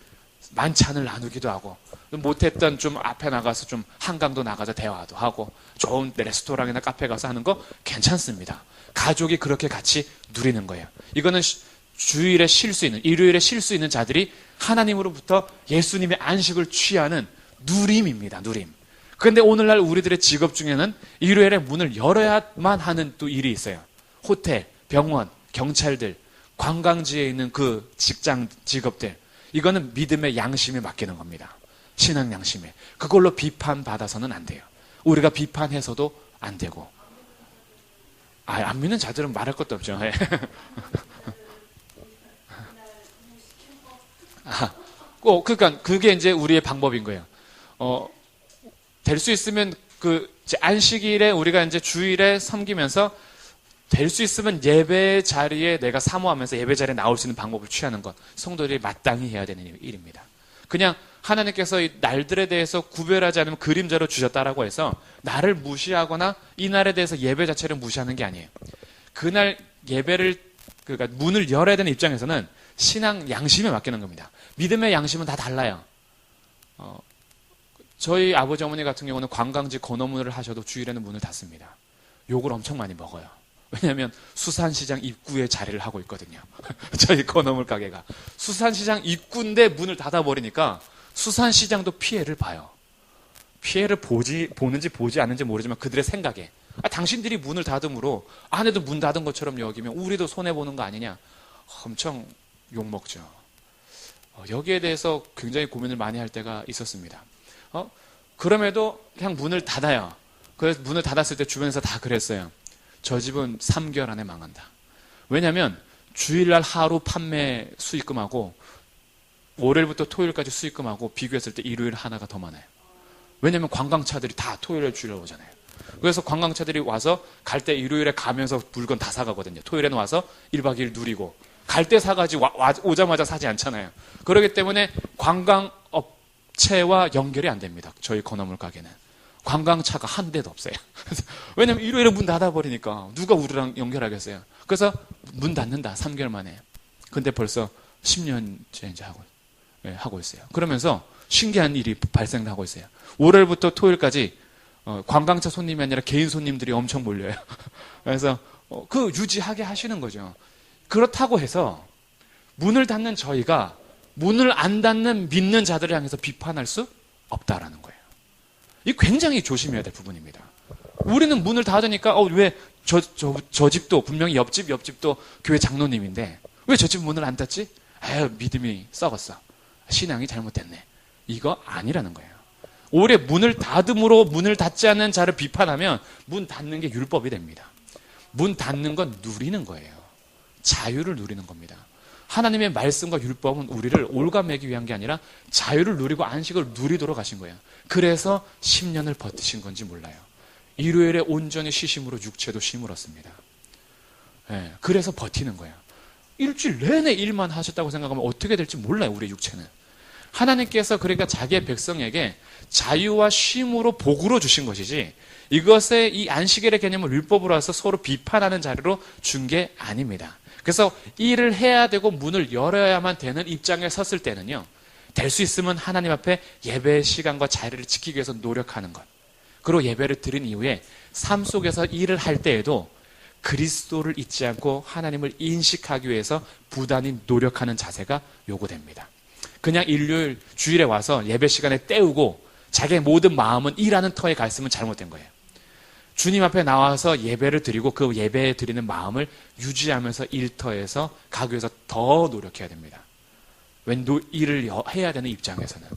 만찬을 나누기도 하고 못했던 좀 앞에 나가서 좀 한강도 나가서 대화도 하고 좋은 레스토랑이나 카페 가서 하는 거 괜찮습니다. 가족이 그렇게 같이 누리는 거예요. 이거는 주일에 쉴 수 있는 일요일에 쉴 수 있는 자들이 하나님으로부터 예수님의 안식을 취하는 누림입니다. 누림. 그런데 오늘날 우리들의 직업 중에는 일요일에 문을 열어야만 하는 또 일이 있어요. 호텔, 병원, 경찰들, 관광지에 있는 그 직장 직업들. 이거는 믿음의 양심에 맡기는 겁니다. 신앙 양심에. 그걸로 비판받아서는 안 돼요. 우리가 비판해서도 안 되고. 안 믿는 자들은 말할 것도 없죠. 그러니까 그게 이제 우리의 방법인 거예요. 될 수 있으면 이제 안식일에 우리가 이제 주일에 섬기면서 될 수 있으면 예배 자리에 내가 사모하면서 예배 자리에 나올 수 있는 방법을 취하는 것. 성도들이 마땅히 해야 되는 일입니다. 그냥 하나님께서 이 날들에 대해서 구별하지 않으면 그림자로 주셨다라고 해서 나를 무시하거나 이 날에 대해서 예배 자체를 무시하는 게 아니에요. 그날 예배를 그러니까 문을 열어야 되는 입장에서는 신앙 양심에 맡기는 겁니다. 믿음의 양심은 다 달라요. 저희 아버지 어머니 같은 경우는 관광지 건어물을 하셔도 주일에는 문을 닫습니다. 욕을 엄청 많이 먹어요. 왜냐하면 수산시장 입구에 자리를 하고 있거든요. 저희 건어물 가게가. 수산시장 입구인데 문을 닫아버리니까 수산시장도 피해를 봐요. 피해를 보는지 보지 않는지 모르지만 그들의 생각에 당신들이 문을 닫음으로 안에도 문 닫은 것처럼 여기면 우리도 손해보는 거 아니냐. 엄청 욕먹죠. 여기에 대해서 굉장히 고민을 많이 할 때가 있었습니다. 그럼에도 그냥 문을 닫아요. 그래서 문을 닫았을 때 주변에서 다 그랬어요. 저 집은 3개월 안에 망한다. 왜냐하면 주일날 하루 판매 수익금하고 월요일부터 토요일까지 수익금하고 비교했을 때 일요일 하나가 더 많아요. 왜냐하면 관광차들이 다 토요일에 주일날 오잖아요. 그래서 관광차들이 와서 갈 때 일요일에 가면서 물건 다 사가거든요. 토요일에는 와서 1박 2일 누리고 갈 때 사가지 오자마자 사지 않잖아요. 그렇기 때문에 관광업체와 연결이 안 됩니다. 저희 건어물 가게는. 관광차가 한 대도 없어요. 왜냐면 일요일에 문 닫아버리니까 누가 우리랑 연결하겠어요. 그래서 문 닫는다. 3개월 만에. 근데 벌써 10년째 이제 하고 있어요. 그러면서 신기한 일이 발생하고 있어요. 월요일부터 토요일까지 관광차 손님이 아니라 개인 손님들이 엄청 몰려요. 그래서 그 유지하게 하시는 거죠. 그렇다고 해서 문을 닫는 저희가 문을 안 닫는 믿는 자들을 향해서 비판할 수 없다라는 거예요. 이 굉장히 조심해야 될 부분입니다. 우리는 문을 닫으니까 왜 저 집도 분명히 옆집도 교회 장로님인데 왜 저 집 문을 안 닫지? 믿음이 썩었어. 신앙이 잘못됐네. 이거 아니라는 거예요. 오히려 문을 닫음으로 문을 닫지 않는 자를 비판하면 문 닫는 게 율법이 됩니다. 문 닫는 건 누리는 거예요. 자유를 누리는 겁니다. 하나님의 말씀과 율법은 우리를 올가매기 위한 게 아니라 자유를 누리고 안식을 누리도록 하신 거예요. 그래서 10년을 버티신 건지 몰라요. 일요일에 온전히 쉬심으로 육체도 쉬물었습니다. 그래서 버티는 거예요. 일주일 내내 일만 하셨다고 생각하면 어떻게 될지 몰라요. 우리 육체는. 하나님께서 그러니까 자기의 백성에게 자유와 쉼으로 복으로 주신 것이지 이것의 이 안식일의 개념을 율법으로 해서 서로 비판하는 자리로 준 게 아닙니다. 그래서 일을 해야 되고 문을 열어야만 되는 입장에 섰을 때는요. 될 수 있으면 하나님 앞에 예배의 시간과 자리를 지키기 위해서 노력하는 것. 그리고 예배를 드린 이후에 삶 속에서 일을 할 때에도 그리스도를 잊지 않고 하나님을 인식하기 위해서 부단히 노력하는 자세가 요구됩니다. 그냥 일요일 주일에 와서 예배 시간에 때우고 자기의 모든 마음은 일하는 터에 가 있으면 잘못된 거예요. 주님 앞에 나와서 예배를 드리고 그 예배에 드리는 마음을 유지하면서 일터에서 가기 위해서 더 노력해야 됩니다. 일을 해야 되는 입장에서는.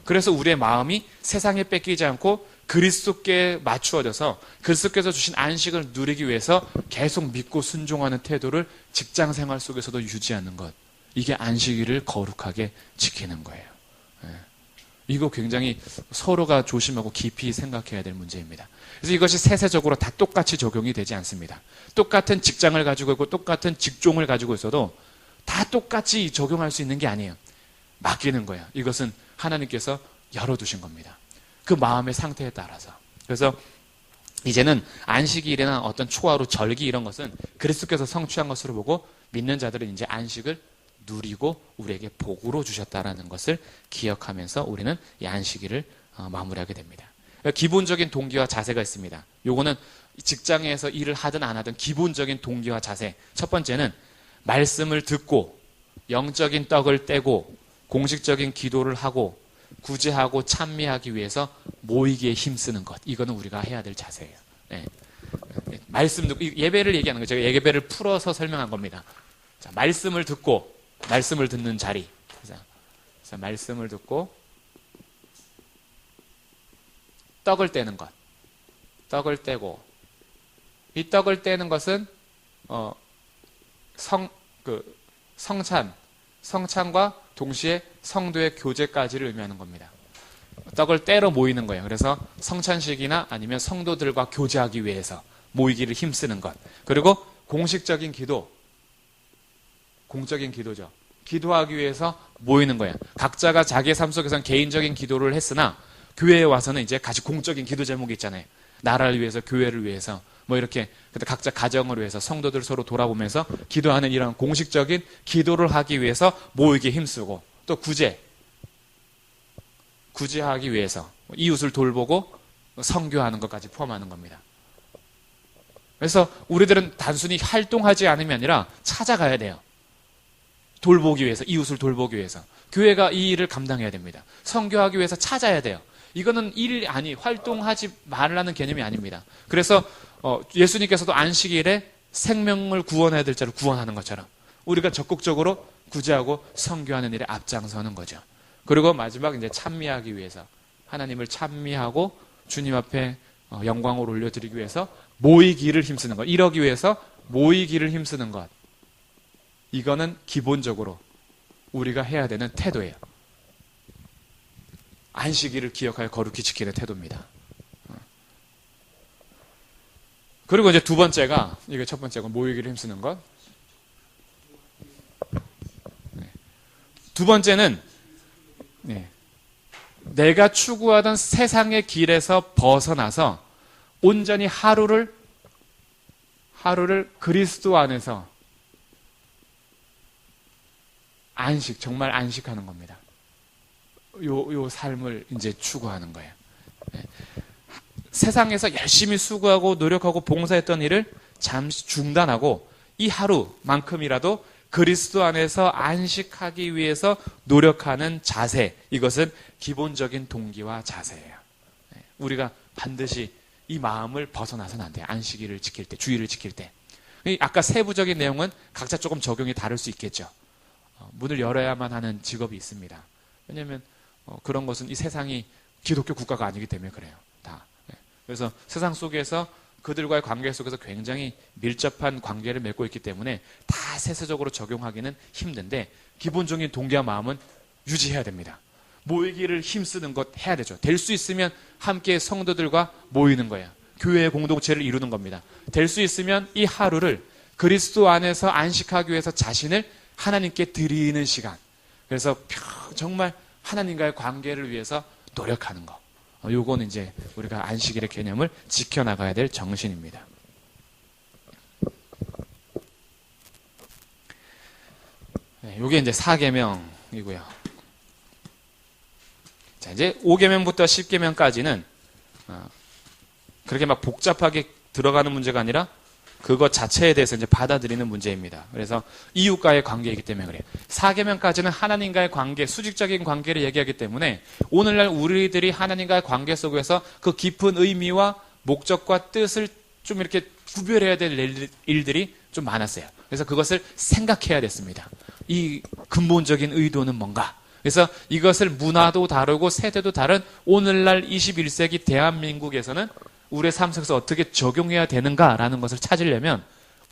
그래서 우리의 마음이 세상에 뺏기지 않고 그리스도께 맞추어져서 그리스도께서 주신 안식을 누리기 위해서 계속 믿고 순종하는 태도를 직장 생활 속에서도 유지하는 것. 이게 안식일을 거룩하게 지키는 거예요. 이거 굉장히 서로가 조심하고 깊이 생각해야 될 문제입니다. 그래서 이것이 세세적으로 다 똑같이 적용이 되지 않습니다. 똑같은 직장을 가지고 있고 똑같은 직종을 가지고 있어도 다 똑같이 적용할 수 있는 게 아니에요. 맡기는 거예요. 이것은 하나님께서 열어두신 겁니다. 그 마음의 상태에 따라서. 그래서 이제는 안식일이나 어떤 초하루 절기 이런 것은 그리스도께서 성취한 것으로 보고 믿는 자들은 이제 안식을 누리고 우리에게 복으로 주셨다라는 것을 기억하면서 우리는 이 안식일을 마무리하게 됩니다. 기본적인 동기와 자세가 있습니다. 요거는 직장에서 일을 하든 안 하든 기본적인 동기와 자세. 첫 번째는 말씀을 듣고 영적인 떡을 떼고 공식적인 기도를 하고 구제하고 찬미하기 위해서 모이기에 힘쓰는 것. 이거는 우리가 해야 될 자세예요. 말씀 듣고 예배를 얘기하는 거죠. 제가 예배를 풀어서 설명한 겁니다. 자, 말씀을 듣고 말씀을 듣는 자리. 그래서 말씀을 듣고 떡을 떼는 것. 떡을 떼고 이 떡을 떼는 것은 성찬과 동시에 성도의 교제까지를 의미하는 겁니다. 떡을 떼러 모이는 거예요. 그래서 성찬식이나 아니면 성도들과 교제하기 위해서 모이기를 힘쓰는 것. 그리고 공식적인 기도, 공적인 기도죠. 기도하기 위해서 모이는 거예요. 각자가 자기의 삶 속에서는 개인적인 기도를 했으나 교회에 와서는 이제 같이 공적인 기도 제목이 있잖아요. 나라를 위해서, 교회를 위해서, 뭐 이렇게 각자 가정을 위해서 성도들 서로 돌아보면서 기도하는 이런 공식적인 기도를 하기 위해서 모이기 힘쓰고 또 구제하기 위해서 이웃을 돌보고 선교하는 것까지 포함하는 겁니다. 그래서 우리들은 단순히 활동하지 않음이 아니라 찾아가야 돼요. 돌보기 위해서, 이웃을 돌보기 위해서. 교회가 이 일을 감당해야 됩니다. 선교하기 위해서 찾아야 돼요. 이거는 활동하지 말라는 개념이 아닙니다. 그래서 예수님께서도 안식일에 생명을 구원해야 될 자를 구원하는 것처럼 우리가 적극적으로 구제하고 선교하는 일에 앞장서는 거죠. 그리고 마지막 이제 찬미하기 위해서, 하나님을 찬미하고 주님 앞에 영광을 올려드리기 위해서 모이기를 힘쓰는 것. 이러기 위해서 모이기를 힘쓰는 것. 이거는 기본적으로 우리가 해야 되는 태도예요. 안식일을 기억하여 거룩히 지키는 태도입니다. 그리고 이제 두 번째가, 이게 첫 번째가 모이기를 힘쓰는 것. 두 번째는 내가 추구하던 세상의 길에서 벗어나서 온전히 하루를 그리스도 안에서 정말 안식하는 겁니다. 요 삶을 이제 추구하는 거예요. 세상에서 열심히 수고하고 노력하고 봉사했던 일을 잠시 중단하고 이 하루만큼이라도 그리스도 안에서 안식하기 위해서 노력하는 자세, 이것은 기본적인 동기와 자세예요. 우리가 반드시 이 마음을 벗어나서는 안 돼요. 안식일을 지킬 때, 주일을 지킬 때. 아까 세부적인 내용은 각자 조금 적용이 다를 수 있겠죠. 문을 열어야만 하는 직업이 있습니다. 왜냐하면 그런 것은 이 세상이 기독교 국가가 아니기 때문에 그래요. 다. 그래서 세상 속에서 그들과의 관계 속에서 굉장히 밀접한 관계를 맺고 있기 때문에 다 세세적으로 적용하기는 힘든데 기본적인 동기와 마음은 유지해야 됩니다. 모이기를 힘쓰는 것 해야 되죠. 될 수 있으면 함께 성도들과 모이는 거예요. 교회의 공동체를 이루는 겁니다. 될 수 있으면 이 하루를 그리스도 안에서 안식하기 위해서 자신을 하나님께 드리는 시간. 그래서 정말 하나님과의 관계를 위해서 노력하는 거. 요건 이제 우리가 안식일의 개념을 지켜나가야 될 정신입니다. 요게 이제 4계명이고요. 자, 이제 5계명부터 10계명까지는 그렇게 막 복잡하게 들어가는 문제가 아니라 그것 자체에 대해서 이제 받아들이는 문제입니다. 그래서 이웃과의 관계이기 때문에 그래요. 4계명까지는 하나님과의 관계, 수직적인 관계를 얘기하기 때문에 오늘날 우리들이 하나님과의 관계 속에서 그 깊은 의미와 목적과 뜻을 좀 이렇게 구별해야 될 일들이 좀 많았어요. 그래서 그것을 생각해야 됐습니다. 이 근본적인 의도는 뭔가? 그래서 이것을 문화도 다르고 세대도 다른 오늘날 21세기 대한민국에서는 우리의 삶 속에서 어떻게 적용해야 되는가라는 것을 찾으려면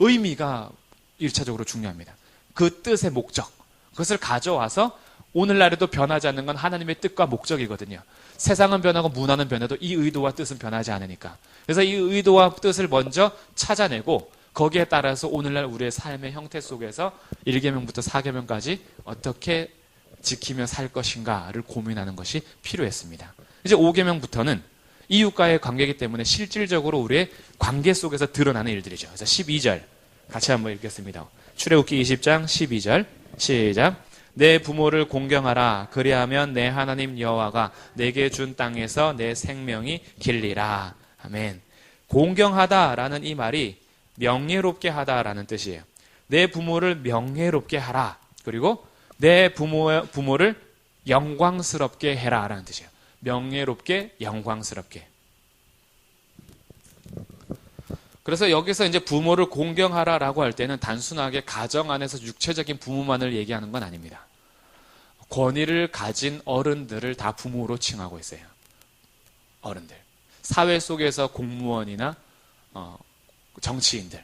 의미가 1차적으로 중요합니다. 그 뜻의 목적, 그것을 가져와서 오늘날에도 변하지 않는 건 하나님의 뜻과 목적이거든요. 세상은 변하고 문화는 변해도 이 의도와 뜻은 변하지 않으니까. 그래서 이 의도와 뜻을 먼저 찾아내고 거기에 따라서 오늘날 우리의 삶의 형태 속에서 1계명부터 4계명까지 어떻게 지키며 살 것인가를 고민하는 것이 필요했습니다. 이제 5계명부터는 이웃과의 관계이기 때문에 실질적으로 우리의 관계 속에서 드러나는 일들이죠. 그래서 12절 같이 한번 읽겠습니다. 출애굽기 20장 12절 시작. 내 부모를 공경하라. 그리하면 내 하나님 여호와가 내게 준 땅에서 내 생명이 길리라. 아멘. 공경하다라는 이 말이 명예롭게 하다라는 뜻이에요. 내 부모를 명예롭게 하라. 그리고 내 부모를 영광스럽게 해라라는 뜻이에요. 명예롭게, 영광스럽게. 그래서 여기서 이제 부모를 공경하라라고 할 때는 단순하게 가정 안에서 육체적인 부모만을 얘기하는 건 아닙니다. 권위를 가진 어른들을 다 부모로 칭하고 있어요. 어른들. 사회 속에서 공무원이나 정치인들.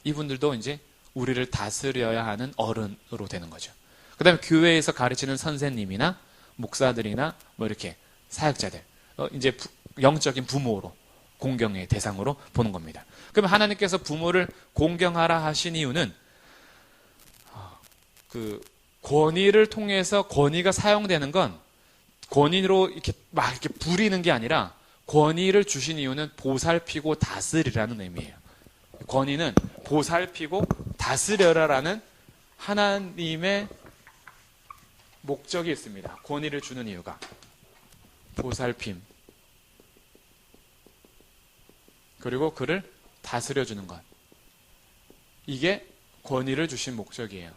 이분들도 이제 우리를 다스려야 하는 어른으로 되는 거죠. 그 다음에 교회에서 가르치는 선생님이나 목사들이나 뭐 이렇게 사역자들, 이제 영적인 부모로 공경의 대상으로 보는 겁니다. 그러면 하나님께서 부모를 공경하라 하신 이유는 그 권위를 통해서 권위가 사용되는 건 권위로 이렇게 막 이렇게 부리는 게 아니라 권위를 주신 이유는 보살피고 다스리라는 의미예요. 권위는 보살피고 다스려라라는 하나님의 목적이 있습니다. 권위를 주는 이유가 보살핌, 그리고 그를 다스려주는 것. 이게 권위를 주신 목적이에요.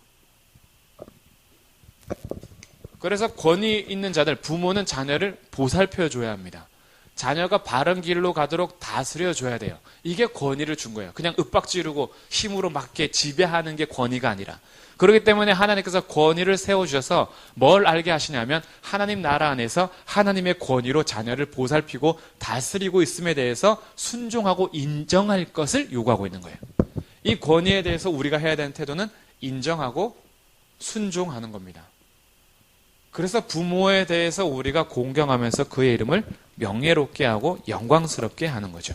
그래서 권위 있는 자들, 부모는 자녀를 보살펴줘야 합니다. 자녀가 바른 길로 가도록 다스려줘야 돼요. 이게 권위를 준 거예요. 그냥 윽박지르고 힘으로 맞게 지배하는 게 권위가 아니라. 그렇기 때문에 하나님께서 권위를 세워주셔서 뭘 알게 하시냐면 하나님 나라 안에서 하나님의 권위로 자녀를 보살피고 다스리고 있음에 대해서 순종하고 인정할 것을 요구하고 있는 거예요. 이 권위에 대해서 우리가 해야 되는 태도는 인정하고 순종하는 겁니다. 그래서 부모에 대해서 우리가 공경하면서 그의 이름을 명예롭게 하고 영광스럽게 하는 거죠.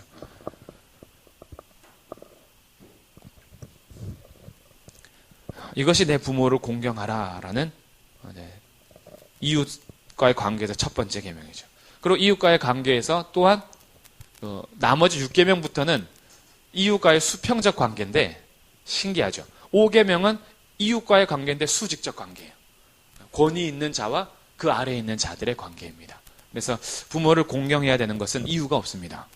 이것이 내 부모를 공경하라라는 이웃과의 관계에서 첫 번째 계명이죠. 그리고 이웃과의 관계에서 또한 나머지 6계명부터는 이웃과의 수평적 관계인데 신기하죠. 5계명은 이웃과의 관계인데 수직적 관계예요. 권위 있는 자와 그 아래에 있는 자들의 관계입니다. 그래서 부모를 공경해야 되는 것은 이유가 없습니다.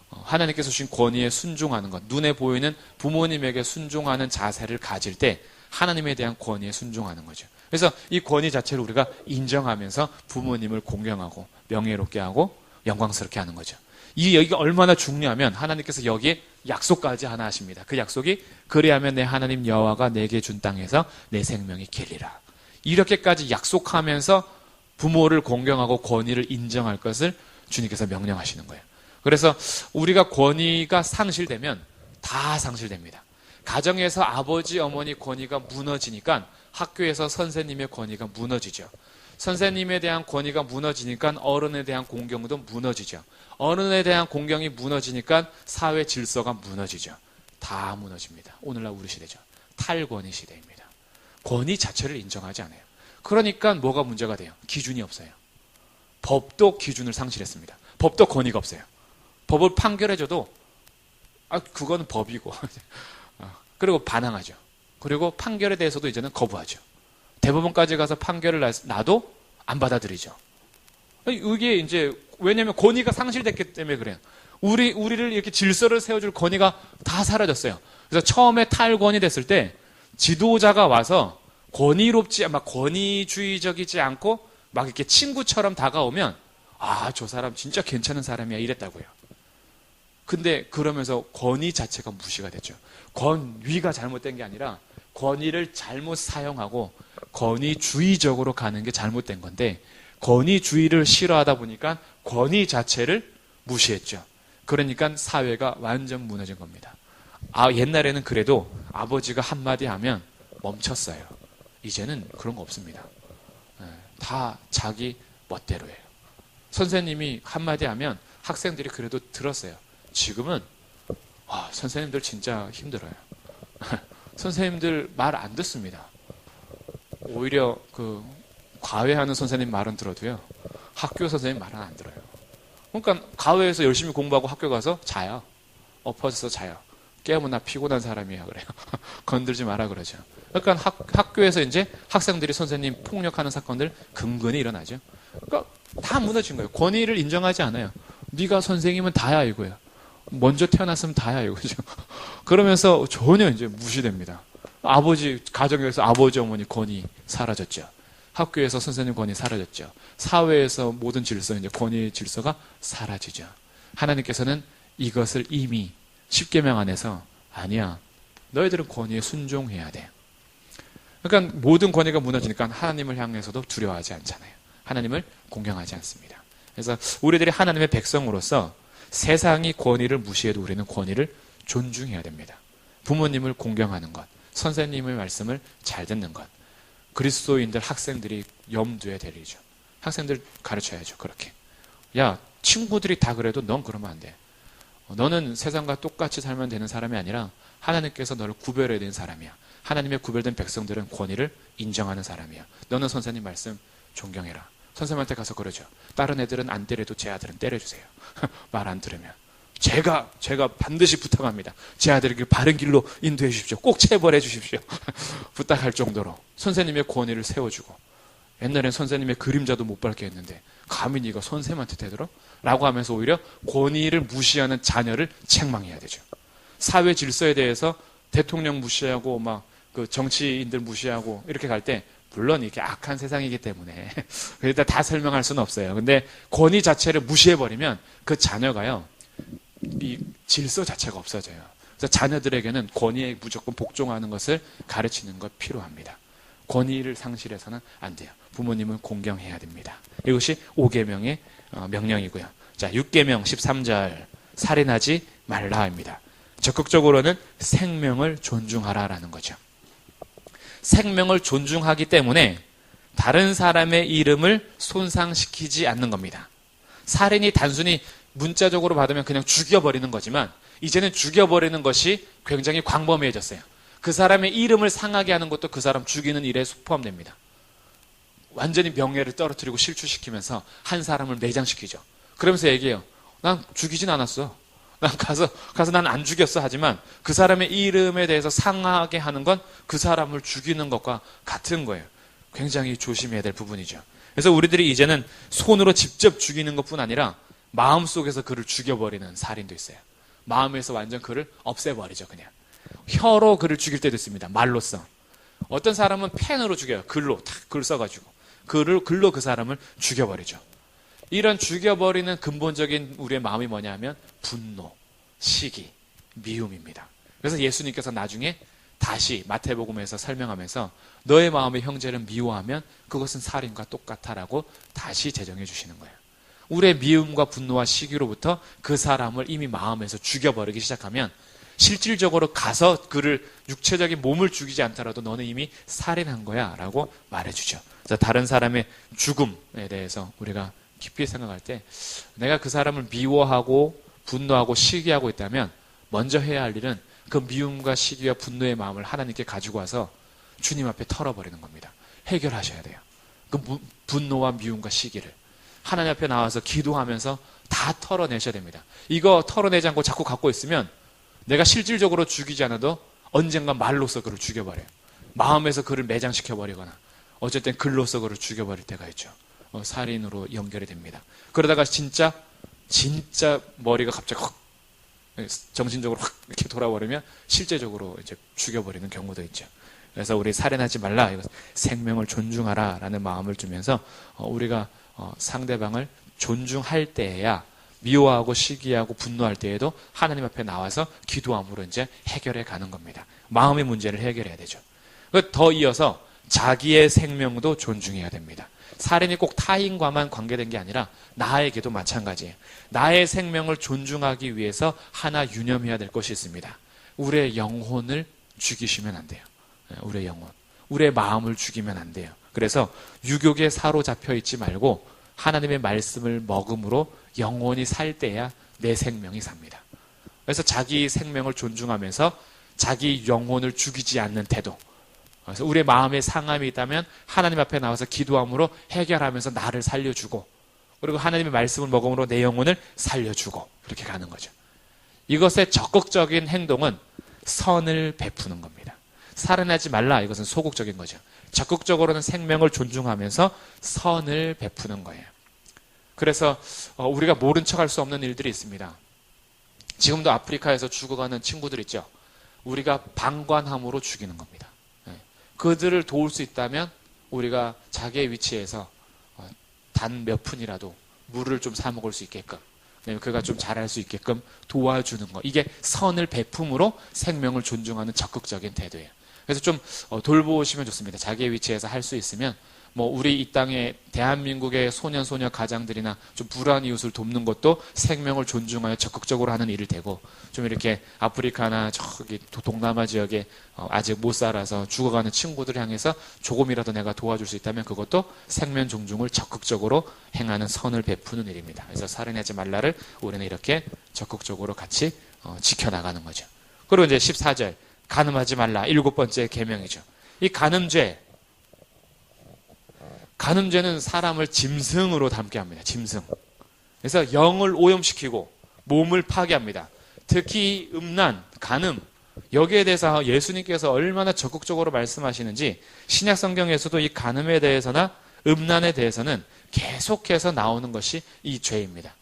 하나님께서 주신 권위에 순종하는 것, 눈에 보이는 부모님에게 순종하는 자세를 가질 때 하나님에 대한 권위에 순종하는 거죠. 그래서 이 권위 자체를 우리가 인정하면서 부모님을 공경하고 명예롭게 하고 영광스럽게 하는 거죠. 여기가 얼마나 중요하면 하나님께서 여기에 약속까지 하나 하십니다. 그 약속이 그리하면 내 하나님 여호와가 내게 준 땅에서 내 생명이 길리라. 이렇게까지 약속하면서 부모를 공경하고 권위를 인정할 것을 주님께서 명령하시는 거예요. 그래서 우리가 권위가 상실되면 다 상실됩니다. 가정에서 아버지, 어머니 권위가 무너지니까 학교에서 선생님의 권위가 무너지죠. 선생님에 대한 권위가 무너지니까 어른에 대한 공경도 무너지죠. 어른에 대한 공경이 무너지니까 사회 질서가 무너지죠. 다 무너집니다. 오늘날 우리 시대죠. 탈권위 시대입니다. 권위 자체를 인정하지 않아요. 그러니까 뭐가 문제가 돼요? 기준이 없어요. 법도 기준을 상실했습니다. 법도 권위가 없어요. 법을 판결해줘도 그건 법이고 그리고 반항하죠. 그리고 판결에 대해서도 이제는 거부하죠. 대법원까지 가서 판결을 나도 안 받아들이죠. 이게 이제 왜냐하면 권위가 상실됐기 때문에 그래요. 우리를 이렇게 질서를 세워줄 권위가 다 사라졌어요. 그래서 처음에 탈권이 됐을 때 지도자가 와서 권위롭지, 막 권위주의적이지 않고 막 이렇게 친구처럼 다가오면 저 사람 진짜 괜찮은 사람이야 이랬다고요. 근데 그러면서 권위 자체가 무시가 됐죠. 권위가 잘못된 게 아니라 권위를 잘못 사용하고 권위주의적으로 가는 게 잘못된 건데 권위주의를 싫어하다 보니까 권위 자체를 무시했죠. 그러니까 사회가 완전 무너진 겁니다. 옛날에는 그래도 아버지가 한마디 하면 멈췄어요. 이제는 그런 거 없습니다. 다 자기 멋대로예요. 선생님이 한마디 하면 학생들이 그래도 들었어요. 지금은 선생님들 진짜 힘들어요. 선생님들 말 안 듣습니다. 오히려 과외하는 선생님 말은 들어도요. 학교 선생님 말은 안 들어요. 그러니까 과외에서 열심히 공부하고 학교 가서 자요. 엎어져서 자요. 깨우면 나 피곤한 사람이야 그래요. 건들지 마라 그러죠. 그러니까 학교에서 이제 학생들이 선생님 폭력하는 사건들 근근히 일어나죠. 그러니까 다 무너진 거예요. 권위를 인정하지 않아요. 네가 선생님은 다야 이거예요. 먼저 태어났으면 다야 이거죠. 그러면서 전혀 이제 무시됩니다. 가정에서 아버지, 어머니 권위 사라졌죠. 학교에서 선생님 권위 사라졌죠. 사회에서 모든 질서, 이제 권위 질서가 사라지죠. 하나님께서는 이것을 이미 10계명 안에서 아니야. 너희들은 권위에 순종해야 돼. 그러니까 모든 권위가 무너지니까 하나님을 향해서도 두려워하지 않잖아요. 하나님을 공경하지 않습니다. 그래서 우리들이 하나님의 백성으로서 세상이 권위를 무시해도 우리는 권위를 존중해야 됩니다. 부모님을 공경하는 것, 선생님의 말씀을 잘 듣는 것, 그리스도인들 학생들이 염두에 될 일이죠. 학생들 가르쳐야죠. 그렇게. 야, 친구들이 다 그래도 넌 그러면 안 돼. 너는 세상과 똑같이 살면 되는 사람이 아니라 하나님께서 너를 구별해야 되는 사람이야. 하나님의 구별된 백성들은 권위를 인정하는 사람이야. 너는 선생님 말씀 존경해라. 선생님한테 가서 그러죠. 다른 애들은 안 때려도 제 아들은 때려주세요. 말 안 들으면. 제가 반드시 부탁합니다. 제 아들에게 바른 길로 인도해 주십시오. 꼭 체벌해 주십시오. 부탁할 정도로 선생님의 권위를 세워주고, 옛날엔 선생님의 그림자도 못 밟게 했는데 감히 네가 선생님한테 대들어? 라고 하면서 오히려 권위를 무시하는 자녀를 책망해야 되죠. 사회 질서에 대해서 대통령 무시하고 막 그 정치인들 무시하고 이렇게 갈 때 물론 이렇게 악한 세상이기 때문에 일단 다 설명할 수는 없어요. 근데 권위 자체를 무시해버리면 그 자녀가요, 이 질서 자체가 없어져요. 그래서 자녀들에게는 권위에 무조건 복종하는 것을 가르치는 것 필요합니다. 권위를 상실해서는 안 돼요. 부모님은 공경해야 됩니다. 이것이 5계명의 명령이고요. 자, 6계명 13절 살인하지 말라입니다. 적극적으로는 생명을 존중하라라는 거죠. 생명을 존중하기 때문에 다른 사람의 이름을 손상시키지 않는 겁니다. 살인이 단순히 문자적으로 받으면 그냥 죽여버리는 거지만 이제는 죽여버리는 것이 굉장히 광범위해졌어요. 그 사람의 이름을 상하게 하는 것도 그 사람 죽이는 일에 포함됩니다. 완전히 명예를 떨어뜨리고 실추시키면서 한 사람을 매장시키죠. 그러면서 얘기해요. 난 죽이진 않았어. 난 가서 난 안 죽였어. 하지만 그 사람의 이름에 대해서 상하게 하는 건 그 사람을 죽이는 것과 같은 거예요. 굉장히 조심해야 될 부분이죠. 그래서 우리들이 이제는 손으로 직접 죽이는 것뿐 아니라 마음속에서 그를 죽여버리는 살인도 있어요. 마음에서 완전 그를 없애버리죠. 그냥 혀로 그를 죽일 때도 있습니다. 말로써. 어떤 사람은 펜으로 죽여요. 글로 탁 글 써가지고 글로 그 사람을 죽여버리죠. 이런 죽여버리는 근본적인 우리의 마음이 뭐냐 하면 분노, 시기, 미움입니다. 그래서 예수님께서 나중에 다시 마태복음에서 설명하면서 너의 마음의 형제를 미워하면 그것은 살인과 똑같아라고 다시 제정해 주시는 거예요. 우리의 미움과 분노와 시기로부터 그 사람을 이미 마음에서 죽여버리기 시작하면 실질적으로 가서 그를 육체적인 몸을 죽이지 않더라도 너는 이미 살인한 거야 라고 말해주죠. 그래서 다른 사람의 죽음에 대해서 우리가 깊이 생각할 때 내가 그 사람을 미워하고 분노하고 시기하고 있다면 먼저 해야 할 일은 그 미움과 시기와 분노의 마음을 하나님께 가지고 와서 주님 앞에 털어버리는 겁니다. 해결하셔야 돼요. 그 분노와 미움과 시기를 하나님 앞에 나와서 기도하면서 다 털어내셔야 됩니다. 이거 털어내지 않고 자꾸 갖고 있으면 내가 실질적으로 죽이지 않아도 언젠가 말로써 그를 죽여버려요. 마음에서 그를 매장시켜버리거나 어쨌든 글로써 그를 죽여버릴 때가 있죠. 살인으로 연결이 됩니다. 그러다가 진짜 머리가 갑자기 확 정신적으로 확 이렇게 돌아버리면 실제적으로 이제 죽여버리는 경우도 있죠. 그래서 우리 살인하지 말라, 이거 생명을 존중하라라는 마음을 주면서 우리가 상대방을 존중할 때에야 미워하고 시기하고 분노할 때에도 하나님 앞에 나와서 기도함으로 이제 해결해 가는 겁니다. 마음의 문제를 해결해야 되죠. 더 이어서 자기의 생명도 존중해야 됩니다. 살인이 꼭 타인과만 관계된 게 아니라 나에게도 마찬가지예요. 나의 생명을 존중하기 위해서 하나 유념해야 될 것이 있습니다. 우리의 영혼을 죽이시면 안 돼요. 우리의 영혼, 우리의 마음을 죽이면 안 돼요. 그래서 유혹에 사로잡혀 있지 말고 하나님의 말씀을 먹음으로 영혼이 살 때야 내 생명이 삽니다. 그래서 자기 생명을 존중하면서 자기 영혼을 죽이지 않는 태도. 그래서 우리의 마음에 상함이 있다면 하나님 앞에 나와서 기도함으로 해결하면서 나를 살려주고, 그리고 하나님의 말씀을 먹음으로 내 영혼을 살려주고, 그렇게 가는 거죠. 이것의 적극적인 행동은 선을 베푸는 겁니다. 살인하지 말라, 이것은 소극적인 거죠. 적극적으로는 생명을 존중하면서 선을 베푸는 거예요. 그래서 우리가 모른 척할 수 없는 일들이 있습니다. 지금도 아프리카에서 죽어가는 친구들 있죠. 우리가 방관함으로 죽이는 겁니다. 그들을 도울 수 있다면 우리가 자기의 위치에서 단 몇 푼이라도 물을 좀 사 먹을 수 있게끔, 그가 좀 잘할 수 있게끔 도와주는 거. 이게 선을 베품으로 생명을 존중하는 적극적인 태도예요. 그래서 좀 돌보시면 좋습니다. 자기의 위치에서 할 수 있으면 우리 이 땅에 대한민국의 소년 소녀 가장들이나 좀 불우한 이웃을 돕는 것도 생명을 존중하여 적극적으로 하는 일일 테고, 좀 이렇게 아프리카나 저기 동남아 지역에 아직 못 살아서 죽어가는 친구들을 향해서 조금이라도 내가 도와줄 수 있다면 그것도 생명 존중을 적극적으로 행하는 선을 베푸는 일입니다. 그래서 살인하지 말라를 우리는 이렇게 적극적으로 같이 지켜나가는 거죠. 그리고 이제 14절 간음하지 말라, 7번째 계명이죠. 이 간음죄는 사람을 짐승으로 닮게 합니다. 짐승. 그래서 영을 오염시키고 몸을 파괴합니다. 특히 음란, 간음, 여기에 대해서 예수님께서 얼마나 적극적으로 말씀하시는지 신약 성경에서도 이 간음에 대해서나 음란에 대해서는 계속해서 나오는 것이 이 죄입니다.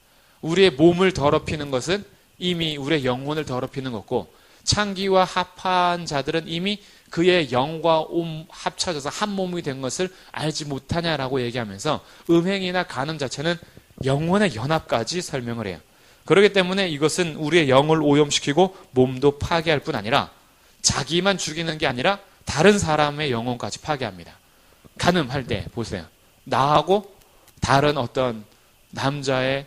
우리의 몸을 더럽히는 것은 이미 우리의 영혼을 더럽히는 거고, 창기와 합한 자들은 이미 그의 영과 합쳐져서 한 몸이 된 것을 알지 못하냐라고 얘기하면서 음행이나 간음 자체는 영혼의 연합까지 설명을 해요. 그렇기 때문에 이것은 우리의 영을 오염시키고 몸도 파괴할 뿐 아니라 자기만 죽이는 게 아니라 다른 사람의 영혼까지 파괴합니다. 간음할 때 보세요. 나하고 다른 어떤 남자의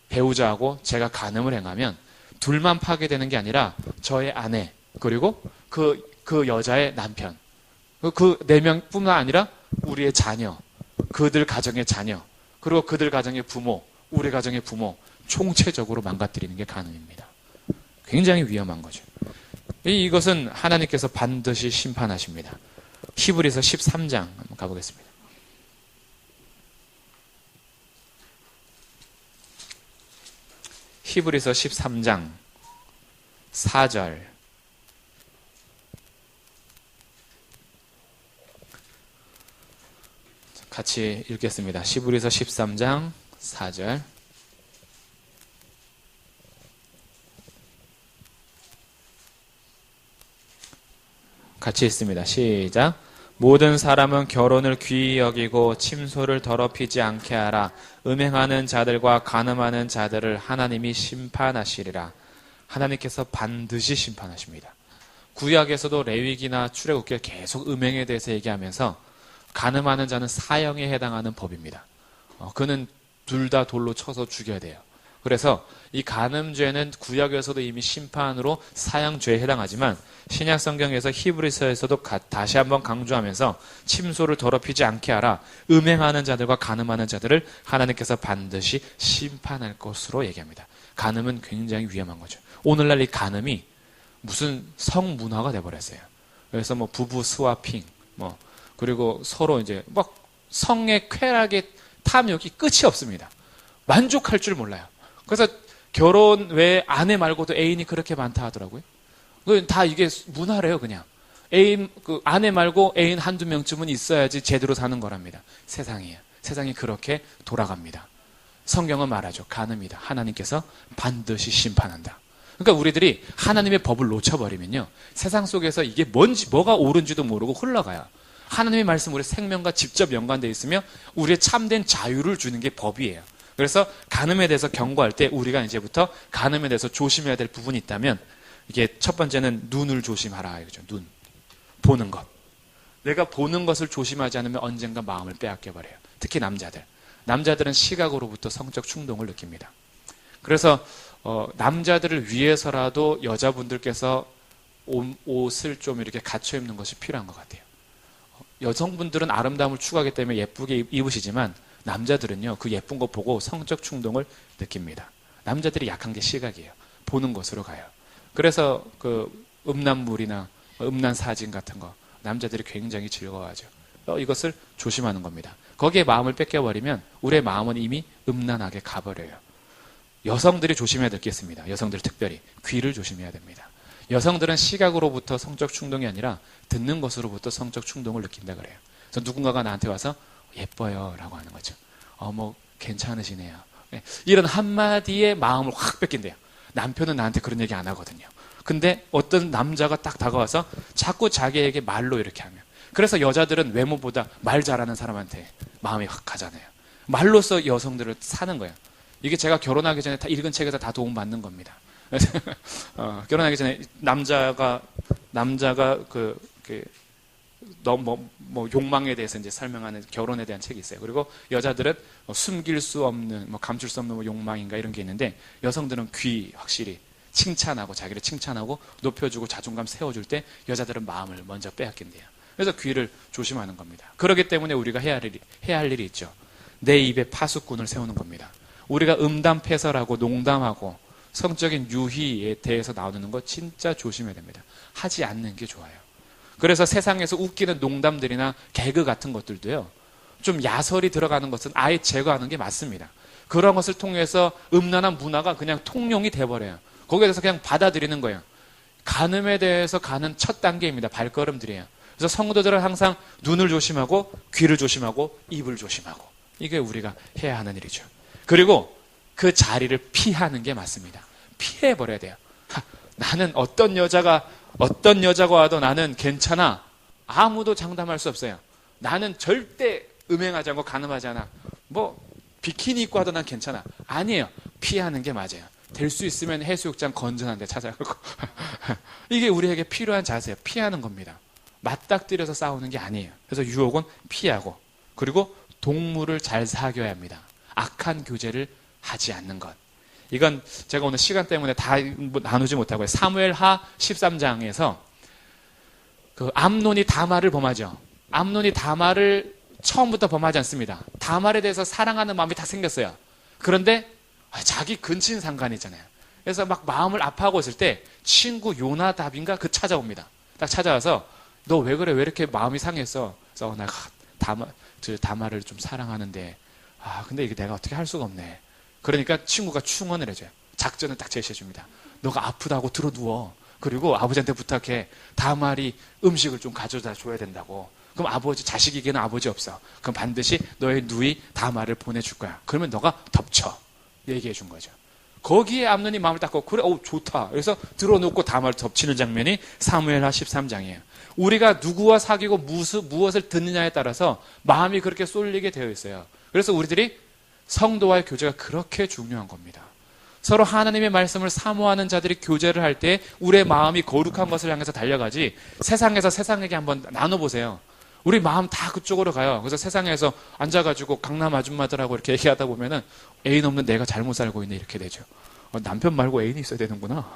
배우자하고 제가 간음을 행하면 둘만 파괴되는 게 아니라 저의 아내 그리고 그 여자의 남편 그 4명뿐만 아니라 우리의 자녀 그들 가정의 자녀 그리고 그들 가정의 부모 우리 가정의 부모 총체적으로 망가뜨리는 게 간음입니다. 굉장히 위험한 거죠. 이것은 하나님께서 반드시 심판하십니다. 히브리서 13장 한번 가보겠습니다. 히브리서 13장 4절 같이 읽겠습니다. 히브리서 13장 4절 같이 읽습니다. 시작. 모든 사람은 결혼을 귀히 여기고 침소를 더럽히지 않게 하라. 음행하는 자들과 간음하는 자들을 하나님이 심판하시리라. 하나님께서 반드시 심판하십니다. 구약에서도 레위기나 출애굽기에 계속 음행에 대해서 얘기하면서 간음하는 자는 사형에 해당하는 법입니다. 그는 둘 다 돌로 쳐서 죽여야 돼요. 그래서 이 간음죄는 구약에서도 이미 심판으로 사형죄에 해당하지만 신약 성경에서 히브리서에서도 다시 한번 강조하면서 침소를 더럽히지 않게 하라. 음행하는 자들과 간음하는 자들을 하나님께서 반드시 심판할 것으로 얘기합니다. 간음은 굉장히 위험한 거죠. 오늘날 이 간음이 무슨 성문화가 돼버렸어요. 그래서 뭐 부부 스와핑 그리고 서로 이제 막 성의 쾌락의 탐욕이 끝이 없습니다. 만족할 줄 몰라요. 그래서 결혼 외에 아내 말고도 애인이 그렇게 많다 하더라고요. 다 이게 문화래요, 그냥. 아내 말고 애인 한두 명쯤은 있어야지 제대로 사는 거랍니다. 세상이에요. 세상이 그렇게 돌아갑니다. 성경은 말하죠. 간음이다. 하나님께서 반드시 심판한다. 그러니까 우리들이 하나님의 법을 놓쳐버리면요. 세상 속에서 이게 뭐가 옳은지도 모르고 흘러가요. 하나님의 말씀 우리 생명과 직접 연관되어 있으며 우리의 참된 자유를 주는 게 법이에요. 그래서 간음에 대해서 경고할 때 우리가 이제부터 간음에 대해서 조심해야 될 부분이 있다면 이게 첫 번째는 눈을 조심하라. 이거죠. 눈. 보는 것. 내가 보는 것을 조심하지 않으면 언젠가 마음을 빼앗겨버려요. 특히 남자들. 남자들은 시각으로부터 성적 충동을 느낍니다. 그래서 남자들을 위해서라도 여자분들께서 옷을 좀 이렇게 갖춰 입는 것이 필요한 것 같아요. 여성분들은 아름다움을 추구하기 때문에 예쁘게 입으시지만 남자들은요, 그 예쁜 거 보고 성적 충동을 느낍니다. 남자들이 약한 게 시각이에요. 보는 것으로 가요. 그래서 그 음란물이나 음란 사진 같은 거 남자들이 굉장히 즐거워하죠. 이것을 조심하는 겁니다. 거기에 마음을 뺏겨버리면 우리의 마음은 이미 음란하게 가버려요. 여성들이 조심해야 될 게 있습니다. 여성들 특별히 귀를 조심해야 됩니다. 여성들은 시각으로부터 성적 충동이 아니라 듣는 것으로부터 성적 충동을 느낀다 그래요. 그래서 누군가가 나한테 와서 예뻐요 라고 하는 거죠. 뭐 괜찮으시네요. 이런 한마디에 마음을 확 뺏긴대요. 남편은 나한테 그런 얘기 안 하거든요. 근데 어떤 남자가 딱 다가와서 자꾸 자기에게 말로 이렇게 하면, 그래서 여자들은 외모보다 말 잘하는 사람한테 마음이 확 가잖아요. 말로써 여성들을 사는 거예요. 이게 제가 결혼하기 전에 다 읽은 책에서 다 도움받는 겁니다. 결혼하기 전에 남자가 욕망에 대해서 이제 설명하는 결혼에 대한 책이 있어요. 그리고 여자들은 숨길 수 없는, 감출 수 없는 욕망인가 이런 게 있는데, 여성들은 귀 확실히 칭찬하고 자기를 칭찬하고 높여주고 자존감 세워줄 때 여자들은 마음을 먼저 빼앗긴대요. 그래서 귀를 조심하는 겁니다. 그렇기 때문에 우리가 해야 할 일이 있죠. 내 입에 파수꾼을 세우는 겁니다. 우리가 음담패설하고 농담하고 성적인 유희에 대해서 나오는 거 진짜 조심해야 됩니다. 하지 않는 게 좋아요. 그래서 세상에서 웃기는 농담들이나 개그 같은 것들도요, 좀 야설이 들어가는 것은 아예 제거하는 게 맞습니다. 그런 것을 통해서 음란한 문화가 그냥 통용이 돼버려요. 거기에 대해서 그냥 받아들이는 거예요. 간음에 대해서 가는 첫 단계입니다. 발걸음들이에요. 그래서 성도들은 항상 눈을 조심하고 귀를 조심하고 입을 조심하고, 이게 우리가 해야 하는 일이죠. 그리고 그 자리를 피하는 게 맞습니다. 피해버려야 돼요. 나는 어떤 여자가 와도 나는 괜찮아. 아무도 장담할 수 없어요. 나는 절대 음행하지 않고 간음하지 않아. 뭐 비키니 입고 와도 난 괜찮아. 아니에요. 피하는 게 맞아요. 될 수 있으면 해수욕장 건전한 데 찾아가고 이게 우리에게 필요한 자세예요. 피하는 겁니다. 맞닥뜨려서 싸우는 게 아니에요. 그래서 유혹은 피하고, 그리고 동물을 잘 사귀어야 합니다. 악한 교제를 하지 않는 것. 이건 제가 오늘 시간 때문에 다 나누지 못하고요. 사무엘하 13장에서 그 암논이 다말을 범하죠. 암논이 다말을 처음부터 범하지 않습니다. 다말에 대해서 사랑하는 마음이 다 생겼어요. 그런데 자기 근친 상간이잖아요. 그래서 막 마음을 아파하고 있을 때 친구 요나답인가 그 찾아옵니다. 딱 찾아와서 너 왜 그래? 왜 이렇게 마음이 상했어? 그래서 내가 다말을 좀 사랑하는데 근데 이게 내가 어떻게 할 수가 없네. 그러니까 친구가 충원을 해줘요. 작전을 딱 제시해 줍니다. 너가 아프다고 들어 누워. 그리고 아버지한테 부탁해. 다말이 음식을 좀 가져다 줘야 된다고. 그럼 자식에게는 아버지 없어. 그럼 반드시 너의 누이 다말을 보내줄 거야. 그러면 너가 덮쳐. 얘기해 준 거죠. 거기에 암논이 마음을 닦고 그래 좋다. 그래서 들어놓고 다말을 덮치는 장면이 사무엘하 13장이에요. 우리가 누구와 사귀고 무엇을 듣느냐에 따라서 마음이 그렇게 쏠리게 되어 있어요. 그래서 우리들이 성도와의 교제가 그렇게 중요한 겁니다. 서로 하나님의 말씀을 사모하는 자들이 교제를 할 때 우리의 마음이 거룩한 것을 향해서 달려가지, 세상에서 세상에게 한번 나눠보세요. 우리 마음 다 그쪽으로 가요. 그래서 세상에서 앉아가지고 강남 아줌마들하고 이렇게 얘기하다 보면은 애인 없는 내가 잘못 살고 있네 이렇게 되죠. 남편 말고 애인이 있어야 되는구나.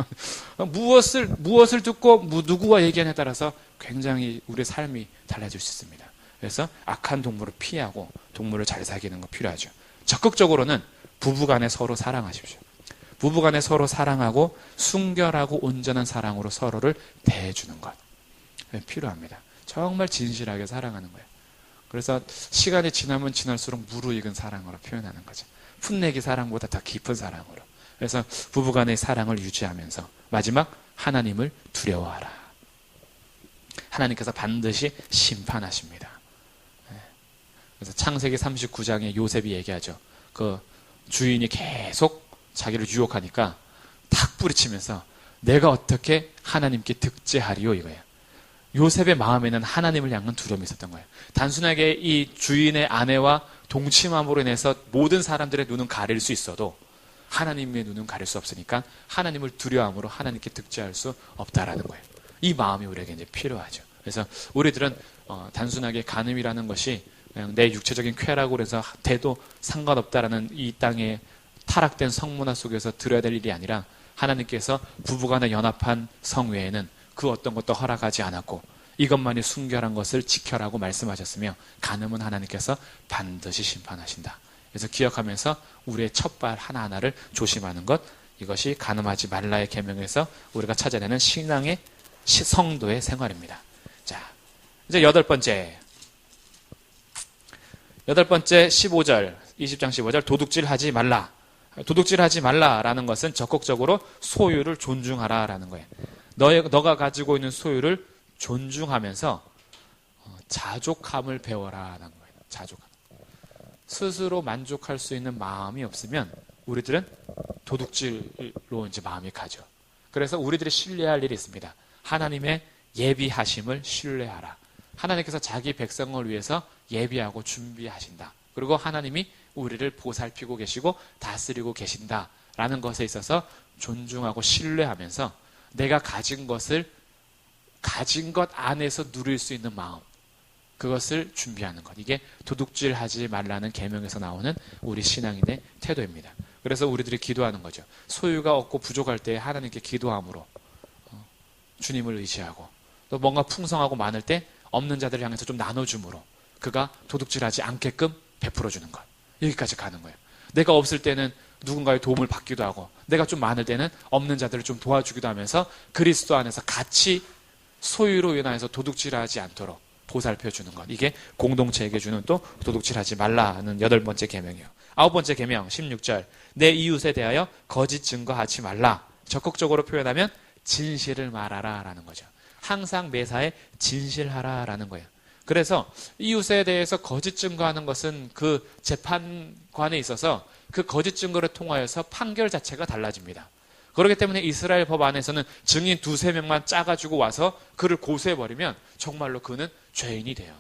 무엇을 듣고 누구와 얘기하냐에 따라서 굉장히 우리의 삶이 달라질 수 있습니다. 그래서 악한 동물을 피하고 동물을 잘 사귀는 거 필요하죠. 적극적으로는 부부간에 서로 사랑하십시오. 부부간에 서로 사랑하고 순결하고 온전한 사랑으로 서로를 대해주는 것 필요합니다. 정말 진실하게 사랑하는 거예요. 그래서 시간이 지나면 지날수록 무르익은 사랑으로 표현하는 거죠. 풋내기 사랑보다 더 깊은 사랑으로. 그래서 부부간의 사랑을 유지하면서 마지막 하나님을 두려워하라. 하나님께서 반드시 심판하십니다. 그래서 창세기 39장에 요셉이 얘기하죠. 그 주인이 계속 자기를 유혹하니까 탁 뿌리치면서 내가 어떻게 하나님께 득제하리요 이거예요. 요셉의 마음에는 하나님을 향한 두려움이 있었던 거예요. 단순하게 이 주인의 아내와 동침함으로 인해서 모든 사람들의 눈은 가릴 수 있어도 하나님의 눈은 가릴 수 없으니까 하나님을 두려워함으로 하나님께 득제할 수 없다라는 거예요. 이 마음이 우리에게 이제 필요하죠. 그래서 우리들은 단순하게 간음이라는 것이 그냥 내 육체적인 쾌락으로 해서 돼도 상관없다라는 이 땅에 타락된 성문화 속에서 들어야 될 일이 아니라 하나님께서 부부간에 연합한 성외에는 그 어떤 것도 허락하지 않았고 이것만이 순결한 것을 지켜라고 말씀하셨으며 간음은 하나님께서 반드시 심판하신다. 그래서 기억하면서 우리의 첫발 하나하나를 조심하는 것, 이것이 간음하지 말라의 계명에서 우리가 찾아내는 신앙의 성도의 생활입니다. 자, 이제 여덟 번째 15절, 20장 15절 도둑질하지 말라. 도둑질하지 말라라는 것은 적극적으로 소유를 존중하라라는 거예요. 너가 가지고 있는 소유를 존중하면서 자족함을 배워라라는 거예요. 자족함. 스스로 만족할 수 있는 마음이 없으면 우리들은 도둑질로 이제 마음이 가죠. 그래서 우리들이 신뢰할 일이 있습니다. 하나님의 예비하심을 신뢰하라. 하나님께서 자기 백성을 위해서 예비하고 준비하신다. 그리고 하나님이 우리를 보살피고 계시고 다스리고 계신다라는 것에 있어서 존중하고 신뢰하면서 내가 가진 것 안에서 누릴 수 있는 마음, 그것을 준비하는 것. 이게 도둑질하지 말라는 계명에서 나오는 우리 신앙인의 태도입니다. 그래서 우리들이 기도하는 거죠. 소유가 없고 부족할 때 하나님께 기도함으로 주님을 의지하고, 또 뭔가 풍성하고 많을 때 없는 자들을 향해서 좀 나눠줌으로 그가 도둑질하지 않게끔 베풀어주는 것. 여기까지 가는 거예요. 내가 없을 때는 누군가의 도움을 받기도 하고, 내가 좀 많을 때는 없는 자들을 좀 도와주기도 하면서 그리스도 안에서 같이 소유로 인하여서 도둑질하지 않도록 보살펴주는 것. 이게 공동체에게 주는 또 도둑질하지 말라는 8번째 계명이에요. 9번째 계명 16절, 내 이웃에 대하여 거짓 증거하지 말라. 적극적으로 표현하면 진실을 말하라 라는 거죠. 항상 매사에 진실하라 라는 거예요. 그래서 이웃에 대해서 거짓 증거하는 것은 그 재판관에 있어서 그 거짓 증거를 통하여서 판결 자체가 달라집니다. 그렇기 때문에 이스라엘 법 안에서는 증인 두세 명만 짜가지고 와서 그를 고소해버리면 정말로 그는 죄인이 돼요.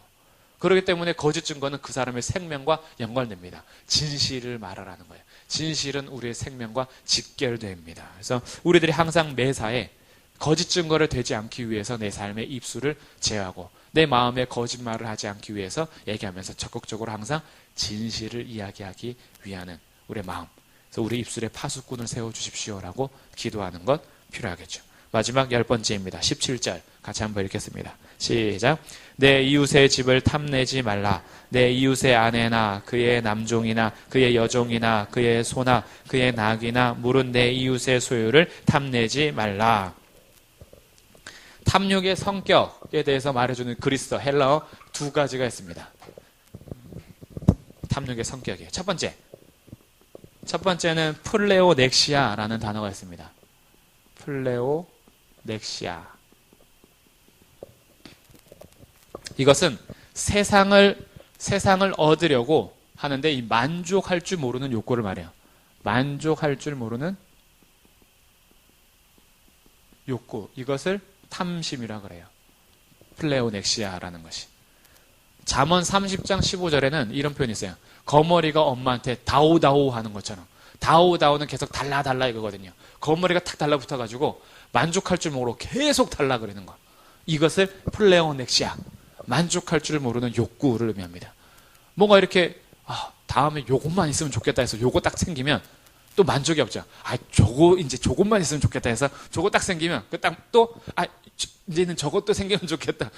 그렇기 때문에 거짓 증거는 그 사람의 생명과 연관됩니다. 진실을 말하라는 거예요. 진실은 우리의 생명과 직결됩니다. 그래서 우리들이 항상 매사에 거짓 증거를 대지 않기 위해서 내 삶의 입술을 제어하고 내 마음에 거짓말을 하지 않기 위해서 얘기하면서 적극적으로 항상 진실을 이야기하기 위하는 우리의 마음. 그래서 우리 입술에 파수꾼을 세워주십시오라고 기도하는 것 필요하겠죠. 마지막 10번째입니다. 17절 같이 한번 읽겠습니다. 시작. 내 이웃의 집을 탐내지 말라. 내 이웃의 아내나 그의 남종이나 그의 여종이나 그의 소나 그의 낙이나 물은 내 이웃의 소유를 탐내지 말라. 탐욕의 성격에 대해서 말해주는 그리스어 헬라어 두 가지가 있습니다. 탐욕의 성격이에요. 첫 번째는 플레오넥시아라는 단어가 있습니다. 플레오넥시아. 이것은 세상을 얻으려고 하는데 이 만족할 줄 모르는 욕구를 말해요. 만족할 줄 모르는 욕구. 이것을 탐심이라 그래요. 플레오넥시아라는 것이. 잠언 30장 15절에는 이런 표현이 있어요. 거머리가 엄마한테 다오다오 하는 것처럼. 다오다오는 계속 달라달라 이거거든요. 거머리가 탁 달라붙어가지고 만족할 줄 모르고 계속 달라 그러는 거. 이것을 플레오넥시아. 만족할 줄 모르는 욕구를 의미합니다. 뭔가 이렇게 다음에 요것만 있으면 좋겠다 해서 요거 딱 생기면 또 만족이 없죠. 이제 저것만 있으면 좋겠다 해서 저거 딱 생기면 이제는 저것도 생기면 좋겠다.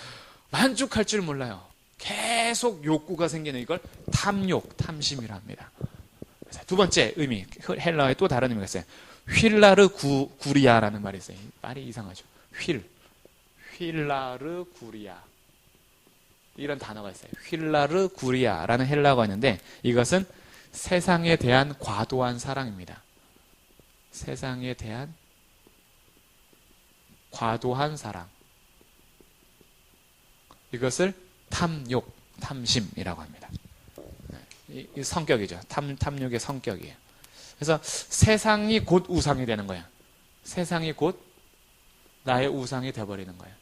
만족할 줄 몰라요. 계속 욕구가 생기는 이걸 탐욕, 탐심이라 합니다. 두 번째 의미, 헬라어의 또 다른 의미가 있어요. 휠라르 구리아라는 말이 있어요. 말이 이상하죠. 휠라르 구리아. 이런 단어가 있어요. 휠라르 구리아라는 헬라어가 있는데 이것은 세상에 대한 과도한 사랑입니다. 세상에 대한 과도한 사랑. 이것을 탐욕, 탐심이라고 합니다. 이 성격이죠. 탐욕의 성격이에요. 그래서 세상이 곧 우상이 되는 거예요. 세상이 곧 나의 우상이 되어버리는 거예요.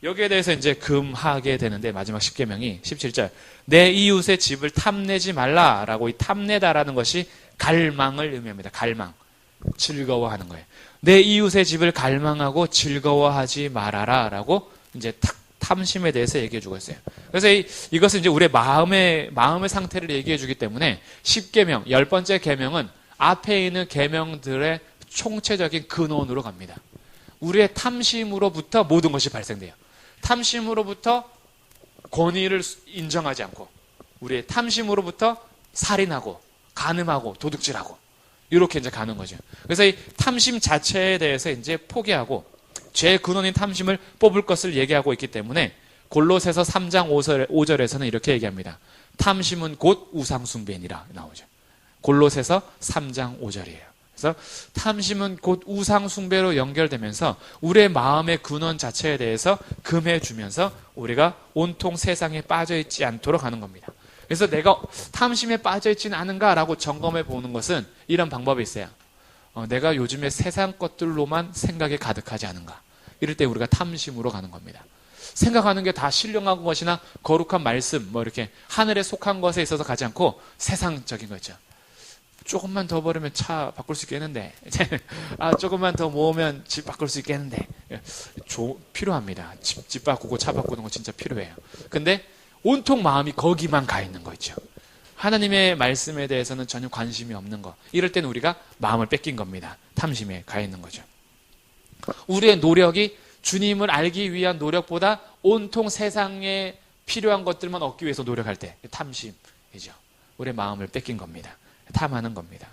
여기에 대해서 이제 금하게 되는데 마지막 10계명이 17절 내 이웃의 집을 탐내지 말라라고 이 탐내다라는 것이 갈망을 의미합니다. 갈망. 즐거워하는 거예요. 내 이웃의 집을 갈망하고 즐거워하지 말아라라고 이제 탐심에 대해서 얘기해 주고 있어요. 그래서 이것은 이제 우리의 마음의 상태를 얘기해 주기 때문에 10계명, 10번째 계명은 앞에 있는 계명들의 총체적인 근원으로 갑니다. 우리의 탐심으로부터 모든 것이 발생돼요. 탐심으로부터 권위를 인정하지 않고 우리의 탐심으로부터 살인하고 간음하고 도둑질하고 이렇게 이제 가는 거죠. 그래서 이 탐심 자체에 대해서 이제 포기하고 죄의 근원인 탐심을 뽑을 것을 얘기하고 있기 때문에 골로새서 3장 5절에서는 이렇게 얘기합니다. 탐심은 곧 우상숭배니라 나오죠. 골로새서 3장 5절이에요. 그래서 탐심은 곧 우상숭배로 연결되면서 우리의 마음의 근원 자체에 대해서 금해주면서 우리가 온통 세상에 빠져있지 않도록 하는 겁니다. 그래서 내가 탐심에 빠져있지는 않은가라고 점검해 보는 것은 이런 방법이 있어요. 내가 요즘에 세상 것들로만 생각이 가득하지 않은가. 이럴 때 우리가 탐심으로 가는 겁니다. 생각하는 게 다 신령한 것이나 거룩한 말씀, 이렇게 하늘에 속한 것에 있어서 가지 않고 세상적인 거 있죠. 조금만 더 벌으면 차 바꿀 수 있겠는데, 조금만 더 모으면 집 바꿀 수 있겠는데, 필요합니다. 집 바꾸고 차 바꾸는 거 진짜 필요해요. 근데 온통 마음이 거기만 가 있는 거 있죠. 하나님의 말씀에 대해서는 전혀 관심이 없는 거. 이럴 때는 우리가 마음을 뺏긴 겁니다. 탐심에 가 있는 거죠. 우리의 노력이 주님을 알기 위한 노력보다 온통 세상에 필요한 것들만 얻기 위해서 노력할 때 탐심이죠. 우리의 마음을 뺏긴 겁니다. 탐하는 겁니다.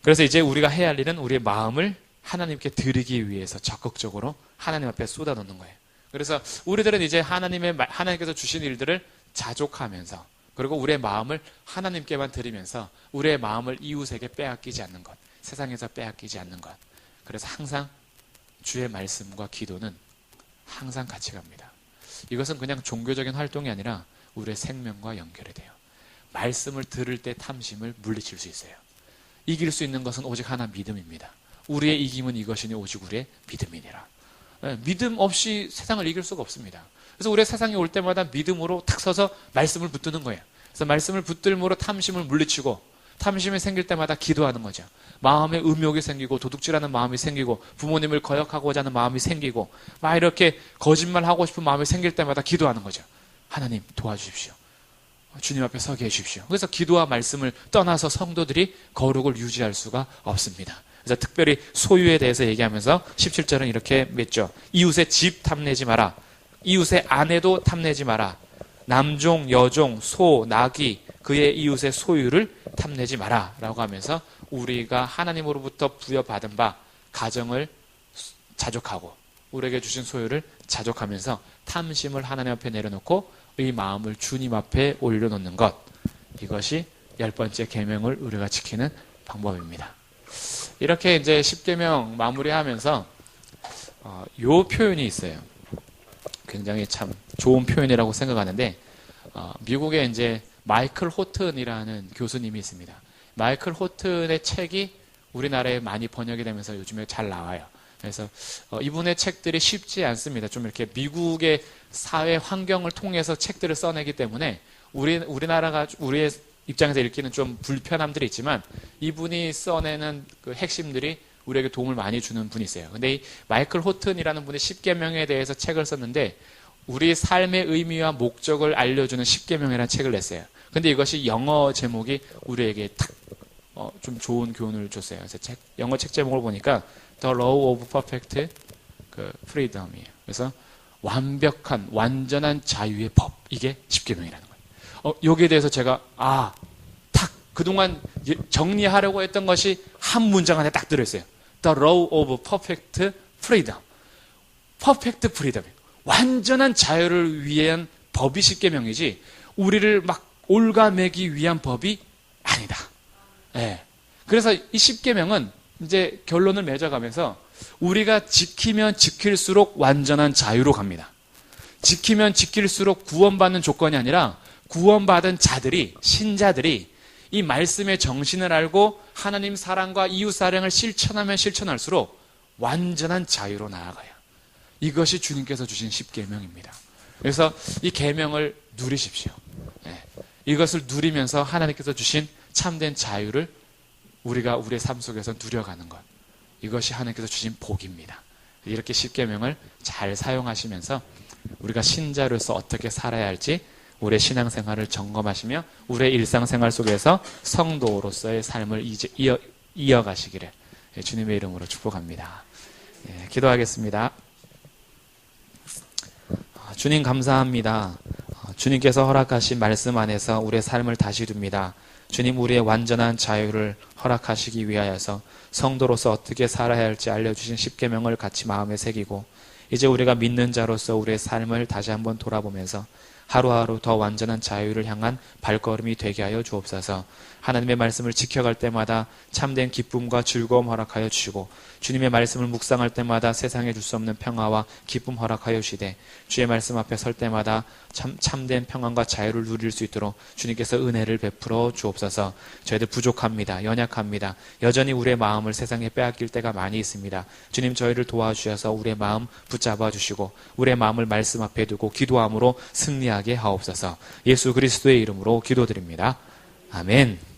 그래서 이제 우리가 해야 할 일은 우리의 마음을 하나님께 드리기 위해서 적극적으로 하나님 앞에 쏟아놓는 거예요. 그래서 우리들은 이제 하나님께서 주신 일들을 자족하면서 그리고 우리의 마음을 하나님께만 드리면서 우리의 마음을 이웃에게 빼앗기지 않는 것, 세상에서 빼앗기지 않는 것. 그래서 항상 주의 말씀과 기도는 항상 같이 갑니다. 이것은 그냥 종교적인 활동이 아니라 우리의 생명과 연결이 돼요. 말씀을 들을 때 탐심을 물리칠 수 있어요. 이길 수 있는 것은 오직 하나, 믿음입니다. 우리의 이김은 이것이니 오직 우리의 믿음이니라. 믿음 없이 세상을 이길 수가 없습니다. 그래서 우리가 세상에 올 때마다 믿음으로 탁 서서 말씀을 붙드는 거예요. 그래서 말씀을 붙들므로 탐심을 물리치고, 탐심이 생길 때마다 기도하는 거죠. 마음에 음욕이 생기고 도둑질하는 마음이 생기고 부모님을 거역하고자 하는 마음이 생기고 막 이렇게 거짓말하고 싶은 마음이 생길 때마다 기도하는 거죠. 하나님 도와주십시오. 주님 앞에 서게 해주십시오. 그래서 기도와 말씀을 떠나서 성도들이 거룩을 유지할 수가 없습니다. 그래서 특별히 소유에 대해서 얘기하면서 17절은 이렇게 맺죠. 이웃의 집 탐내지 마라. 이웃의 아내도 탐내지 마라. 남종, 여종, 소, 나귀, 그의 이웃의 소유를 탐내지 마라 라고 하면서 우리가 하나님으로부터 부여받은 바 가정을 자족하고 우리에게 주신 소유를 자족하면서 탐심을 하나님 앞에 내려놓고 이 마음을 주님 앞에 올려놓는 것, 이것이 10번째 계명을 우리가 지키는 방법입니다. 이렇게 이제 10계명 마무리하면서 요 표현이 있어요. 굉장히 참 좋은 표현이라고 생각하는데 미국에 이제 마이클 호튼이라는 교수님이 있습니다. 마이클 호튼의 책이 우리나라에 많이 번역이 되면서 요즘에 잘 나와요. 그래서 이분의 책들이 쉽지 않습니다. 좀 이렇게 미국의 사회 환경을 통해서 책들을 써내기 때문에 우리나라가 우리의 입장에서 읽기는 좀 불편함들이 있지만 이분이 써내는 그 핵심들이 우리에게 도움을 많이 주는 분이세요. 근데 이 마이클 호튼이라는 분이 10계명에 대해서 책을 썼는데 우리 삶의 의미와 목적을 알려주는 10계명이라는 책을 냈어요. 근데 이것이 영어 제목이 우리에게 딱 좀 좋은 교훈을 줬어요. 그래서 영어 책 제목을 보니까 The Law of Perfect Freedom이에요. 그래서 완벽한, 완전한 자유의 법. 이게 10계명이라는 거예요. 여기에 대해서 제가 딱 그동안 정리하려고 했던 것이 한 문장 안에 딱 들어있어요. The Law of Perfect Freedom. Perfect Freedom. 완전한 자유를 위한 법이 10계명이지 우리를 막 올가매기 위한 법이 아니다. 네. 그래서 이 10계명은 이제 결론을 맺어가면서 우리가 지키면 지킬수록 완전한 자유로 갑니다. 지키면 지킬수록 구원받는 조건이 아니라 구원받은 자들이, 신자들이 이 말씀의 정신을 알고 하나님 사랑과 이웃 사랑을 실천하면 실천할수록 완전한 자유로 나아가요. 이것이 주님께서 주신 10계명입니다. 그래서 이 계명을 누리십시오. 네. 이것을 누리면서 하나님께서 주신 참된 자유를 우리가 우리의 삶 속에서 누려가는 것. 이것이 하나님께서 주신 복입니다. 이렇게 10계명을 잘 사용하시면서 우리가 신자로서 어떻게 살아야 할지 우리의 신앙생활을 점검하시며 우리의 일상생활 속에서 성도로서의 삶을 이어가시기를 주님의 이름으로 축복합니다. 네, 기도하겠습니다. 주님 감사합니다. 주님께서 허락하신 말씀 안에서 우리의 삶을 다시 둡니다. 주님 우리의 완전한 자유를 허락하시기 위하여서 성도로서 어떻게 살아야 할지 알려주신 10계명을 같이 마음에 새기고 이제 우리가 믿는 자로서 우리의 삶을 다시 한번 돌아보면서 하루하루 더 완전한 자유를 향한 발걸음이 되게 하여 주옵소서. 하나님의 말씀을 지켜갈 때마다 참된 기쁨과 즐거움 허락하여 주시고 주님의 말씀을 묵상할 때마다 세상에 줄 수 없는 평화와 기쁨 허락하여 주시되 주의 말씀 앞에 설 때마다 참된 평안과 자유를 누릴 수 있도록 주님께서 은혜를 베풀어 주옵소서. 저희들 부족합니다. 연약합니다. 여전히 우리의 마음을 세상에 빼앗길 때가 많이 있습니다. 주님 저희를 도와주셔서 우리의 마음 붙잡아 주시고 우리의 마음을 말씀 앞에 두고 기도함으로 승리하게 하옵소서. 예수 그리스도의 이름으로 기도드립니다. 아멘.